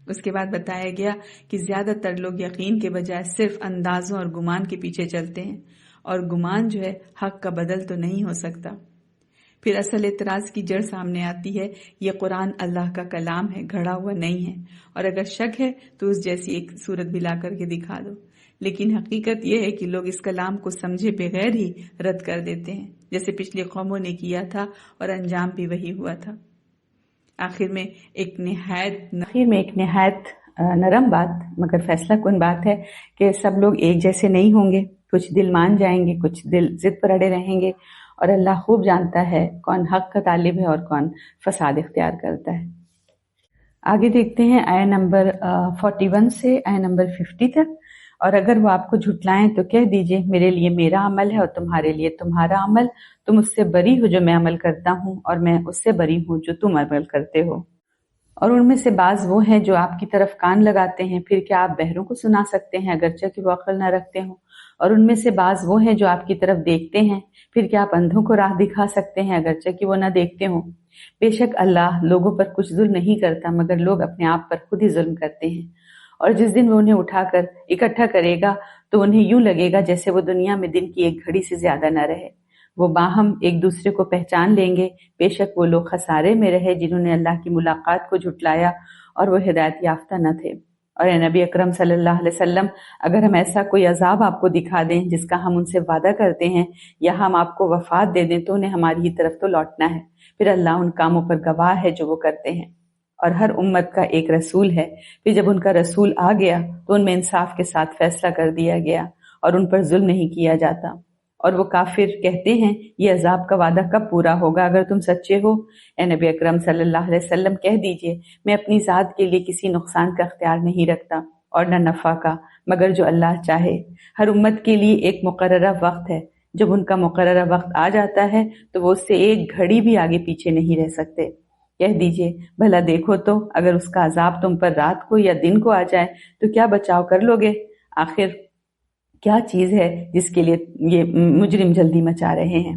اس کے بعد بتایا گیا کہ زیادہ تر لوگ یقین کے بجائے صرف اندازوں اور گمان کے پیچھے چلتے ہیں، اور گمان جو ہے حق کا بدل تو نہیں ہو سکتا۔ پھر اصل اعتراض کی جڑ سامنے آتی ہے، یہ قرآن اللہ کا کلام ہے، گھڑا ہوا نہیں ہے، اور اگر شک ہے تو اس جیسی ایک صورت بھی لا کر کے دکھا دو۔ لیکن حقیقت یہ ہے کہ لوگ اس کلام کو سمجھے بغیر ہی رد کر دیتے ہیں، جیسے پچھلی قوموں نے کیا تھا، اور انجام بھی وہی ہوا تھا۔ آخر میں ایک نہایت نرم بات مگر فیصلہ کن بات ہے کہ سب لوگ ایک جیسے نہیں ہوں گے، کچھ دل مان جائیں گے، کچھ دل ضد پر اڑے رہیں گے، اور اللہ خوب جانتا ہے کون حق کا طالب ہے اور کون فساد اختیار کرتا ہے۔ آگے دیکھتے ہیں آیہ نمبر 41 سے آیہ نمبر 50 تک۔ اور اگر وہ آپ کو جھٹلائیں تو کہہ دیجئے میرے لیے میرا عمل ہے اور تمہارے لیے تمہارا عمل، تم اس سے بری ہو جو میں عمل کرتا ہوں، اور میں اس سے بری ہوں جو تم عمل کرتے ہو۔ اور ان میں سے بعض وہ ہیں جو آپ کی طرف کان لگاتے ہیں، پھر کیا آپ بہروں کو سنا سکتے ہیں اگرچہ کہ وہ عقل نہ رکھتے ہوں؟ اور ان میں سے بعض وہ ہیں جو آپ کی طرف دیکھتے ہیں، پھر کیا آپ اندھوں کو راہ دکھا سکتے ہیں اگرچہ کہ وہ نہ دیکھتے ہوں؟ بے شک اللہ لوگوں پر کچھ ظلم نہیں کرتا، مگر لوگ اپنے آپ پر خود ہی ظلم کرتے ہیں۔ اور جس دن وہ انہیں اٹھا کر اکٹھا کرے گا تو انہیں یوں لگے گا جیسے وہ دنیا میں دن کی ایک گھڑی سے زیادہ نہ رہے۔ وہ باہم ایک دوسرے کو پہچان لیں گے، بے شک وہ لوگ خسارے میں رہے جنہوں نے اللہ کی ملاقات کو جھٹلایا اور وہ ہدایت یافتہ نہ تھے۔ اور اے نبی اکرم صلی اللہ علیہ وسلم، اگر ہم ایسا کوئی عذاب آپ کو دکھا دیں جس کا ہم ان سے وعدہ کرتے ہیں، یا ہم آپ کو وفات دے دیں تو انہیں ہماری ہی طرف تو لوٹنا ہے، پھر اللہ ان کاموں پر گواہ ہے جو وہ کرتے ہیں۔ اور ہر امت کا ایک رسول ہے، پھر جب ان کا رسول آ گیا تو ان میں انصاف کے ساتھ فیصلہ کر دیا گیا اور ان پر ظلم نہیں کیا جاتا۔ اور وہ کافر کہتے ہیں یہ عذاب کا وعدہ کب پورا ہوگا اگر تم سچے ہو؟ اے نبی اکرم صلی اللہ علیہ وسلم کہہ دیجئے میں اپنی ذات کے لیے کسی نقصان کا اختیار نہیں رکھتا اور نہ نفع کا، مگر جو اللہ چاہے۔ ہر امت کے لیے ایک مقررہ وقت ہے، جب ان کا مقررہ وقت آ جاتا ہے تو وہ اس سے ایک گھڑی بھی آگے پیچھے نہیں رہ سکتے۔ کہہ دیجئے بھلا دیکھو تو اگر اس کا عذاب تم پر رات کو یا دن کو آ جائے تو کیا بچاؤ کر لو گے؟ آخر کیا چیز ہے جس کے لیے یہ مجرم جلدی مچا رہے ہیں؟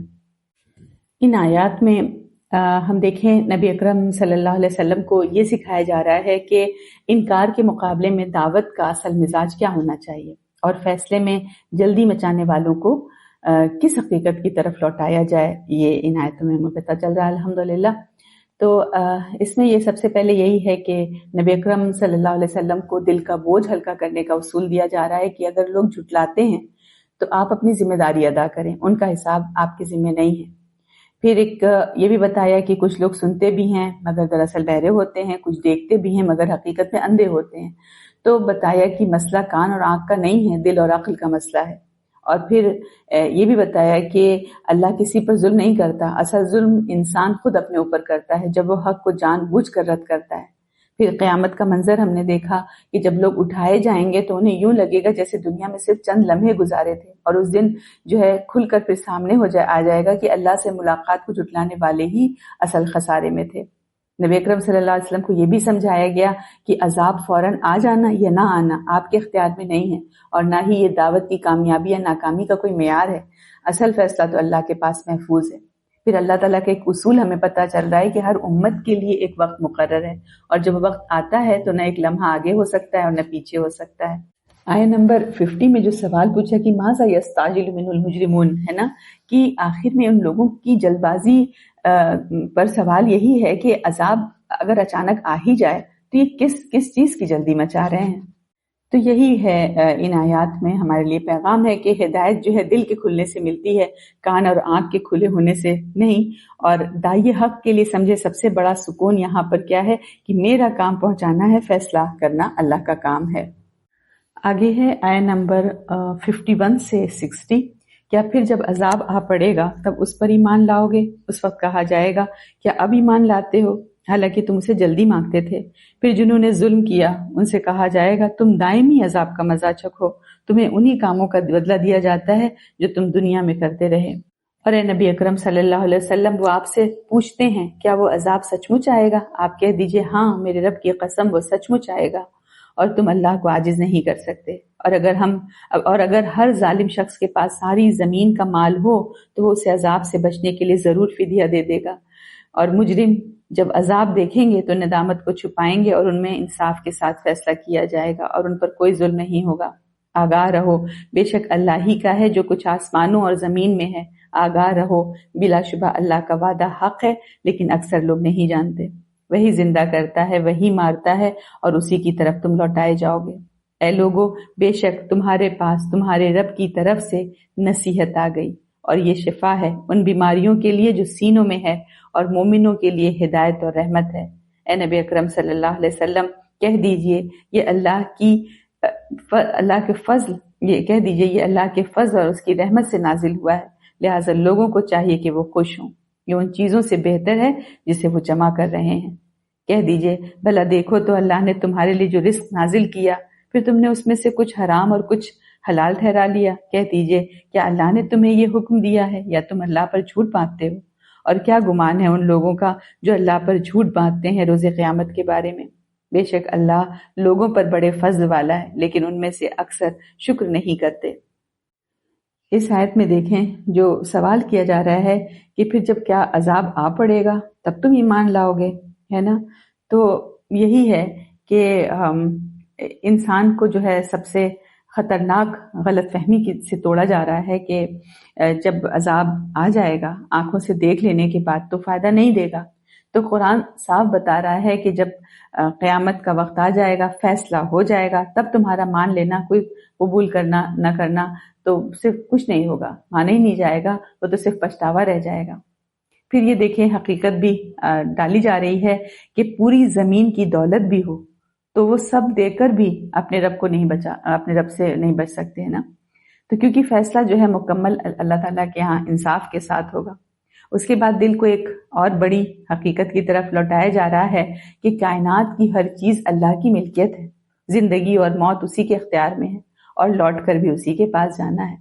ان آیات میں ہم دیکھیں نبی اکرم صلی اللہ علیہ وسلم کو یہ سکھایا جا رہا ہے کہ انکار کے مقابلے میں دعوت کا اصل مزاج کیا ہونا چاہیے، اور فیصلے میں جلدی مچانے والوں کو کس حقیقت کی طرف لوٹایا جائے، یہ ان آیتوں میں ہمیں پتہ چل رہا ہے الحمدللہ۔ تو اس میں یہ سب سے پہلے یہی ہے کہ نبی اکرم صلی اللہ علیہ وسلم کو دل کا بوجھ ہلکا کرنے کا اصول دیا جا رہا ہے کہ اگر لوگ جھٹلاتے ہیں تو آپ اپنی ذمہ داری ادا کریں، ان کا حساب آپ کے ذمہ نہیں ہے۔ پھر ایک یہ بھی بتایا کہ کچھ لوگ سنتے بھی ہیں مگر دراصل بہرے ہوتے ہیں، کچھ دیکھتے بھی ہیں مگر حقیقت میں اندھے ہوتے ہیں۔ تو بتایا کہ مسئلہ کان اور آنکھ کا نہیں ہے، دل اور عقل کا مسئلہ ہے۔ اور پھر یہ بھی بتایا کہ اللہ کسی پر ظلم نہیں کرتا، اصل ظلم انسان خود اپنے اوپر کرتا ہے جب وہ حق کو جان بوجھ کر رد کرتا ہے۔ پھر قیامت کا منظر ہم نے دیکھا کہ جب لوگ اٹھائے جائیں گے تو انہیں یوں لگے گا جیسے دنیا میں صرف چند لمحے گزارے تھے، اور اس دن جو ہے کھل کر پھر سامنے آ جائے گا کہ اللہ سے ملاقات کو جھٹلانے والے ہی اصل خسارے میں تھے۔ نبی اکرم صلی اللہ علیہ وسلم کو یہ بھی سمجھایا گیا کہ عذاب فوراً آ جانا یا نہ آنا آپ کے اختیار میں نہیں ہے، اور نہ ہی یہ دعوت کی کامیابی یا ناکامی کا کوئی معیار ہے۔ اصل فیصلہ تو اللہ کے پاس محفوظ ہے۔ پھر اللہ تعالیٰ کا ایک اصول ہمیں پتہ چل رہا ہے کہ ہر امت کے لیے ایک وقت مقرر ہے، اور جب وقت آتا ہے تو نہ ایک لمحہ آگے ہو سکتا ہے اور نہ پیچھے ہو سکتا ہے۔ آیہ نمبر 50 میں جو سوال پوچھا کہ ماذا یستعجل منہ المجرمون، ہے نا، کہ آخر میں ان لوگوں کی جلد بازی پر سوال یہی ہے کہ عذاب اگر اچانک آ ہی جائے تو یہ کس چیز کی جلدی مچا رہے ہیں۔ تو یہی ہے ان آیات میں ہمارے لیے پیغام ہے کہ ہدایت جو ہے دل کے کھلنے سے ملتی ہے، کان اور آنکھ کے کھلے ہونے سے نہیں۔ اور داعی حق کے لیے سمجھے سب سے بڑا سکون یہاں پر کیا ہے کہ میرا کام پہنچانا ہے، فیصلہ کرنا اللہ کا کام ہے۔ آگے ہے آیہ نمبر 51 سے 60۔ کیا پھر جب عذاب آ پڑے گا تب اس پر ایمان لاؤ گے؟ اس وقت کہا جائے گا کیا اب ایمان لاتے ہو؟ حالانکہ تم اسے جلدی مانگتے تھے۔ پھر جنہوں نے ظلم کیا ان سے کہا جائے گا تم دائمی عذاب کا مزہ چکھو، تمہیں انہی کاموں کا بدلہ دیا جاتا ہے جو تم دنیا میں کرتے رہے۔ اور اے نبی اکرم صلی اللہ علیہ وسلم، وہ آپ سے پوچھتے ہیں کیا وہ عذاب سچ مچ آئے گا؟ آپ کہہ دیجئے ہاں میرے رب کی قسم وہ سچ مچ آئے گا اور تم اللہ کو عاجز نہیں کر سکتے۔ اور اگر ہر ظالم شخص کے پاس ساری زمین کا مال ہو تو وہ اسے عذاب سے بچنے کے لیے ضرور فدیہ دے دے گا، اور مجرم جب عذاب دیکھیں گے تو ندامت کو چھپائیں گے اور ان میں انصاف کے ساتھ فیصلہ کیا جائے گا اور ان پر کوئی ظلم نہیں ہوگا۔ آگاہ رہو، بے شک اللہ ہی کا ہے جو کچھ آسمانوں اور زمین میں ہے۔ آگاہ رہو، بلا شبہ اللہ کا وعدہ حق ہے لیکن اکثر لوگ نہیں جانتے۔ وہی زندہ کرتا ہے، وہی مارتا ہے اور اسی کی طرف تم لوٹائے جاؤ گے۔ اے لوگو، بے شک تمہارے پاس تمہارے رب کی طرف سے نصیحت آ گئی اور یہ شفا ہے ان بیماریوں کے لیے جو سینوں میں ہے اور مومنوں کے لیے ہدایت اور رحمت ہے۔ اے نبی اکرم صلی اللہ علیہ وسلم، کہہ دیجئے یہ اللہ کے فضل اور اس کی رحمت سے نازل ہوا ہے، لہٰذا لوگوں کو چاہیے کہ وہ خوش ہوں، یہ ان چیزوں سے بہتر ہے جسے وہ جمع کر رہے ہیں۔ کہہ دیجئے بھلا دیکھو تو اللہ نے تمہارے لیے جو رزق نازل کیا پھر تم نے اس میں سے کچھ حرام اور کچھ حلال ٹھہرا لیا۔ کہہ دیجئے کیا اللہ نے تمہیں یہ حکم دیا ہے یا تم اللہ پر جھوٹ باندھتے ہو؟ اور کیا گمان ہے ان لوگوں کا جو اللہ پر جھوٹ باندھتے ہیں روز قیامت کے بارے میں؟ بے شک اللہ لوگوں پر بڑے فضل والا ہے لیکن ان میں سے اکثر شکر نہیں کرتے۔ اس آیت میں دیکھیں جو سوال کیا جا رہا ہے کہ پھر جب کیا عذاب آ پڑے گا تب تم ایمان لاؤ گے، ہے نا؟ تو یہی ہے کہ انسان کو جو ہے سب سے خطرناک غلط فہمی سے توڑا جا رہا ہے کہ جب عذاب آ جائے گا آنکھوں سے دیکھ لینے کے بعد تو فائدہ نہیں دے گا۔ تو قرآن صاف بتا رہا ہے کہ جب قیامت کا وقت آ جائے گا، فیصلہ ہو جائے گا، تب تمہارا مان لینا، کوئی قبول کرنا نہ کرنا تو صرف کچھ نہیں ہوگا، مانا ہی نہیں جائے گا، وہ تو صرف پچھتاوا رہ جائے گا۔ پھر یہ دیکھیں حقیقت بھی ڈالی جا رہی ہے کہ پوری زمین کی دولت بھی ہو تو وہ سب دے کر بھی اپنے رب سے نہیں بچ سکتے ہیں نا۔ تو کیونکہ فیصلہ جو ہے مکمل اللہ تعالیٰ کے ہاں انصاف کے ساتھ ہوگا۔ اس کے بعد دل کو ایک اور بڑی حقیقت کی طرف لوٹایا جا رہا ہے کہ کائنات کی ہر چیز اللہ کی ملکیت ہے، زندگی اور موت اسی کے اختیار میں ہے اور لوٹ کر بھی اسی کے پاس جانا ہے۔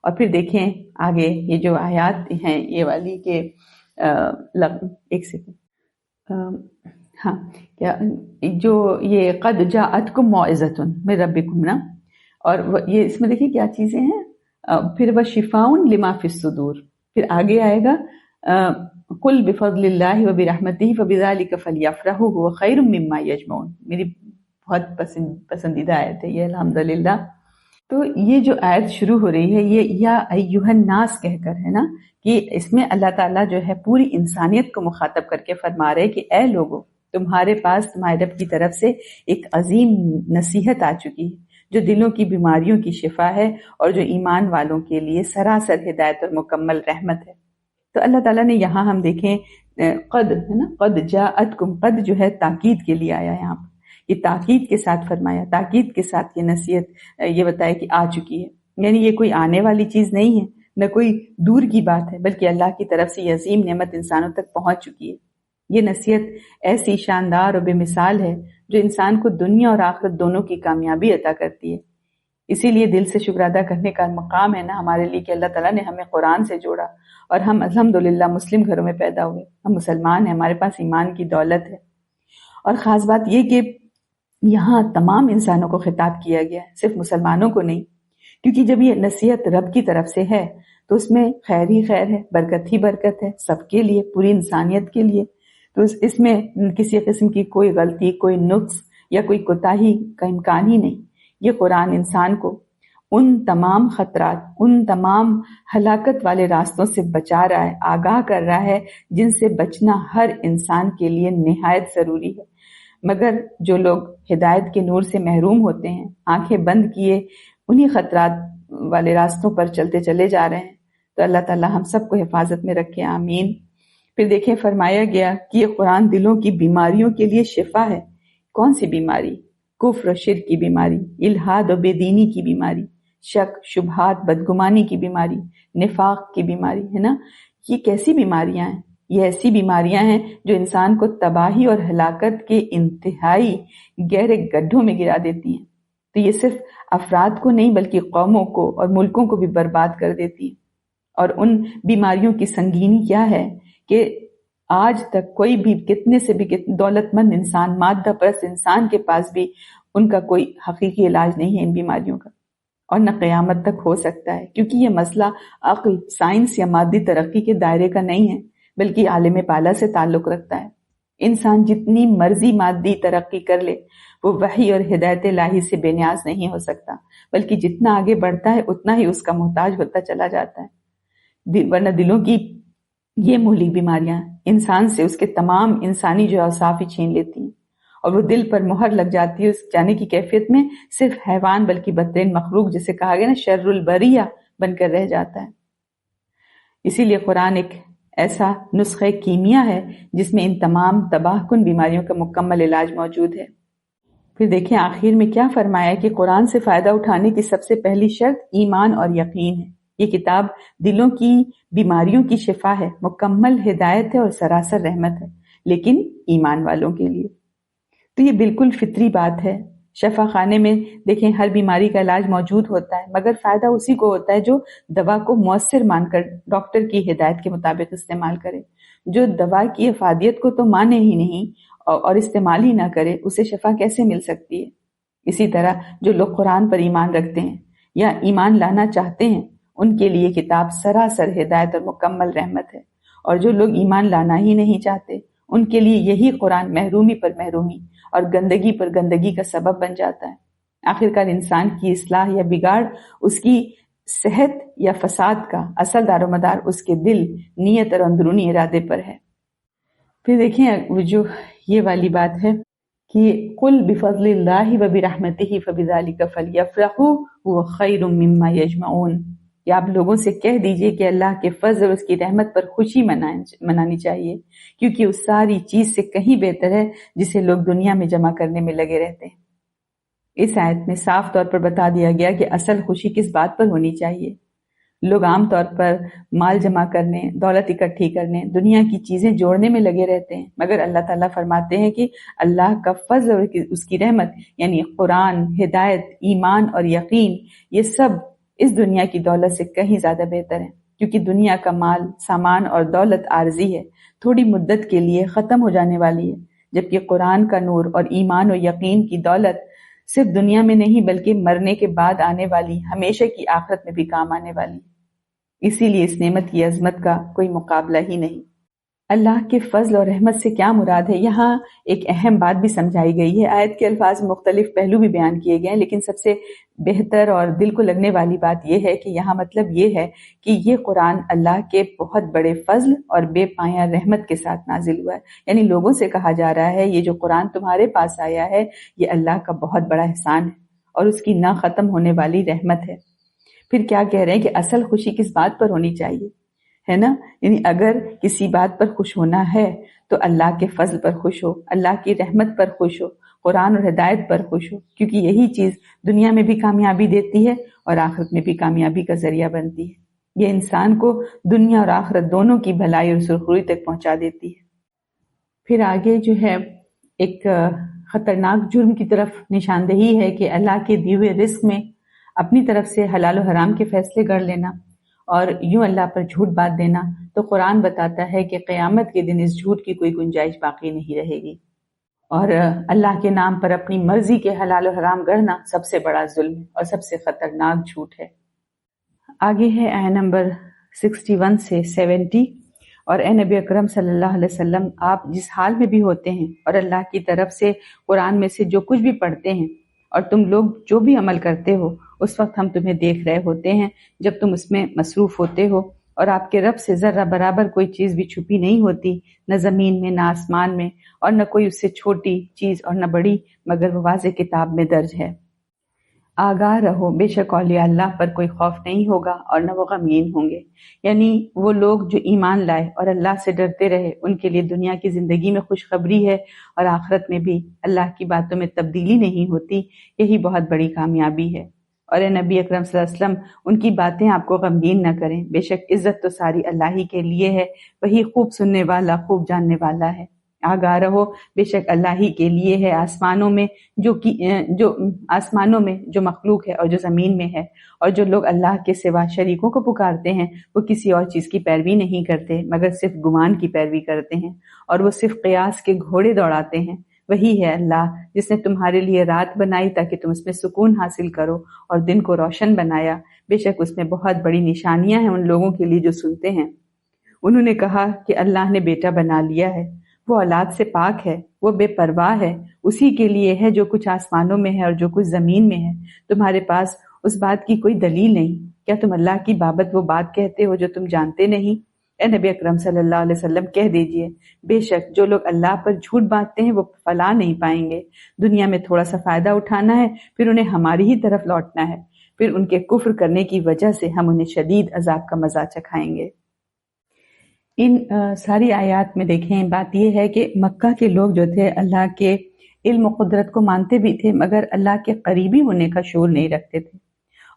اور پھر دیکھیں آگے یہ جو آیات ہیں یہ والی کہ ایک سیکنڈ، ہاں کیا جو یہ قد جاءتکم موعظۃ من ربکم نا، اور یہ اس میں دیکھیں کیا چیزیں ہیں، پھر وشفاء لما فی الصدور، پھر آگے آئے گا قل بفضل اللہ وبرحمتہ فبذلک فلیفرحوا هو خیر مما یجمعون۔ میری بہت پسندیدہ آیت ہے یہ الحمدللہ۔ تو یہ جو آیت شروع ہو رہی ہے یہ یا ایھا الناس کہہ کر ہے نا، کہ اس میں اللہ تعالیٰ جو ہے پوری انسانیت کو مخاطب کر کے فرما رہے کہ اے لوگو، تمہارے پاس تمہارے رب کی طرف سے ایک عظیم نصیحت آ چکی ہے جو دلوں کی بیماریوں کی شفا ہے اور جو ایمان والوں کے لیے سراسر ہدایت اور مکمل رحمت ہے۔ تو اللہ تعالیٰ نے یہاں ہم دیکھیں قد ہے نا، قد جاءتکم، قد جو ہے تاکید کے لیے آیا یہاں پر، یہ تاکید کے ساتھ فرمایا، تاکید کے ساتھ یہ نصیحت یہ بتایا کہ آ چکی ہے، یعنی یہ کوئی آنے والی چیز نہیں ہے، نہ کوئی دور کی بات ہے، بلکہ اللہ کی طرف سے یہ عظیم نعمت انسانوں تک پہنچ چکی ہے۔ یہ نصیحت ایسی شاندار اور بے مثال ہے جو انسان کو دنیا اور آخرت دونوں کی کامیابی عطا کرتی ہے۔ اسی لیے دل سے شکر ادا کرنے کا مقام ہے نا ہمارے لیے کہ اللہ تعالیٰ نے ہمیں قرآن سے جوڑا اور ہم الحمدللہ مسلم گھروں میں پیدا ہوئے، ہم مسلمان ہیں، ہمارے پاس ایمان کی دولت ہے۔ اور خاص بات یہ کہ یہاں تمام انسانوں کو خطاب کیا گیا ہے، صرف مسلمانوں کو نہیں، کیونکہ جب یہ نصیحت رب کی طرف سے ہے تو اس میں خیر ہی خیر ہے، برکت ہی برکت ہے، سب کے لیے، پوری انسانیت کے لیے۔ تو اس میں کسی قسم کی کوئی غلطی، کوئی نقص یا کوئی کوتاہی کا امکان ہی نہیں۔ یہ قرآن انسان کو ان تمام خطرات، ان تمام ہلاکت والے راستوں سے بچا رہا ہے، آگاہ کر رہا ہے جن سے بچنا ہر انسان کے لیے نہایت ضروری ہے۔ مگر جو لوگ ہدایت کے نور سے محروم ہوتے ہیں، آنکھیں بند کیے انہی خطرات والے راستوں پر چلتے چلے جا رہے ہیں۔ تو اللہ تعالی ہم سب کو حفاظت میں رکھے، آمین۔ پھر دیکھیں فرمایا گیا کہ یہ قرآن دلوں کی بیماریوں کے لیے شفا ہے۔ کون سی بیماری؟ کفر و شرک کی بیماری، الحاد و بے دینی کی بیماری، شک شبہات بدگمانی کی بیماری، نفاق کی بیماری، ہے نا؟ یہ کیسی بیماریاں ہیں؟ یہ ایسی بیماریاں ہیں جو انسان کو تباہی اور ہلاکت کے انتہائی گہرے گڈھوں میں گرا دیتی ہیں۔ تو یہ صرف افراد کو نہیں بلکہ قوموں کو اور ملکوں کو بھی برباد کر دیتی ہیں۔ اور ان بیماریوں کی سنگینی کیا ہے کہ آج تک کوئی بھی کتنے سے بھی دولت مند انسان، مادہ پرست انسان کے پاس بھی ان کا کوئی حقیقی علاج نہیں ہے ان بیماریوں کا، اور نہ قیامت تک ہو سکتا ہے، کیونکہ یہ مسئلہ عقل، سائنس یا مادی ترقی کے دائرے کا نہیں ہے بلکہ عالم بالا سے تعلق رکھتا ہے۔ انسان جتنی مرضی مادی ترقی کر لے وہ وحی اور ہدایت الہی سے بے نیاز نہیں ہو سکتا، بلکہ جتنا آگے بڑھتا ہے اتنا ہی اس کا محتاج ہوتا چلا جاتا ہے۔ ورنہ دلوں کی یہ مہلک بیماریاں انسان سے اس کے تمام انسانی جو اوصاف ہی چھین لیتی ہیں، اور وہ دل پر مہر لگ جاتی ہے اس جانے کی کیفیت میں صرف حیوان بلکہ بدترین مخلوق، جسے کہا گیا نا شر البریہ، بن کر رہ جاتا ہے۔ اسی لیے قرآن ایک ایسا نسخہ کیمیا ہے جس میں ان تمام تباہ کن بیماریوں کا مکمل علاج موجود ہے۔ پھر دیکھیں آخر میں کیا فرمایا کہ قرآن سے فائدہ اٹھانے کی سب سے پہلی شرط ایمان اور یقین ہے۔ یہ کتاب دلوں کی بیماریوں کی شفا ہے، مکمل ہدایت ہے اور سراسر رحمت ہے، لیکن ایمان والوں کے لیے۔ تو یہ بالکل فطری بات ہے۔ شفا خانے میں دیکھیں ہر بیماری کا علاج موجود ہوتا ہے، مگر فائدہ اسی کو ہوتا ہے جو دوا کو مؤثر مان کر ڈاکٹر کی ہدایت کے مطابق استعمال کرے۔ جو دوا کی افادیت کو تو مانے ہی نہیں اور استعمال ہی نہ کرے، اسے شفا کیسے مل سکتی ہے؟ اسی طرح جو لوگ قرآن پر ایمان رکھتے ہیں یا ایمان لانا چاہتے ہیں، ان کے لیے کتاب سراسر ہدایت اور مکمل رحمت ہے، اور جو لوگ ایمان لانا ہی نہیں چاہتے ان کے لیے یہی قرآن محرومی پر محرومی اور گندگی پر گندگی کا سبب بن جاتا ہے۔ آخرکار انسان کی اصلاح یا بگاڑ اس کی صحت یا فساد کا اصل دار و مدار اس کے دل، نیت اور اندرونی ارادے پر ہے۔ پھر دیکھیں جو یہ والی بات ہے کہ قل بفضل اللہ وبرحمتہ فبذلک فلیفرحوا هو خیر مما یجمعون، کہ آپ لوگوں سے کہہ دیجئے کہ اللہ کے فضل اور اس کی رحمت پر خوشی منانی چاہیے، کیونکہ اس ساری چیز سے کہیں بہتر ہے جسے لوگ دنیا میں جمع کرنے میں لگے رہتے ہیں۔ اس آیت میں صاف طور پر بتا دیا گیا کہ اصل خوشی کس بات پر ہونی چاہیے۔ لوگ عام طور پر مال جمع کرنے، دولت اکٹھی کرنے، دنیا کی چیزیں جوڑنے میں لگے رہتے ہیں، مگر اللہ تعالیٰ فرماتے ہیں کہ اللہ کا فضل اور اس کی رحمت یعنی قرآن، ہدایت، ایمان اور یقین، یہ سب اس دنیا کی دولت سے کہیں زیادہ بہتر ہے، کیونکہ دنیا کا مال، سامان اور دولت عارضی ہے، تھوڑی مدت کے لیے ختم ہو جانے والی ہے، جبکہ قرآن کا نور اور ایمان و یقین کی دولت صرف دنیا میں نہیں بلکہ مرنے کے بعد آنے والی ہمیشہ کی آخرت میں بھی کام آنے والی۔ اسی لیے اس نعمت کی عظمت کا کوئی مقابلہ ہی نہیں۔ اللہ کے فضل اور رحمت سے کیا مراد ہے؟ یہاں ایک اہم بات بھی سمجھائی گئی ہے۔ آیت کے الفاظ میں مختلف پہلو بھی بیان کیے گئے ہیں، لیکن سب سے بہتر اور دل کو لگنے والی بات یہ ہے کہ یہاں مطلب یہ ہے کہ یہ قرآن اللہ کے بہت بڑے فضل اور بے پایہ رحمت کے ساتھ نازل ہوا ہے۔ یعنی لوگوں سے کہا جا رہا ہے یہ جو قرآن تمہارے پاس آیا ہے یہ اللہ کا بہت بڑا احسان ہے اور اس کی نہ ختم ہونے والی رحمت ہے۔ پھر کیا کہہ رہے ہیں کہ اصل خوشی کس بات پر ہونی چاہیے، ہے نا؟ یعنی اگر کسی بات پر خوش ہونا ہے تو اللہ کے فضل پر خوش ہو، اللہ کی رحمت پر خوش ہو، قرآن اور ہدایت پر خوش ہو، کیونکہ یہی چیز دنیا میں بھی کامیابی دیتی ہے اور آخرت میں بھی کامیابی کا ذریعہ بنتی ہے۔ یہ انسان کو دنیا اور آخرت دونوں کی بھلائی اور سرخروئی تک پہنچا دیتی ہے۔ پھر آگے جو ہے ایک خطرناک جرم کی طرف نشاندہی ہے کہ اللہ کے دیے ہوئے رزق میں اپنی طرف سے حلال و حرام کے فیصلے کر لینا اور یوں اللہ پر جھوٹ بات دینا۔ تو قرآن بتاتا ہے کہ قیامت کے دن اس جھوٹ کی کوئی گنجائش باقی نہیں رہے گی، اور اللہ کے نام پر اپنی مرضی کے حلال و حرام گڑھنا سب سے بڑا ظلم ہے اور سب سے خطرناک جھوٹ ہے۔ آگے ہے آیت نمبر 61 سے 70، اور اے نبی اکرم صلی اللہ علیہ وسلم، آپ جس حال میں بھی ہوتے ہیں اور اللہ کی طرف سے قرآن میں سے جو کچھ بھی پڑھتے ہیں اور تم لوگ جو بھی عمل کرتے ہو، اس وقت ہم تمہیں دیکھ رہے ہوتے ہیں جب تم اس میں مصروف ہوتے ہو، اور آپ کے رب سے ذرہ برابر کوئی چیز بھی چھپی نہیں ہوتی، نہ زمین میں، نہ آسمان میں، اور نہ کوئی اس سے چھوٹی چیز اور نہ بڑی، مگر وہ واضح کتاب میں درج ہے۔ آگاہ رہو، بے شک اولیاء اللہ پر کوئی خوف نہیں ہوگا اور نہ وہ غمگین ہوں گے۔ یعنی وہ لوگ جو ایمان لائے اور اللہ سے ڈرتے رہے، ان کے لیے دنیا کی زندگی میں خوشخبری ہے اور آخرت میں بھی اللہ کی باتوں میں تبدیلی نہیں ہوتی، یہی بہت بڑی کامیابی ہے۔ اور اے نبی اکرم صلی اللہ علیہ وسلم ان کی باتیں آپ کو غمگین نہ کریں، بے شک عزت تو ساری اللہ ہی کے لیے ہے، وہی خوب سننے والا خوب جاننے والا ہے۔ آگاہ رہو، بے شک اللہ ہی کے لیے ہے آسمانوں میں جو مخلوق ہے اور جو زمین میں ہے، اور جو لوگ اللہ کے سوا شریکوں کو پکارتے ہیں وہ کسی اور چیز کی پیروی نہیں کرتے مگر صرف گمان کی پیروی کرتے ہیں، اور وہ صرف قیاس کے گھوڑے دوڑاتے ہیں۔ وہی ہے اللہ جس نے تمہارے لیے رات بنائی تاکہ تم اس میں سکون حاصل کرو، اور دن کو روشن بنایا، بے شک اس میں بہت بڑی نشانیاں ہیں ان لوگوں کے لیے جو سنتے ہیں۔ انہوں نے کہا کہ اللہ نے بیٹا بنا لیا ہے، وہ اولاد سے پاک ہے، وہ بے پرواہ ہے، اسی کے لیے ہے جو کچھ آسمانوں میں ہے اور جو کچھ زمین میں ہے، تمہارے پاس اس بات کی کوئی دلیل نہیں، کیا تم اللہ کی بابت وہ بات کہتے ہو جو تم جانتے نہیں؟ اے نبی اکرم صلی اللہ علیہ وسلم کہہ دیجئے، بے شک جو لوگ اللہ پر جھوٹ باندھتے ہیں وہ فلاح نہیں پائیں گے، دنیا میں تھوڑا سا فائدہ اٹھانا ہے، پھر انہیں ہماری ہی طرف لوٹنا ہے، پھر ان کے کفر کرنے کی وجہ سے ہم انہیں شدید عذاب کا مزہ چکھائیں گے۔ ان ساری آیات میں دیکھیں بات یہ ہے کہ مکہ کے لوگ جو تھے اللہ کے علم و قدرت کو مانتے بھی تھے مگر اللہ کے قریبی ہونے کا شعور نہیں رکھتے تھے،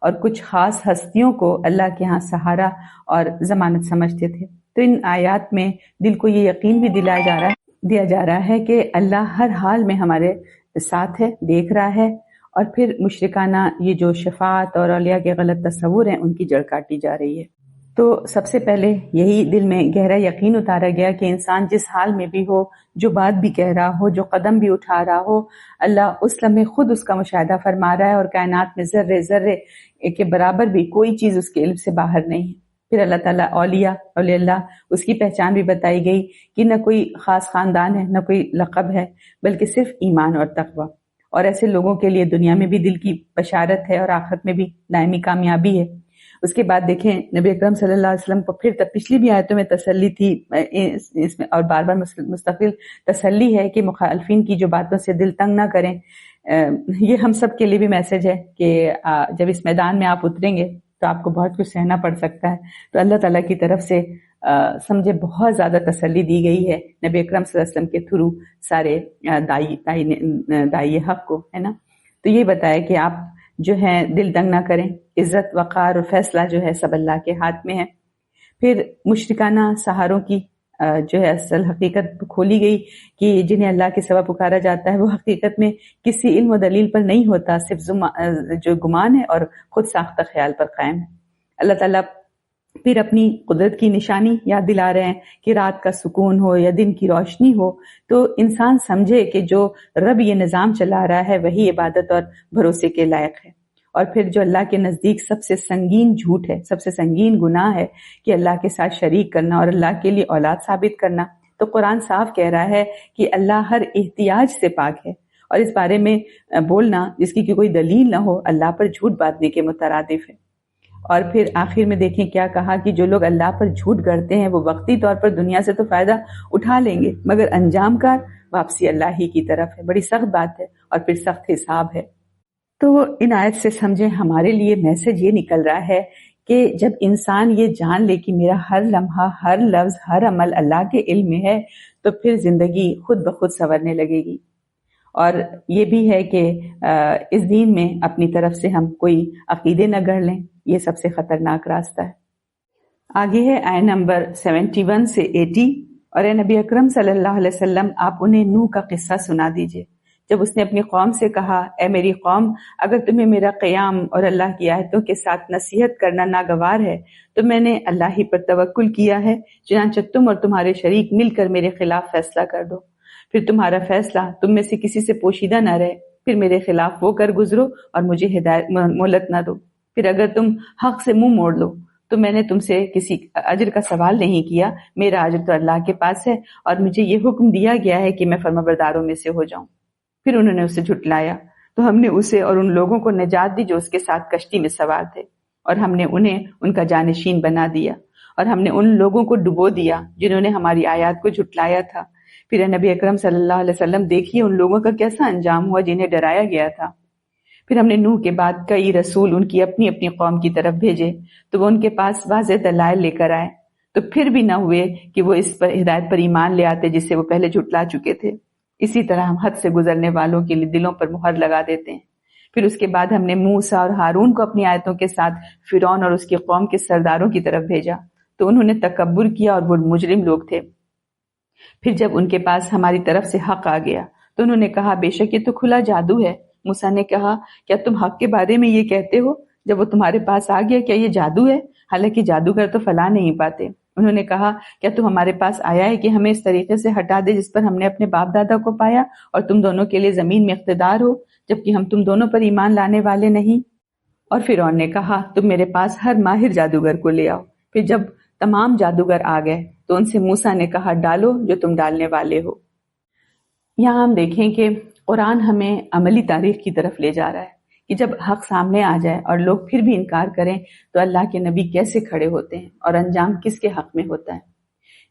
اور کچھ خاص ہستیوں کو اللہ کے ہاں سہارا اور ضمانت سمجھتے تھے۔ تو ان آیات میں دل کو یہ یقین بھی دیا جا رہا ہے کہ اللہ ہر حال میں ہمارے ساتھ ہے، دیکھ رہا ہے، اور پھر مشرکانہ یہ جو شفاعت اور اولیاء کے غلط تصور ہیں ان کی جڑ کاٹی جا رہی ہے۔ تو سب سے پہلے یہی دل میں گہرا یقین اتارا گیا کہ انسان جس حال میں بھی ہو، جو بات بھی کہہ رہا ہو، جو قدم بھی اٹھا رہا ہو، اللہ اس لمحے خود اس کا مشاہدہ فرما رہا ہے، اور کائنات میں ذرے ذرے کے برابر بھی کوئی چیز اس کے علم سے باہر نہیں ہے۔ پھر اللہ تعالیٰ اولیاء اللہ اس کی پہچان بھی بتائی گئی کہ نہ کوئی خاص خاندان ہے، نہ کوئی لقب ہے، بلکہ صرف ایمان اور تقوی، اور ایسے لوگوں کے لیے دنیا میں بھی دل کی بشارت ہے اور آخرت میں بھی دائمی کامیابی ہے۔ اس کے بعد دیکھیں نبی اکرم صلی اللہ علیہ وسلم کو پھر پچھلی بھی آیتوں میں تسلی تھی اس میں، اور بار بار مستقل تسلی ہے کہ مخالفین کی جو باتوں سے دل تنگ نہ کریں۔ یہ ہم سب کے لیے بھی میسج ہے کہ جب اس میدان میں آپ اتریں گے تو آپ کو بہت کچھ سہنا پڑ سکتا ہے، تو اللہ تعالیٰ کی طرف سے سمجھے بہت زیادہ تسلی دی گئی ہے نبی اکرم صلی اللہ علیہ وسلم کے تھرو سارے دائی حق کو، ہے نا۔ تو یہ بتایا کہ آپ جو ہے دل تنگ نہ کریں، عزت وقار اور فیصلہ جو ہے سب اللہ کے ہاتھ میں ہے۔ پھر مشرکانہ سہاروں کی جو ہے اصل حقیقت کھولی گئی کہ جنہیں اللہ کے سوا پکارا جاتا ہے وہ حقیقت میں کسی علم و دلیل پر نہیں ہوتا، صرف جو گمان ہے اور خود ساختہ خیال پر قائم ہے۔ اللہ تعالیٰ پھر اپنی قدرت کی نشانی یاد دلا رہے ہیں کہ رات کا سکون ہو یا دن کی روشنی ہو تو انسان سمجھے کہ جو رب یہ نظام چلا رہا ہے وہی عبادت اور بھروسے کے لائق ہے۔ اور پھر جو اللہ کے نزدیک سب سے سنگین جھوٹ ہے، سب سے سنگین گناہ ہے کہ اللہ کے ساتھ شریک کرنا اور اللہ کے لیے اولاد ثابت کرنا، تو قرآن صاف کہہ رہا ہے کہ اللہ ہر احتیاج سے پاک ہے، اور اس بارے میں بولنا جس کی کوئی دلیل نہ ہو اللہ پر جھوٹ باندھنے کے مترادف ہے۔ اور پھر آخر میں دیکھیں کیا کہا کہ جو لوگ اللہ پر جھوٹ گڑتے ہیں وہ وقتی طور پر دنیا سے تو فائدہ اٹھا لیں گے مگر انجام کا واپسی اللہ ہی کی طرف ہے۔ بڑی سخت بات ہے اور پھر سخت حساب ہے۔ تو ان آیت سے سمجھیں ہمارے لیے میسج یہ نکل رہا ہے کہ جب انسان یہ جان لے کہ میرا ہر لمحہ، ہر لفظ، ہر عمل اللہ کے علم میں ہے تو پھر زندگی خود بخود سنورنے لگے گی۔ اور یہ بھی ہے کہ اس دین میں اپنی طرف سے ہم کوئی عقیدے نہ گڑھ لیں، یہ سب سے خطرناک راستہ ہے۔ آگے ہے آیت نمبر 71 سے 80، اور اے نبی اکرم صلی اللہ علیہ وسلم آپ انہیں نوح کا قصہ سنا دیجئے جب اس نے اپنی قوم سے کہا، اے میری قوم، اگر تمہیں میرا قیام اور اللہ کی آیتوں کے ساتھ نصیحت کرنا ناگوار ہے تو میں نے اللہ ہی پر توکل کیا ہے، چنانچہ تم اور تمہارے شریک مل کر میرے خلاف فیصلہ کر دو، پھر تمہارا فیصلہ تم میں سے کسی سے پوشیدہ نہ رہے، پھر میرے خلاف وہ کر گزرو اور مجھے ہدایت مہلت نہ دو، پھر اگر تم حق سے منہ موڑ لو تو میں نے تم سے کسی اجر کا سوال نہیں کیا، میرا اجر تو اللہ کے پاس ہے اور مجھے یہ حکم دیا گیا ہے کہ میں فرمانبرداروں میں سے ہو جاؤں۔ پھر انہوں نے اسے جھٹلایا تو ہم نے اسے اور ان لوگوں کو نجات دی جو اس کے ساتھ کشتی میں سوار تھے، اور ہم نے انہیں ان کا جانشین بنا دیا، اور ہم نے ان لوگوں کو ڈبو دیا جنہوں نے ہماری آیات کو جھٹلایا تھا۔ پھر نبی اکرم صلی اللہ علیہ وسلم دیکھیے ان لوگوں کا کیسا انجام ہوا جنہیں ڈرایا گیا تھا۔ پھر ہم نے نوح کے بعد کئی رسول ان کی اپنی اپنی قوم کی طرف بھیجے تو وہ ان کے پاس واضح دلائل لے کر آئے، تو پھر بھی نہ ہوئے کہ وہ اس پر ہدایت پر ایمان لے آتے جس سے وہ پہلے جھٹلا چکے تھے۔ اسی طرح ہم حد سے گزرنے والوں کے لیے دلوں پر مہر لگا دیتے ہیں، پھر اس کے بعد ہم نے موسیٰ اور ہارون کو اپنی آیتوں کے ساتھ فرعون اور اس کی قوم کے سرداروں کی طرف بھیجا تو انہوں نے تکبر کیا اور وہ مجرم لوگ تھے۔ پھر جب ان کے پاس ہماری طرف سے حق آ گیا تو انہوں نے کہا بے شک یہ تو کھلا جادو ہے۔ موسیٰ نے کہا کیا تم حق کے بارے میں یہ کہتے ہو جب وہ تمہارے پاس آ گیا؟ کیا یہ جادو ہے؟ حالانکہ جادوگر تو فلا نہیں پاتے۔ انہوں نے کہا کیا تم ہمارے پاس آیا ہے کہ ہمیں اس طریقے سے ہٹا دے جس پر ہم نے اپنے باپ دادا کو پایا اور تم دونوں کے لیے زمین میں اقتدار ہو جبکہ ہم تم دونوں پر ایمان لانے والے نہیں؟ اور فرعون نے کہا تم میرے پاس ہر ماہر جادوگر کو لے آؤ۔ پھر جب تمام جادوگر آ گئے تو ان سے موسیٰ نے کہا ڈالو جو تم ڈالنے والے ہو۔ یہاں ہم دیکھیں کہ قرآن ہمیں عملی تاریخ کی طرف لے جا رہا ہے کہ جب حق سامنے آ جائے اور لوگ پھر بھی انکار کریں تو اللہ کے نبی کیسے کھڑے ہوتے ہیں اور انجام کس کے حق میں ہوتا ہے۔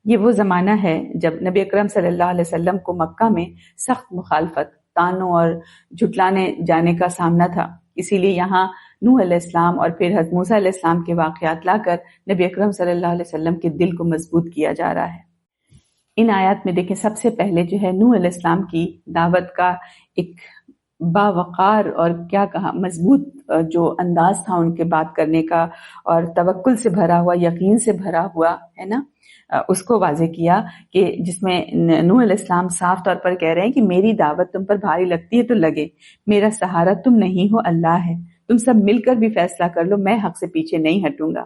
یہ وہ زمانہ ہے جب نبی اکرم صلی اللہ علیہ وسلم کو مکہ میں سخت مخالفت، طعنوں اور جھٹلانے جانے کا سامنا تھا۔ اسی لیے یہاں نوح علیہ السلام اور پھر حضرت موسیٰ علیہ السلام کے واقعات لا کر نبی اکرم صلی اللہ علیہ وسلم کے دل کو مضبوط کیا جا رہا ہے۔ ان آیات میں دیکھیں سب سے پہلے جو ہے نوح علیہ السلام کی دعوت کا ایک باوقار اور کیا کہا مضبوط جو انداز تھا ان کے بات کرنے کا اور توکل سے بھرا ہوا، یقین سے بھرا ہوا ہے نا، اس کو واضح کیا کہ جس میں نوح علیہ السلام صاف طور پر کہہ رہے ہیں کہ میری دعوت تم پر بھاری لگتی ہے تو لگے، میرا سہارا تم نہیں ہو اللہ ہے، تم سب مل کر بھی فیصلہ کر لو، میں حق سے پیچھے نہیں ہٹوں گا۔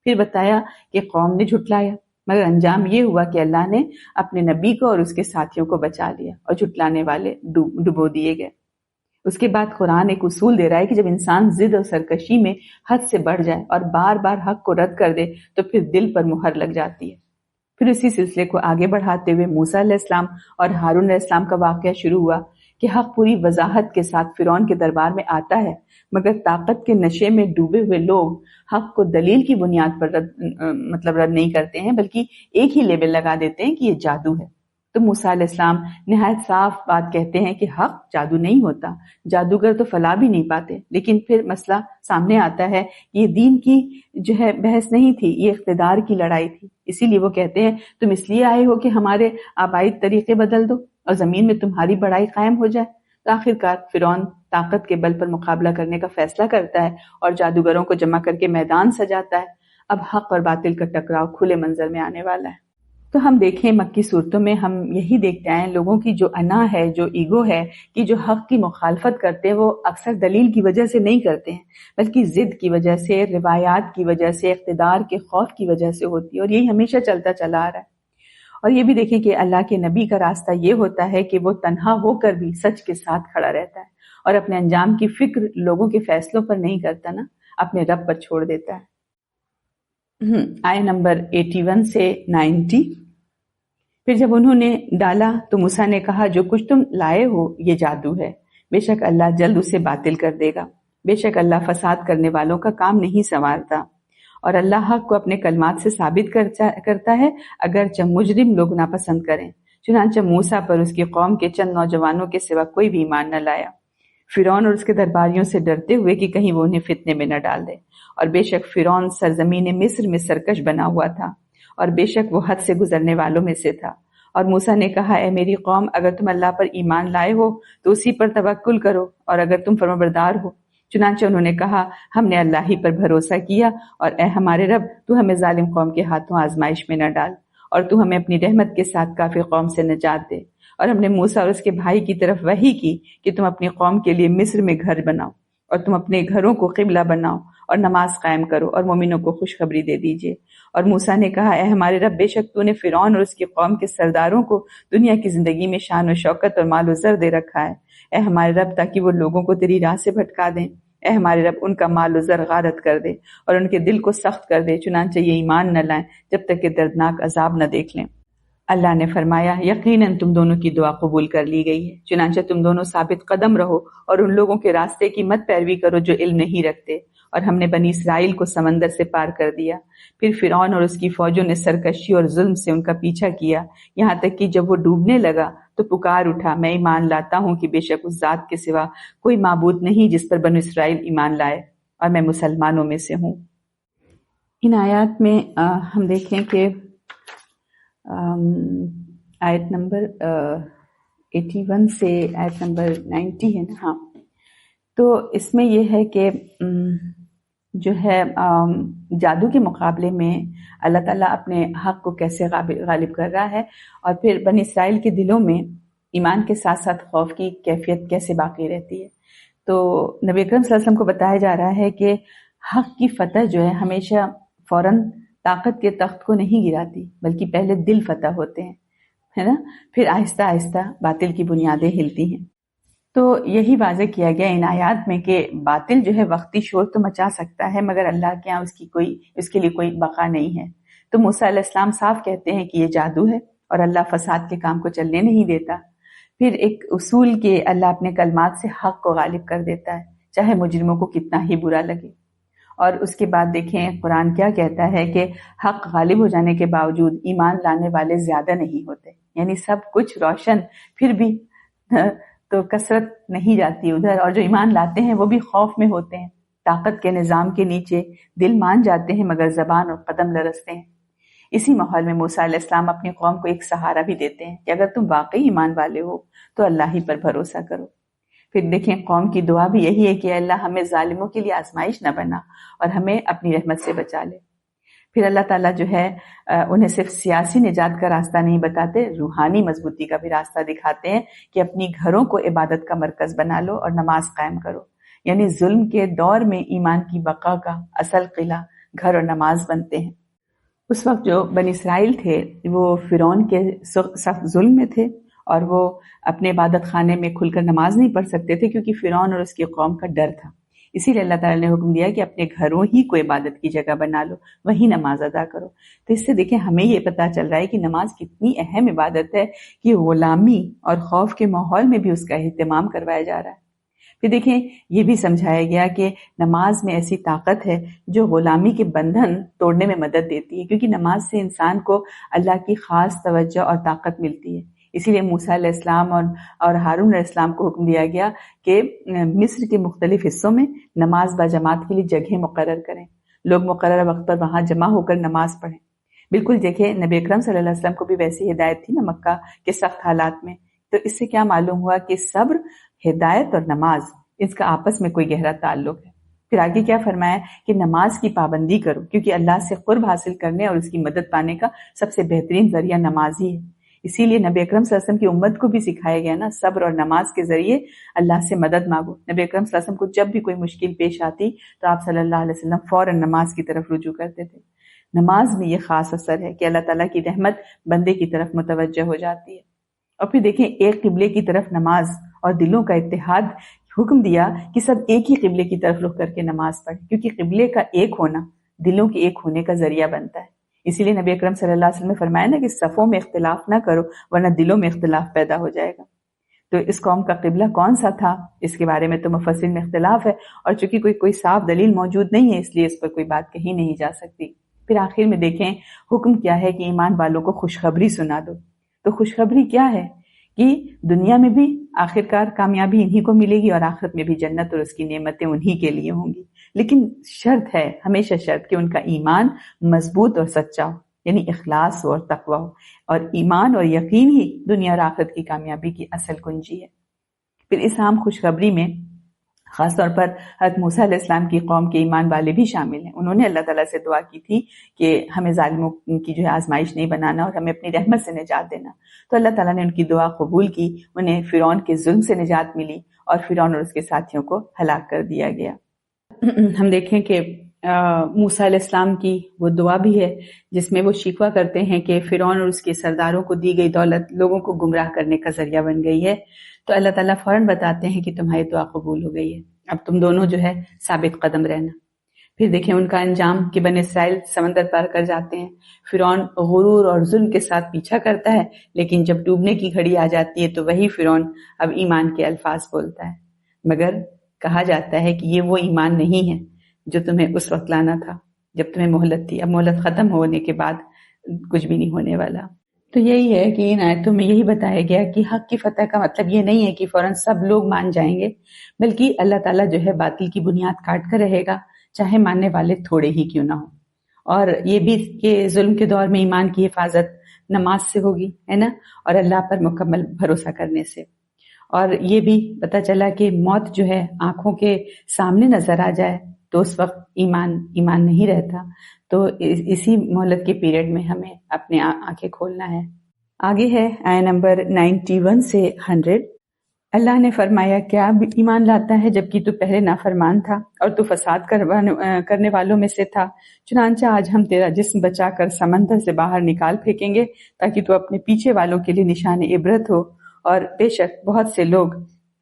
پھر بتایا کہ قوم نے جھٹلایا مگر انجام یہ ہوا کہ اللہ نے اپنے نبی کو اور اس کے ساتھیوں کو بچا لیا اور جھٹلانے والے ڈبو دیے گئے۔ اس کے بعد قرآن ایک اصول دے رہا ہے کہ جب انسان ضد اور سرکشی میں حد سے بڑھ جائے اور بار بار حق کو رد کر دے تو پھر دل پر مہر لگ جاتی ہے۔ پھر اسی سلسلے کو آگے بڑھاتے ہوئے موسیٰ علیہ السلام اور ہارون علیہ السلام کا واقعہ شروع ہوا کہ حق پوری وضاحت کے ساتھ فرعون کے دربار میں آتا ہے مگر طاقت کے نشے میں ڈوبے ہوئے لوگ حق کو دلیل کی بنیاد پر رد نہیں کرتے ہیں بلکہ ایک ہی لیبل لگا دیتے ہیں کہ یہ جادو ہے۔ تو موسیٰ علیہ السلام نہایت صاف بات کہتے ہیں کہ حق جادو نہیں ہوتا، جادوگر تو فلاح بھی نہیں پاتے۔ لیکن پھر مسئلہ سامنے آتا ہے یہ دین کی جو ہے بحث نہیں تھی، یہ اقتدار کی لڑائی تھی۔ اسی لیے وہ کہتے ہیں تم اس لیے آئے ہو کہ ہمارے آبائی طریقے بدل دو اور زمین میں تمہاری بڑائی قائم ہو جائے۔ تو آخرکار فرعون طاقت کے بل پر مقابلہ کرنے کا فیصلہ کرتا ہے اور جادوگروں کو جمع کر کے میدان سجاتا ہے۔ اب حق اور باطل کا ٹکراؤ کھلے منظر میں آنے والا ہے۔ تو ہم دیکھیں مکی صورتوں میں ہم یہی دیکھتے ہیں لوگوں کی جو انا ہے، جو ایگو ہے کہ جو حق کی مخالفت کرتے ہیں وہ اکثر دلیل کی وجہ سے نہیں کرتے ہیں بلکہ ضد کی وجہ سے، روایات کی وجہ سے، اقتدار کے خوف کی وجہ سے ہوتی ہے، اور یہی ہمیشہ چلتا چلا آ رہا ہے۔ اور یہ بھی دیکھیں کہ اللہ کے نبی کا راستہ یہ ہوتا ہے کہ وہ تنہا ہو کر بھی سچ کے ساتھ کھڑا رہتا ہے اور اپنے انجام کی فکر لوگوں کے فیصلوں پر نہیں کرتا نا، اپنے رب پر چھوڑ دیتا ہے۔ آیت نمبر 81 سے 90۔ پھر جب انہوں نے ڈالا تو موسیٰ نے کہا جو کچھ تم لائے ہو یہ جادو ہے، بے شک اللہ جلد اسے باطل کر دے گا، بے شک اللہ فساد کرنے والوں کا کام نہیں سنوارتا، اور اللہ حق کو اپنے کلمات سے ثابت کرتا ہے اگرچہ مجرم لوگ ناپسند کریں۔ چنانچہ موسیٰ پر اس کی قوم کے چند نوجوانوں کے سوا کوئی بھی ایمان نہ لایا، فرعون اور اس کے درباریوں سے ڈرتے ہوئے کہ کہیں وہ انہیں فتنے میں نہ ڈال دے۔ اور بے شک فرعون سرزمین مصر میں سرکش بنا ہوا تھا اور بے شک وہ حد سے گزرنے والوں میں سے تھا۔ اور موسیٰ نے کہا اے میری قوم اگر تم اللہ پر ایمان لائے ہو تو اسی پر توکل کرو، اور اگر تم فرمانبردار ہو۔ چنانچہ انہوں نے کہا ہم نے اللہ ہی پر بھروسہ کیا، اور اے ہمارے رب تو ہمیں ظالم قوم کے ہاتھوں آزمائش میں نہ ڈال، اور تو ہمیں اپنی رحمت کے ساتھ کافر قوم سے نجات دے۔ اور ہم نے موسیٰ اور اس کے بھائی کی طرف وحی کی کہ تم اپنی قوم کے لیے مصر میں گھر بناؤ، اور تم اپنے گھروں کو قبلہ بناؤ اور نماز قائم کرو اور مومنوں کو خوشخبری دے دیجیے۔ اور موسیٰ نے کہا اے ہمارے رب بے شک تو نے فرعون اور اس کی قوم کے سرداروں کو دنیا کی زندگی میں شان و شوکت اور مال و زر دے رکھا ہے، اے ہمارے رب تاکہ وہ لوگوں کو تیری راہ سے بھٹکا دیں، اے ہمارے رب ان کا مال و زر غارت کر دے اور ان کے دل کو سخت کر دے، چنانچہ یہ ایمان نہ لائیں جب تک کہ دردناک عذاب نہ دیکھ لیں۔ اللہ نے فرمایا یقیناً تم دونوں کی دعا قبول کر لی گئی ہے، چنانچہ تم دونوں ثابت قدم رہو اور ان لوگوں کے راستے کی مت پیروی کرو جو علم نہیں رکھتے۔ اور ہم نے بنی اسرائیل کو سمندر سے پار کر دیا، پھر فرعون اور اس کی فوجوں نے سرکشی اور ظلم سے ان کا پیچھا کیا، یہاں تک کہ جب وہ ڈوبنے لگا تو پکار اٹھا میں ایمان لاتا ہوں کہ بے شک اس ذات کے سوا کوئی معبود نہیں جس پر بنو اسرائیل ایمان لائے، اور میں مسلمانوں میں سے ہوں۔ ان آیات میں ہم دیکھیں کہ آیت نمبر 81 سے آیت نمبر 90 ہے نا، ہاں، تو اس میں یہ ہے کہ جو ہے جادو کے مقابلے میں اللہ تعالیٰ اپنے حق کو کیسے غالب کر رہا ہے، اور پھر بنی اسرائیل کے دلوں میں ایمان کے ساتھ ساتھ خوف کی کیفیت کیسے باقی رہتی ہے۔ تو نبی اکرم صلی اللہ علیہ وسلم کو بتایا جا رہا ہے کہ حق کی فتح جو ہے ہمیشہ فوراً طاقت کے تخت کو نہیں گراتی، بلکہ پہلے دل فتح ہوتے ہیں، ہے نا، پھر آہستہ آہستہ باطل کی بنیادیں ہلتی ہیں۔ تو یہی واضح کیا گیا ان آیات میں کہ باطل جو ہے وقتی شور تو مچا سکتا ہے، مگر اللہ کے یہاں اس کے لیے کوئی بقا نہیں ہے۔ تو موسیٰ علیہ السلام صاف کہتے ہیں کہ یہ جادو ہے اور اللہ فساد کے کام کو چلنے نہیں دیتا۔ پھر ایک اصول کے اللہ اپنے کلمات سے حق کو غالب کر دیتا ہے، چاہے مجرموں کو کتنا ہی برا لگے۔ اور اس کے بعد دیکھیں قرآن کیا کہتا ہے کہ حق غالب ہو جانے کے باوجود ایمان لانے والے زیادہ نہیں ہوتے، یعنی سب کچھ روشن پھر بھی تو کثرت نہیں جاتی ادھر، اور جو ایمان لاتے ہیں وہ بھی خوف میں ہوتے ہیں، طاقت کے نظام کے نیچے دل مان جاتے ہیں مگر زبان اور قدم لرزتے ہیں۔ اسی ماحول میں موسیٰ علیہ السلام اپنی قوم کو ایک سہارا بھی دیتے ہیں کہ اگر تم واقعی ایمان والے ہو تو اللہ ہی پر بھروسہ کرو۔ پھر دیکھیں قوم کی دعا بھی یہی ہے کہ اللہ ہمیں ظالموں کے لیے آزمائش نہ بنا اور ہمیں اپنی رحمت سے بچا لے۔ پھر اللہ تعالیٰ جو ہے انہیں صرف سیاسی نجات کا راستہ نہیں بتاتے، روحانی مضبوطی کا بھی راستہ دکھاتے ہیں کہ اپنی گھروں کو عبادت کا مرکز بنا لو اور نماز قائم کرو، یعنی ظلم کے دور میں ایمان کی بقا کا اصل قلعہ گھر اور نماز بنتے ہیں۔ اس وقت جو بنی اسرائیل تھے وہ فرعون کے سخت ظلم میں تھے، اور وہ اپنے عبادت خانے میں کھل کر نماز نہیں پڑھ سکتے تھے کیونکہ فرعون اور اس کی قوم کا ڈر تھا۔ اسی لیے اللہ تعالیٰ نے حکم دیا کہ اپنے گھروں ہی کو عبادت کی جگہ بنا لو، وہی نماز ادا کرو۔ تو اس سے دیکھیں ہمیں یہ پتہ چل رہا ہے کہ نماز کتنی اہم عبادت ہے کہ غلامی اور خوف کے ماحول میں بھی اس کا اہتمام کروایا جا رہا ہے۔ پھر دیکھیں یہ بھی سمجھایا گیا کہ نماز میں ایسی طاقت ہے جو غلامی کے بندھن توڑنے میں مدد دیتی ہے، کیونکہ نماز سے انسان کو اللہ کی خاص توجہ اور طاقت ملتی ہے۔ اسی لیے موسیٰ علیہ السلام اور ہارون علیہ السلام کو حکم دیا گیا کہ مصر کے مختلف حصوں میں نماز با جماعت کے لیے جگہیں مقرر کریں، لوگ مقررہ وقت پر وہاں جمع ہو کر نماز پڑھیں۔ بالکل دیکھیں نبی اکرم صلی اللہ علیہ وسلم کو بھی ویسی ہدایت تھی نا مکہ کے سخت حالات میں۔ تو اس سے کیا معلوم ہوا کہ صبر، ہدایت اور نماز، اس کا آپس میں کوئی گہرا تعلق ہے۔ پھر آگے کیا فرمایا کہ نماز کی پابندی کرو، کیونکہ اللہ سے قرب حاصل کرنے اور اس کی مدد پانے کا سب سے بہترین ذریعہ نماز ہی ہے۔ اسی لیے نبی اکرم صلی اللہ علیہ وسلم کی امت کو بھی سکھایا گیا نا، صبر اور نماز کے ذریعے اللہ سے مدد مانگو۔ نبی اکرم صلی اللہ علیہ وسلم کو جب بھی کوئی مشکل پیش آتی تو آپ صلی اللہ علیہ وسلم فوراً نماز کی طرف رجوع کرتے تھے۔ نماز میں یہ خاص اثر ہے کہ اللہ تعالیٰ کی رحمت بندے کی طرف متوجہ ہو جاتی ہے۔ اور پھر دیکھیں ایک قبلے کی طرف نماز اور دلوں کا اتحاد، حکم دیا کہ سب ایک ہی قبلے کی طرف رخ کر کے نماز پڑھیں، کیونکہ قبلے کا ایک ہونا دلوں کے ایک ہونے کا ذریعہ بنتا ہے۔ اسی لیے نبی اکرم صلی اللہ علیہ وسلم نے فرمایا نا کہ صفوں میں اختلاف نہ کرو ورنہ دلوں میں اختلاف پیدا ہو جائے گا۔ تو اس قوم کا قبلہ کون سا تھا اس کے بارے میں تو مفسرین میں اختلاف ہے، اور چونکہ کوئی صاف دلیل موجود نہیں ہے اس لیے اس پر کوئی بات کہی نہیں جا سکتی۔ پھر آخر میں دیکھیں حکم کیا ہے کہ ایمان والوں کو خوشخبری سنا دو۔ تو خوشخبری کیا ہے کہ دنیا میں بھی آخرکار کامیابی انہی کو ملے گی اور آخرت میں بھی جنت اور اس کی نعمتیں انہی کے لیے ہوں گی، لیکن شرط ہے، ہمیشہ شرط، کہ ان کا ایمان مضبوط اور سچا ہو، یعنی اخلاص ہو اور تقوی ہو، اور ایمان اور یقین ہی دنیا اور آخرت کی کامیابی کی اصل کنجی ہے۔ پھر اس عام خوشخبری میں خاص طور پر حضرت موسیٰ علیہ السلام کی قوم کے ایمان والے بھی شامل ہیں۔ انہوں نے اللہ تعالیٰ سے دعا کی تھی کہ ہمیں ظالموں کی جو ہے آزمائش نہیں بنانا اور ہمیں اپنی رحمت سے نجات دینا۔ تو اللہ تعالیٰ نے ان کی دعا قبول کی، انہیں فرعون کے ظلم سے نجات ملی اور فرعون اور اس کے ساتھیوں کو ہلاک کر دیا گیا۔ ہم دیکھیں کہ موسیٰ علیہ السلام کی وہ دعا بھی ہے جس میں وہ شکوہ کرتے ہیں کہ فرعون اور اس کے سرداروں کو دی گئی دولت لوگوں کو گمراہ کرنے کا ذریعہ بن گئی ہے۔ تو اللہ تعالیٰ فوراً بتاتے ہیں کہ تمہاری دعا قبول ہو گئی ہے، اب تم دونوں جو ہے ثابت قدم رہنا۔ پھر دیکھیں ان کا انجام کہ بنی اسرائیل سمندر پار کر جاتے ہیں۔ فرعون غرور اور ظلم کے ساتھ پیچھا کرتا ہے، لیکن جب ڈوبنے کی گھڑی آ جاتی ہے تو وہی فرعون اب ایمان کے الفاظ بولتا ہے، مگر کہا جاتا ہے کہ یہ وہ ایمان نہیں ہے جو تمہیں اس وقت لانا تھا جب تمہیں مہلت تھی، اب مہلت ختم ہونے کے بعد کچھ بھی نہیں ہونے والا۔ تو یہی ہے کہ ان آیتوں میں یہی بتایا گیا کہ حق کی فتح کا مطلب یہ نہیں ہے کہ فوراً سب لوگ مان جائیں گے، بلکہ اللہ تعالیٰ جو ہے باطل کی بنیاد کاٹ کر رہے گا، چاہے ماننے والے تھوڑے ہی کیوں نہ ہوں۔ اور یہ بھی کہ ظلم کے دور میں ایمان کی حفاظت نماز سے ہوگی، ہے نا، اور اللہ پر مکمل بھروسہ کرنے سے۔ اور یہ بھی پتہ چلا کہ موت جو ہے آنکھوں کے سامنے نظر آ جائے تو اس وقت ایمان نہیں رہتا. تو اسی مہلت کے پیریڈ میں ہمیں اپنے آنکھیں کھولنا ہے. آگے ہے آیت نمبر 91 سے 100. اللہ نے فرمایا کیا ایمان لاتا ہے جبکہ تو پہلے نافرمان تھا اور تو فساد کرنے والوں میں سے تھا. چنانچہ آج ہم تیرا جسم بچا کر سمندر سے باہر نکال پھینکیں گے تاکہ تو اپنے پیچھے والوں کے لیے نشان عبرت ہو. اور بے شک بہت سے لوگ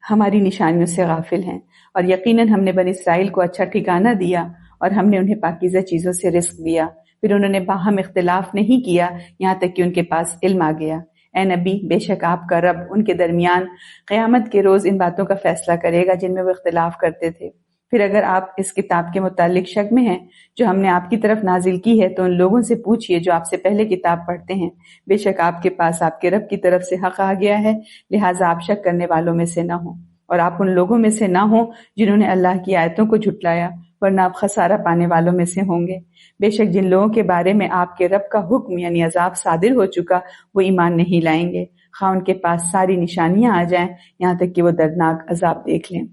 ہماری نشانیوں سے غافل ہیں. اور یقیناً ہم نے بنی اسرائیل کو اچھا ٹھکانہ دیا اور ہم نے انہیں پاکیزہ چیزوں سے رزق دیا. پھر انہوں نے باہم اختلاف نہیں کیا یہاں تک کہ ان کے پاس علم آ گیا. اے نبی بے شک آپ کا رب ان کے درمیان قیامت کے روز ان باتوں کا فیصلہ کرے گا جن میں وہ اختلاف کرتے تھے. پھر اگر آپ اس کتاب کے متعلق شک میں ہیں جو ہم نے آپ کی طرف نازل کی ہے تو ان لوگوں سے پوچھئے جو آپ سے پہلے کتاب پڑھتے ہیں. بے شک آپ کے پاس آپ کے رب کی طرف سے حق آ گیا ہے، لہٰذا آپ شک کرنے والوں میں سے نہ ہوں اور آپ ان لوگوں میں سے نہ ہوں جنہوں نے اللہ کی آیتوں کو جھٹلایا، ورنہ آپ خسارہ پانے والوں میں سے ہوں گے. بے شک جن لوگوں کے بارے میں آپ کے رب کا حکم یعنی عذاب صادر ہو چکا وہ ایمان نہیں لائیں گے، خواہ ان کے پاس ساری نشانیاں آ جائیں یہاں تک کہ وہ دردناک عذاب دیکھ لیں.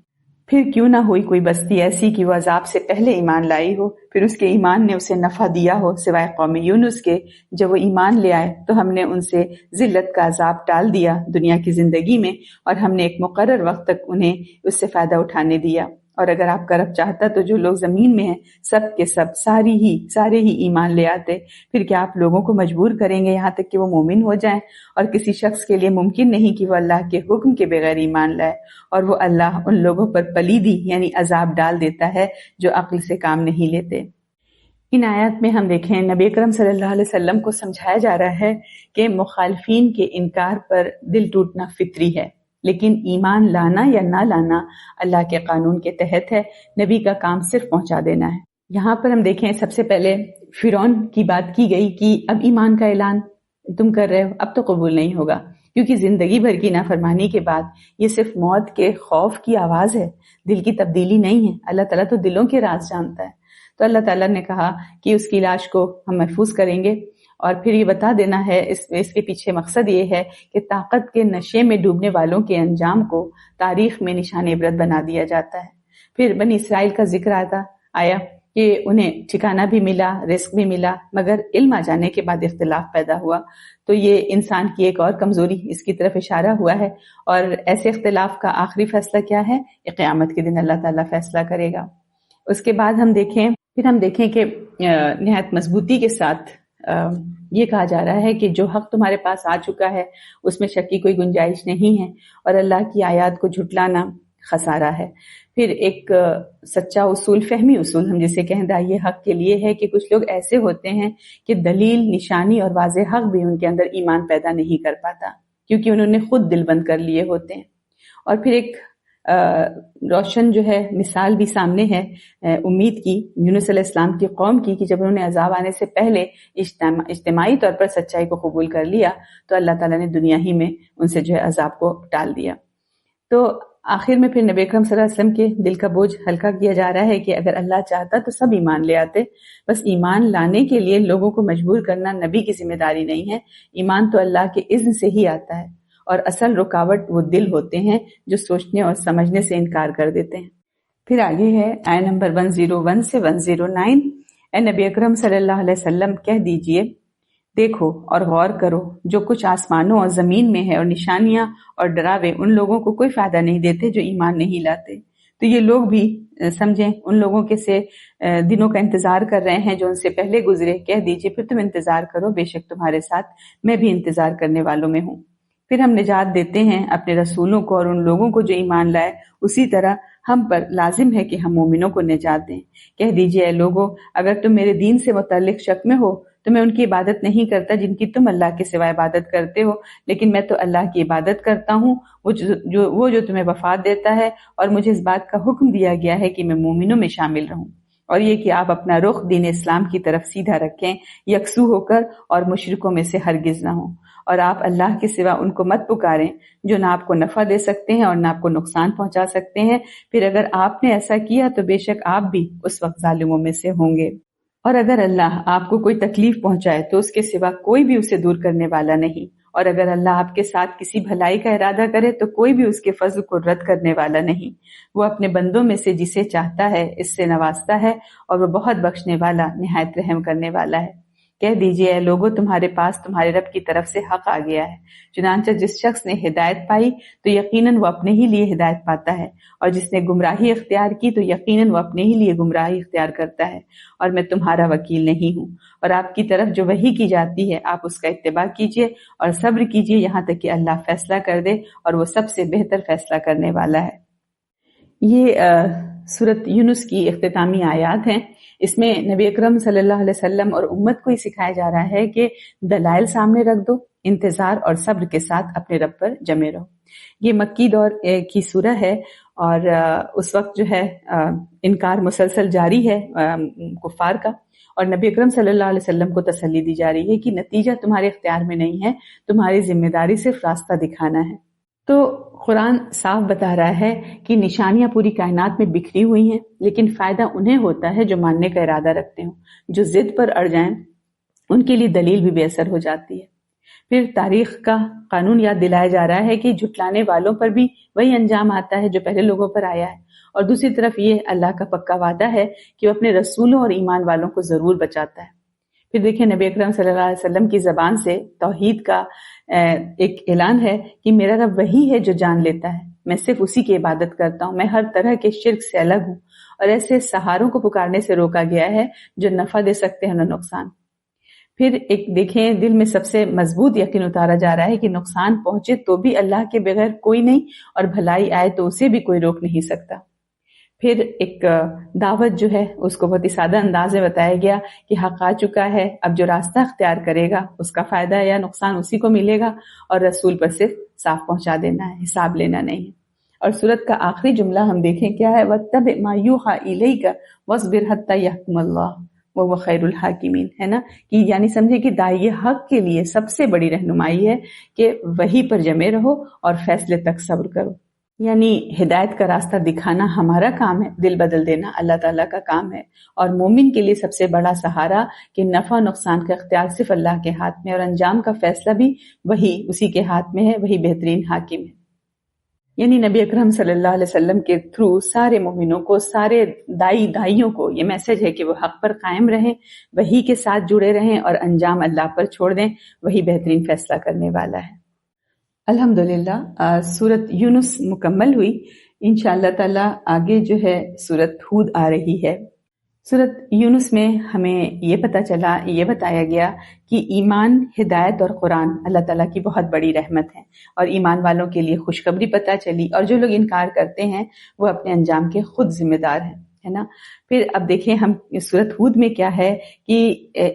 پھر کیوں نہ ہوئی کوئی بستی ایسی کہ وہ عذاب سے پہلے ایمان لائی ہو، پھر اس کے ایمان نے اسے نفع دیا ہو سوائے قوم یونس کے. جب وہ ایمان لے آئے تو ہم نے ان سے ذلت کا عذاب ٹال دیا دنیا کی زندگی میں اور ہم نے ایک مقرر وقت تک انہیں اس سے فائدہ اٹھانے دیا. اور اگر آپ کا رب چاہتا تو جو لوگ زمین میں ہیں سب کے سب سارے ہی ایمان لے آتے. پھر کیا آپ لوگوں کو مجبور کریں گے یہاں تک کہ وہ مومن ہو جائیں؟ اور کسی شخص کے لیے ممکن نہیں کہ وہ اللہ کے حکم کے بغیر ایمان لائے. اور وہ اللہ ان لوگوں پر پلیدی یعنی عذاب ڈال دیتا ہے جو عقل سے کام نہیں لیتے. ان آیات میں ہم دیکھیں نبی اکرم صلی اللہ علیہ وسلم کو سمجھایا جا رہا ہے کہ مخالفین کے انکار پر دل ٹوٹنا فطری ہے، لیکن ایمان لانا یا نہ لانا اللہ کے قانون کے تحت ہے. نبی کا کام صرف پہنچا دینا ہے. یہاں پر ہم دیکھیں سب سے پہلے فرعون کی بات کی گئی کہ اب ایمان کا اعلان تم کر رہے ہو، اب تو قبول نہیں ہوگا، کیونکہ زندگی بھر کی نافرمانی کے بعد یہ صرف موت کے خوف کی آواز ہے، دل کی تبدیلی نہیں ہے. اللہ تعالیٰ تو دلوں کے راز جانتا ہے. تو اللہ تعالیٰ نے کہا کہ اس کی لاش کو ہم محفوظ کریں گے اور پھر یہ بتا دینا ہے اس کے پیچھے مقصد یہ ہے کہ طاقت کے نشے میں ڈوبنے والوں کے انجام کو تاریخ میں نشان عبرت بنا دیا جاتا ہے. پھر بنی اسرائیل کا ذکر آیا کہ انہیں ٹھکانہ بھی ملا، رزق بھی ملا، مگر علم آ جانے کے بعد اختلاف پیدا ہوا. تو یہ انسان کی ایک اور کمزوری، اس کی طرف اشارہ ہوا ہے. اور ایسے اختلاف کا آخری فیصلہ کیا ہے؟ قیامت کے دن اللہ تعالیٰ فیصلہ کرے گا. اس کے بعد ہم دیکھیں کہ نہایت مضبوطی کے ساتھ یہ کہا جا رہا ہے کہ جو حق تمہارے پاس آ چکا ہے اس میں شک کی کوئی گنجائش نہیں ہے اور اللہ کی آیات کو جھٹلانا خسارہ ہے. پھر ایک سچا اصول، فہمی اصول ہم جسے کہیں داعی حق کے لیے ہے کہ کچھ لوگ ایسے ہوتے ہیں کہ دلیل، نشانی اور واضح حق بھی ان کے اندر ایمان پیدا نہیں کر پاتا کیونکہ انہوں نے خود دل بند کر لیے ہوتے ہیں. اور پھر ایک روشن جو ہے مثال بھی سامنے ہے امید کی، یونس علیہ السلام کی قوم کی، کہ جب انہوں نے عذاب آنے سے پہلے اجتماعی طور پر سچائی کو قبول کر لیا تو اللہ تعالیٰ نے دنیا ہی میں ان سے جو ہے عذاب کو ٹال دیا. تو آخر میں پھر نبی اکرم صلی اللہ علیہ وسلم کے دل کا بوجھ ہلکا کیا جا رہا ہے کہ اگر اللہ چاہتا تو سب ایمان لے آتے، بس ایمان لانے کے لیے لوگوں کو مجبور کرنا نبی کی ذمہ داری نہیں ہے. ایمان تو اللہ کے اذن سے ہی آتا ہے اور اصل رکاوٹ وہ دل ہوتے ہیں جو سوچنے اور سمجھنے سے انکار کر دیتے ہیں. پھر آگے ہے آیت نمبر 101 سے 109. اے نبی اکرم صلی اللہ علیہ وسلم کہہ دیجئے دیکھو اور غور کرو جو کچھ آسمانوں اور زمین میں ہے اور نشانیاں اور ڈراوے ان لوگوں کو کوئی فائدہ نہیں دیتے جو ایمان نہیں لاتے. تو یہ لوگ بھی سمجھیں ان لوگوں کے سے دنوں کا انتظار کر رہے ہیں جو ان سے پہلے گزرے. کہہ دیجئے پھر تم انتظار کرو، بے شک تمہارے ساتھ میں بھی انتظار کرنے والوں میں ہوں. پھر ہم نجات دیتے ہیں اپنے رسولوں کو اور ان لوگوں کو جو ایمان لائے، اسی طرح ہم پر لازم ہے کہ ہم مومنوں کو نجات دیں. کہہ دیجئے اے لوگو اگر تم میرے دین سے متعلق شک میں ہو تو میں ان کی عبادت نہیں کرتا جن کی تم اللہ کے سوا عبادت کرتے ہو، لیکن میں تو اللہ کی عبادت کرتا ہوں وہ جو تمہیں وفات دیتا ہے، اور مجھے اس بات کا حکم دیا گیا ہے کہ میں مومنوں میں شامل رہوں، اور یہ کہ آپ اپنا رخ دین اسلام کی طرف سیدھا رکھیں یکسو ہو کر اور مشرکوں میں سے ہرگز نہ ہوں. اور آپ اللہ کے سوا ان کو مت پکاریں جو نہ آپ کو نفع دے سکتے ہیں اور نہ آپ کو نقصان پہنچا سکتے ہیں. پھر اگر آپ نے ایسا کیا تو بے شک آپ بھی اس وقت ظالموں میں سے ہوں گے. اور اگر اللہ آپ کو کوئی تکلیف پہنچائے تو اس کے سوا کوئی بھی اسے دور کرنے والا نہیں، اور اگر اللہ آپ کے ساتھ کسی بھلائی کا ارادہ کرے تو کوئی بھی اس کے فضل کو رد کرنے والا نہیں۔ وہ اپنے بندوں میں سے جسے چاہتا ہے اس سے نوازتا ہے، اور وہ بہت بخشنے والا نہایت رحم کرنے والا ہے۔ کہہ دیجئے اے لوگو، تمہارے پاس تمہارے رب کی طرف سے حق آ گیا ہے، چنانچہ جس شخص نے ہدایت پائی تو یقیناً وہ اپنے ہی لیے ہدایت پاتا ہے، اور جس نے گمراہی اختیار کی تو یقیناً وہ اپنے ہی لیے گمراہی اختیار کرتا ہے، اور میں تمہارا وکیل نہیں ہوں۔ اور آپ کی طرف جو وحی کی جاتی ہے آپ اس کا اتباع کیجئے اور صبر کیجئے یہاں تک کہ اللہ فیصلہ کر دے، اور وہ سب سے بہتر فیصلہ کرنے والا ہے۔ یہ سورۃ یونس کی اختتامی آیات ہیں۔ اس میں نبی اکرم صلی اللہ علیہ وسلم اور امت کو یہ سکھایا جا رہا ہے کہ دلائل سامنے رکھ دو، انتظار اور صبر کے ساتھ اپنے رب پر جمے رہو۔ یہ مکی دور کی سورہ ہے، اور اس وقت جو ہے انکار مسلسل جاری ہے کفار کا، اور نبی اکرم صلی اللہ علیہ وسلم کو تسلی دی جا رہی ہے کہ نتیجہ تمہارے اختیار میں نہیں ہے، تمہاری ذمہ داری صرف راستہ دکھانا ہے۔ تو قرآن صاف بتا رہا ہے کہ نشانیاں پوری کائنات میں بکھری ہوئی ہیں، لیکن فائدہ انہیں ہوتا ہے جو ماننے کا ارادہ رکھتے ہوں۔ جو ضد پر اڑ جائیں ان کے لیے دلیل بھی بے اثر ہو جاتی ہے۔ پھر تاریخ کا قانون یاد دلایا جا رہا ہے کہ جھٹلانے والوں پر بھی وہی انجام آتا ہے جو پہلے لوگوں پر آیا ہے، اور دوسری طرف یہ اللہ کا پکا وعدہ ہے کہ وہ اپنے رسولوں اور ایمان والوں کو ضرور بچاتا ہے۔ پھر دیکھیں نبی اکرم صلی اللہ علیہ وسلم کی زبان سے توحید کا ایک اعلان ہے کہ میرا رب وہی ہے جو جان لیتا ہے، میں صرف اسی کی عبادت کرتا ہوں، میں ہر طرح کے شرک سے الگ ہوں، اور ایسے سہاروں کو پکارنے سے روکا گیا ہے جو نفع دے سکتے ہیں نہ نقصان۔ پھر ایک دیکھیں دل میں سب سے مضبوط یقین اتارا جا رہا ہے کہ نقصان پہنچے تو بھی اللہ کے بغیر کوئی نہیں، اور بھلائی آئے تو اسے بھی کوئی روک نہیں سکتا۔ پھر ایک دعوت جو ہے اس کو بہت ہی سادہ انداز میں بتایا گیا کہ حق آ چکا ہے، اب جو راستہ اختیار کرے گا اس کا فائدہ یا نقصان اسی کو ملے گا، اور رسول پر صرف صاف پہنچا دینا ہے، حساب لینا نہیں۔ اور سورت کا آخری جملہ ہم دیکھیں کیا ہے، وَاتَّبِعْ مَا يُوحَىٰ إِلَيْكَ وَاصْبِرْ حَتَّىٰ يَحْكُمَ اللَّهُ وَهُوَ خَيْرُ الْحَاكِمِينَ، ہے نا، کہ یعنی سمجھے کہ داعی حق کے لیے سب سے بڑی رہنمائی ہے کہ وہی پر جمے رہو اور فیصلے تک صبر کرو۔ یعنی ہدایت کا راستہ دکھانا ہمارا کام ہے، دل بدل دینا اللہ تعالیٰ کا کام ہے، اور مومن کے لیے سب سے بڑا سہارا کہ نفع و نقصان کا اختیار صرف اللہ کے ہاتھ میں، اور انجام کا فیصلہ بھی وہی اسی کے ہاتھ میں ہے، وہی بہترین حاکم ہے۔ یعنی نبی اکرم صلی اللہ علیہ وسلم کے تھرو سارے مومنوں کو، سارے دائیوں کو یہ میسج ہے کہ وہ حق پر قائم رہیں، وہی کے ساتھ جڑے رہیں، اور انجام اللہ پر چھوڑ دیں، وہی بہترین فیصلہ کرنے والا ہے۔ الحمدللہ سورت یونس مکمل ہوئی۔ انشاءاللہ تعالی آگے جو ہے سورت ہود آ رہی ہے۔ سورت یونس میں ہمیں یہ بتایا گیا کہ ایمان، ہدایت اور قرآن اللہ تعالیٰ کی بہت بڑی رحمت ہے، اور ایمان والوں کے لیے خوشخبری پتہ چلی، اور جو لوگ انکار کرتے ہیں وہ اپنے انجام کے خود ذمہ دار ہیں، ہے نا۔ پھر اب دیکھیں ہم سورت ہود میں کیا ہے کہ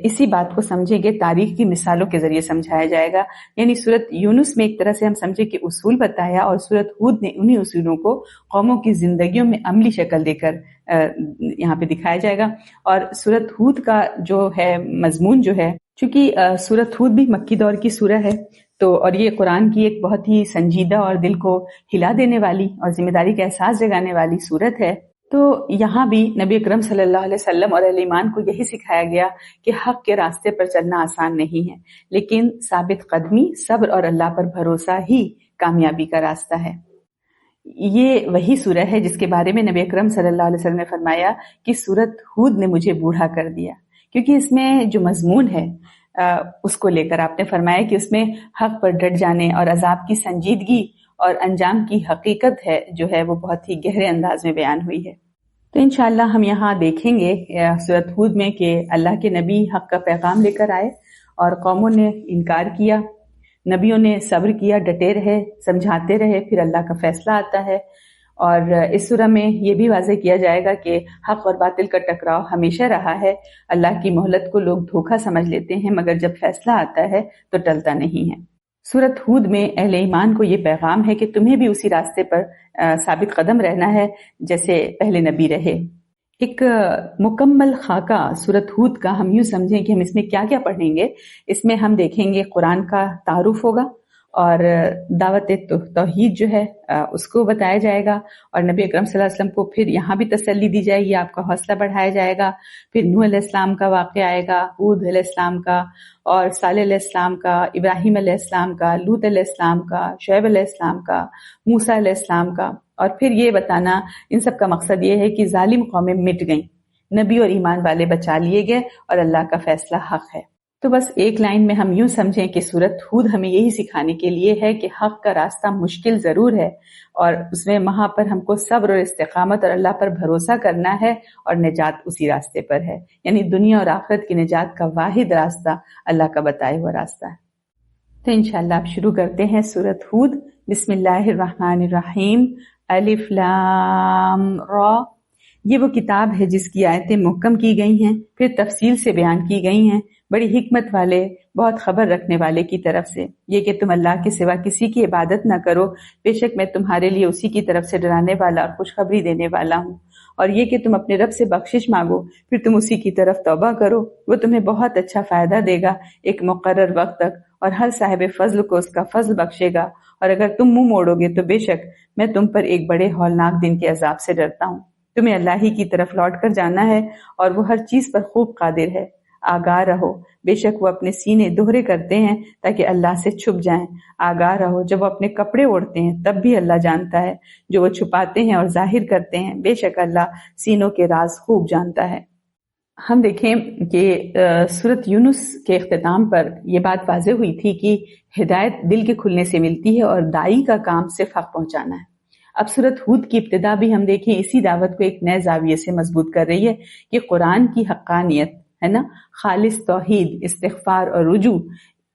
اسی بات کو سمجھیں گے، تاریخ کی مثالوں کے ذریعے سمجھایا جائے گا۔ یعنی سورت یونس میں ایک طرح سے ہم سمجھے کہ اصول بتایا، اور سورت ہود نے انہی اصولوں کو قوموں کی زندگیوں میں عملی شکل دے کر یہاں پہ دکھایا جائے گا۔ اور سورت ہود کا جو ہے مضمون جو ہے، چونکہ سورت ہود بھی مکی دور کی سورہ ہے، تو اور یہ قرآن کی ایک بہت ہی سنجیدہ اور دل کو ہلا دینے والی اور ذمہ داری کا احساس جگانے والی صورت ہے، تو یہاں بھی نبی اکرم صلی اللہ علیہ وسلم اور اہل ایمان کو یہی سکھایا گیا کہ حق کے راستے پر چلنا آسان نہیں ہے، لیکن ثابت قدمی، صبر اور اللہ پر بھروسہ ہی کامیابی کا راستہ ہے۔ یہ وہی سورہ ہے جس کے بارے میں نبی اکرم صلی اللہ علیہ وسلم نے فرمایا کہ سورت ہود نے مجھے بوڑھا کر دیا، کیونکہ اس میں جو مضمون ہے اس کو لے کر آپ نے فرمایا کہ اس میں حق پر ڈٹ جانے اور عذاب کی سنجیدگی اور انجام کی حقیقت ہے جو ہے وہ بہت ہی گہرے انداز میں بیان ہوئی ہے۔ تو انشاءاللہ ہم یہاں دیکھیں گے سورۃ ہود میں کہ اللہ کے نبی حق کا پیغام لے کر آئے اور قوموں نے انکار کیا، نبیوں نے صبر کیا، ڈٹے رہے، سمجھاتے رہے، پھر اللہ کا فیصلہ آتا ہے۔ اور اس سورہ میں یہ بھی واضح کیا جائے گا کہ حق اور باطل کا ٹکراؤ ہمیشہ رہا ہے، اللہ کی مہلت کو لوگ دھوکہ سمجھ لیتے ہیں، مگر جب فیصلہ آتا ہے تو ٹلتا نہیں ہے۔ سورۃ ہود میں اہل ایمان کو یہ پیغام ہے کہ تمہیں بھی اسی راستے پر ثابت قدم رہنا ہے جیسے پہلے نبی رہے۔ ایک مکمل خاکہ سورۃ ہود کا ہم یوں سمجھیں کہ ہم اس میں کیا کیا پڑھیں گے۔ اس میں ہم دیکھیں گے قرآن کا تعارف ہوگا، اور دعوت توحید جو ہے اس کو بتایا جائے گا، اور نبی اکرم صلی اللہ علیہ وسلم کو پھر یہاں بھی تسلی دی جائے گی، آپ کا حوصلہ بڑھایا جائے گا۔ پھر نوح علیہ السلام کا واقعہ آئے گا، ہود علیہ السلام کا، اور صالح علیہ السلام کا، ابراہیم علیہ السلام کا، لوط علیہ السلام کا، شعیب علیہ السلام کا، موسیٰ علیہ السلام کا، اور پھر یہ بتانا ان سب کا مقصد یہ ہے کہ ظالم قومیں مٹ گئیں، نبی اور ایمان والے بچا لیے گئے، اور اللہ کا فیصلہ حق ہے۔ تو بس ایک لائن میں ہم یوں سمجھیں کہ سورت ہود ہمیں یہی سکھانے کے لیے ہے کہ حق کا راستہ مشکل ضرور ہے، اور اس میں وہاں پر ہم کو صبر اور استقامت اور اللہ پر بھروسہ کرنا ہے، اور نجات اسی راستے پر ہے، یعنی دنیا اور آخرت کی نجات کا واحد راستہ اللہ کا بتایا ہوا راستہ ہے۔ تو انشاءاللہ آپ شروع کرتے ہیں سورت ہود۔ بسم اللہ الرحمن الرحیم۔ الف لام را، یہ وہ کتاب ہے جس کی آیتیں محکم کی گئی ہیں، پھر تفصیل سے بیان کی گئی ہیں، بڑی حکمت والے، بہت خبر رکھنے والے کی طرف سے، یہ کہ تم اللہ کے سوا کسی کی عبادت نہ کرو، بے شک میں تمہارے لیے اسی کی طرف سے ڈرانے والا اور خوشخبری دینے والا ہوں، اور یہ کہ تم اپنے رب سے بخشش مانگو، پھر تم اسی کی طرف توبہ کرو، وہ تمہیں بہت اچھا فائدہ دے گا ایک مقرر وقت تک، اور ہر صاحب فضل کو اس کا فضل بخشے گا، اور اگر تم منہ موڑو گے تو بے شک میں تم پر ایک بڑے ہولناک دن کے عذاب سے ڈرتا ہوں۔ تمہیں اللہ ہی کی طرف لوٹ کر جانا ہے، اور وہ ہر چیز پر خوب قادر ہے۔ آگاہ رہو، بے شک وہ اپنے سینے دوہرے کرتے ہیں تاکہ اللہ سے چھپ جائیں۔ آگاہ رہو، جب وہ اپنے کپڑے اوڑھتے ہیں تب بھی اللہ جانتا ہے، جو وہ چھپاتے ہیں اور ظاہر کرتے ہیں، بے شک اللہ سینوں کے راز خوب جانتا ہے۔ ہم دیکھیں کہ سورۃ یونس کے اختتام پر یہ بات واضح ہوئی تھی کہ ہدایت دل کے کھلنے سے ملتی ہے، اور داعی کا کام صرف حق پہنچانا ہے۔ اب سورۃ ہود کی ابتدا بھی ہم دیکھیں اسی دعوت کو ایک نئے زاویے سے مضبوط کر رہی ہے کہ قرآن کی حقانیت ہے نا، خالص توحید، استغفار اور رجوع،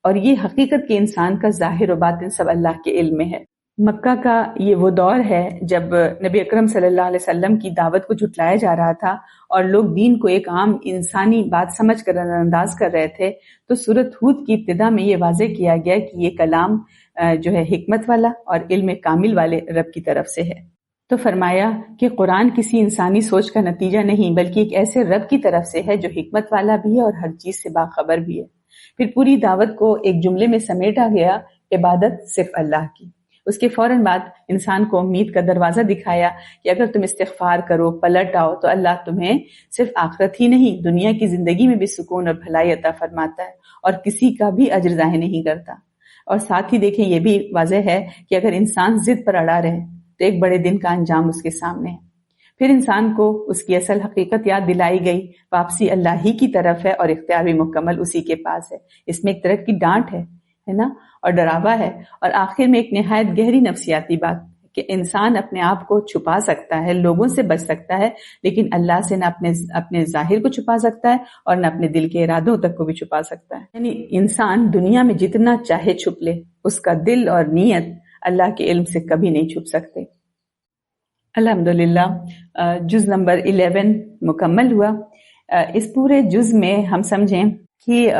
اور یہ حقیقت کے انسان کا ظاہر و باطن سب اللہ کے علم میں ہے۔ مکہ کا یہ وہ دور ہے جب نبی اکرم صلی اللہ علیہ وسلم کی دعوت کو جھٹلایا جا رہا تھا، اور لوگ دین کو ایک عام انسانی بات سمجھ کر نظر انداز کر رہے تھے۔ تو سورۃ ہود کی ابتدا میں یہ واضح کیا گیا کہ یہ کلام جو ہے حکمت والا اور علم کامل والے رب کی طرف سے ہے۔ تو فرمایا کہ قرآن کسی انسانی سوچ کا نتیجہ نہیں، بلکہ ایک ایسے رب کی طرف سے ہے جو حکمت والا بھی ہے اور ہر چیز سے باخبر بھی ہے۔ پھر پوری دعوت کو ایک جملے میں سمیٹا گیا، عبادت صرف اللہ کی۔ اس کے فوراً بعد انسان کو امید کا دروازہ دکھایا کہ اگر تم استغفار کرو، پلٹ آؤ، تو اللہ تمہیں صرف آخرت ہی نہیں، دنیا کی زندگی میں بھی سکون اور بھلائی عطا فرماتا ہے، اور کسی کا بھی اجر ضائع نہیں کرتا۔ اور ساتھ ہی دیکھیں یہ بھی واضح ہے کہ اگر انسان ضد پر اڑا رہے تو ایک بڑے دن کا انجام اس کے سامنے ہے۔ پھر انسان کو اس کی اصل حقیقت یاد دلائی گئی، واپسی اللہ ہی کی طرف ہے، اور اختیار بھی مکمل اسی کے پاس ہے۔ اس میں ایک طرح کی ڈانٹ ہے نا، اور ڈراوا ہے، اور آخر میں ایک نہایت گہری نفسیاتی بات کہ انسان اپنے آپ کو چھپا سکتا ہے، لوگوں سے بچ سکتا ہے، لیکن اللہ سے نہ اپنے ظاہر کو چھپا سکتا ہے اور نہ اپنے دل کے ارادوں تک کو بھی چھپا سکتا ہے۔ یعنی انسان دنیا میں جتنا چاہے چھپ لے، اس کا دل اور نیت اللہ کے علم سے کبھی نہیں چھپ سکتے۔ الحمدللہ جز نمبر 11 مکمل ہوا۔ اس پورے جز میں ہم سمجھیں کہ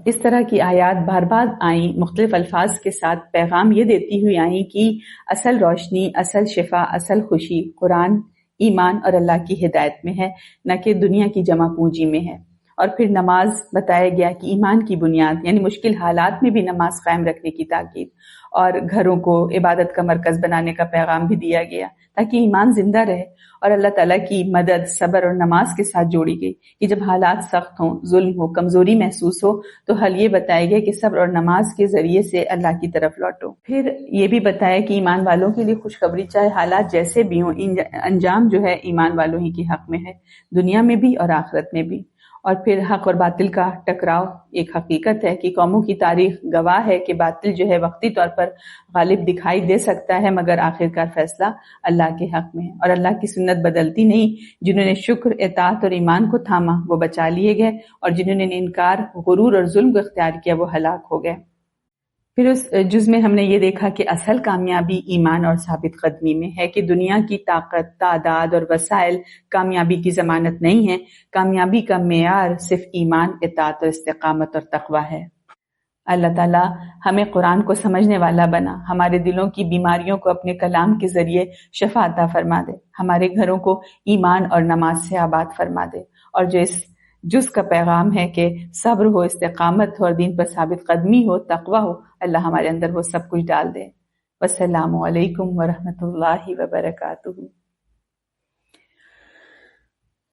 اس طرح کی آیات بار بار آئیں، مختلف الفاظ کے ساتھ پیغام یہ دیتی ہوئی آئیں کہ اصل روشنی، اصل شفا، اصل خوشی قرآن، ایمان اور اللہ کی ہدایت میں ہے، نہ کہ دنیا کی جمع پونجی میں ہے۔ اور پھر نماز بتایا گیا کہ ایمان کی بنیاد، یعنی مشکل حالات میں بھی نماز قائم رکھنے کی تاکید، اور گھروں کو عبادت کا مرکز بنانے کا پیغام بھی دیا گیا تاکہ ایمان زندہ رہے، اور اللہ تعالیٰ کی مدد صبر اور نماز کے ساتھ جوڑی گئی کہ جب حالات سخت ہوں، ظلم ہو، کمزوری محسوس ہو، تو حل یہ بتایا گیا کہ صبر اور نماز کے ذریعے سے اللہ کی طرف لوٹو۔ پھر یہ بھی بتایا کہ ایمان والوں کے لیے خوشخبری، چاہے حالات جیسے بھی ہوں، انجام جو ہے ایمان والوں ہی کے حق میں ہے، دنیا میں بھی اور آخرت میں بھی۔ اور پھر حق اور باطل کا ٹکراؤ ایک حقیقت ہے کہ قوموں کی تاریخ گواہ ہے کہ باطل جو ہے وقتی طور پر غالب دکھائی دے سکتا ہے، مگر آخرکار فیصلہ اللہ کے حق میں ہے، اور اللہ کی سنت بدلتی نہیں۔ جنہوں نے شکر، اطاعت اور ایمان کو تھاما وہ بچا لیے گئے، اور جنہوں نے انکار، غرور اور ظلم کو اختیار کیا وہ ہلاک ہو گئے۔ پھر اس جز میں ہم نے یہ دیکھا کہ اصل کامیابی ایمان اور ثابت قدمی میں ہے، کہ دنیا کی طاقت، تعداد اور وسائل کامیابی کی ضمانت نہیں ہے۔ کامیابی کا معیار صرف ایمان، اطاعت اور استقامت اور تقوی ہے۔ اللہ تعالیٰ ہمیں قرآن کو سمجھنے والا بنا، ہمارے دلوں کی بیماریوں کو اپنے کلام کے ذریعے شفا عطا فرما دے، ہمارے گھروں کو ایمان اور نماز سے آباد فرما دے، اور جو اس جز کا پیغام ہے کہ صبر ہو، استقامت ہو اور دین پر ثابت قدمی ہو، تقوی ہو، اللہ ہمارے اندر وہ سب کچھ ڈال دے۔ والسلام علیکم ورحمۃ اللہ وبرکاتہ۔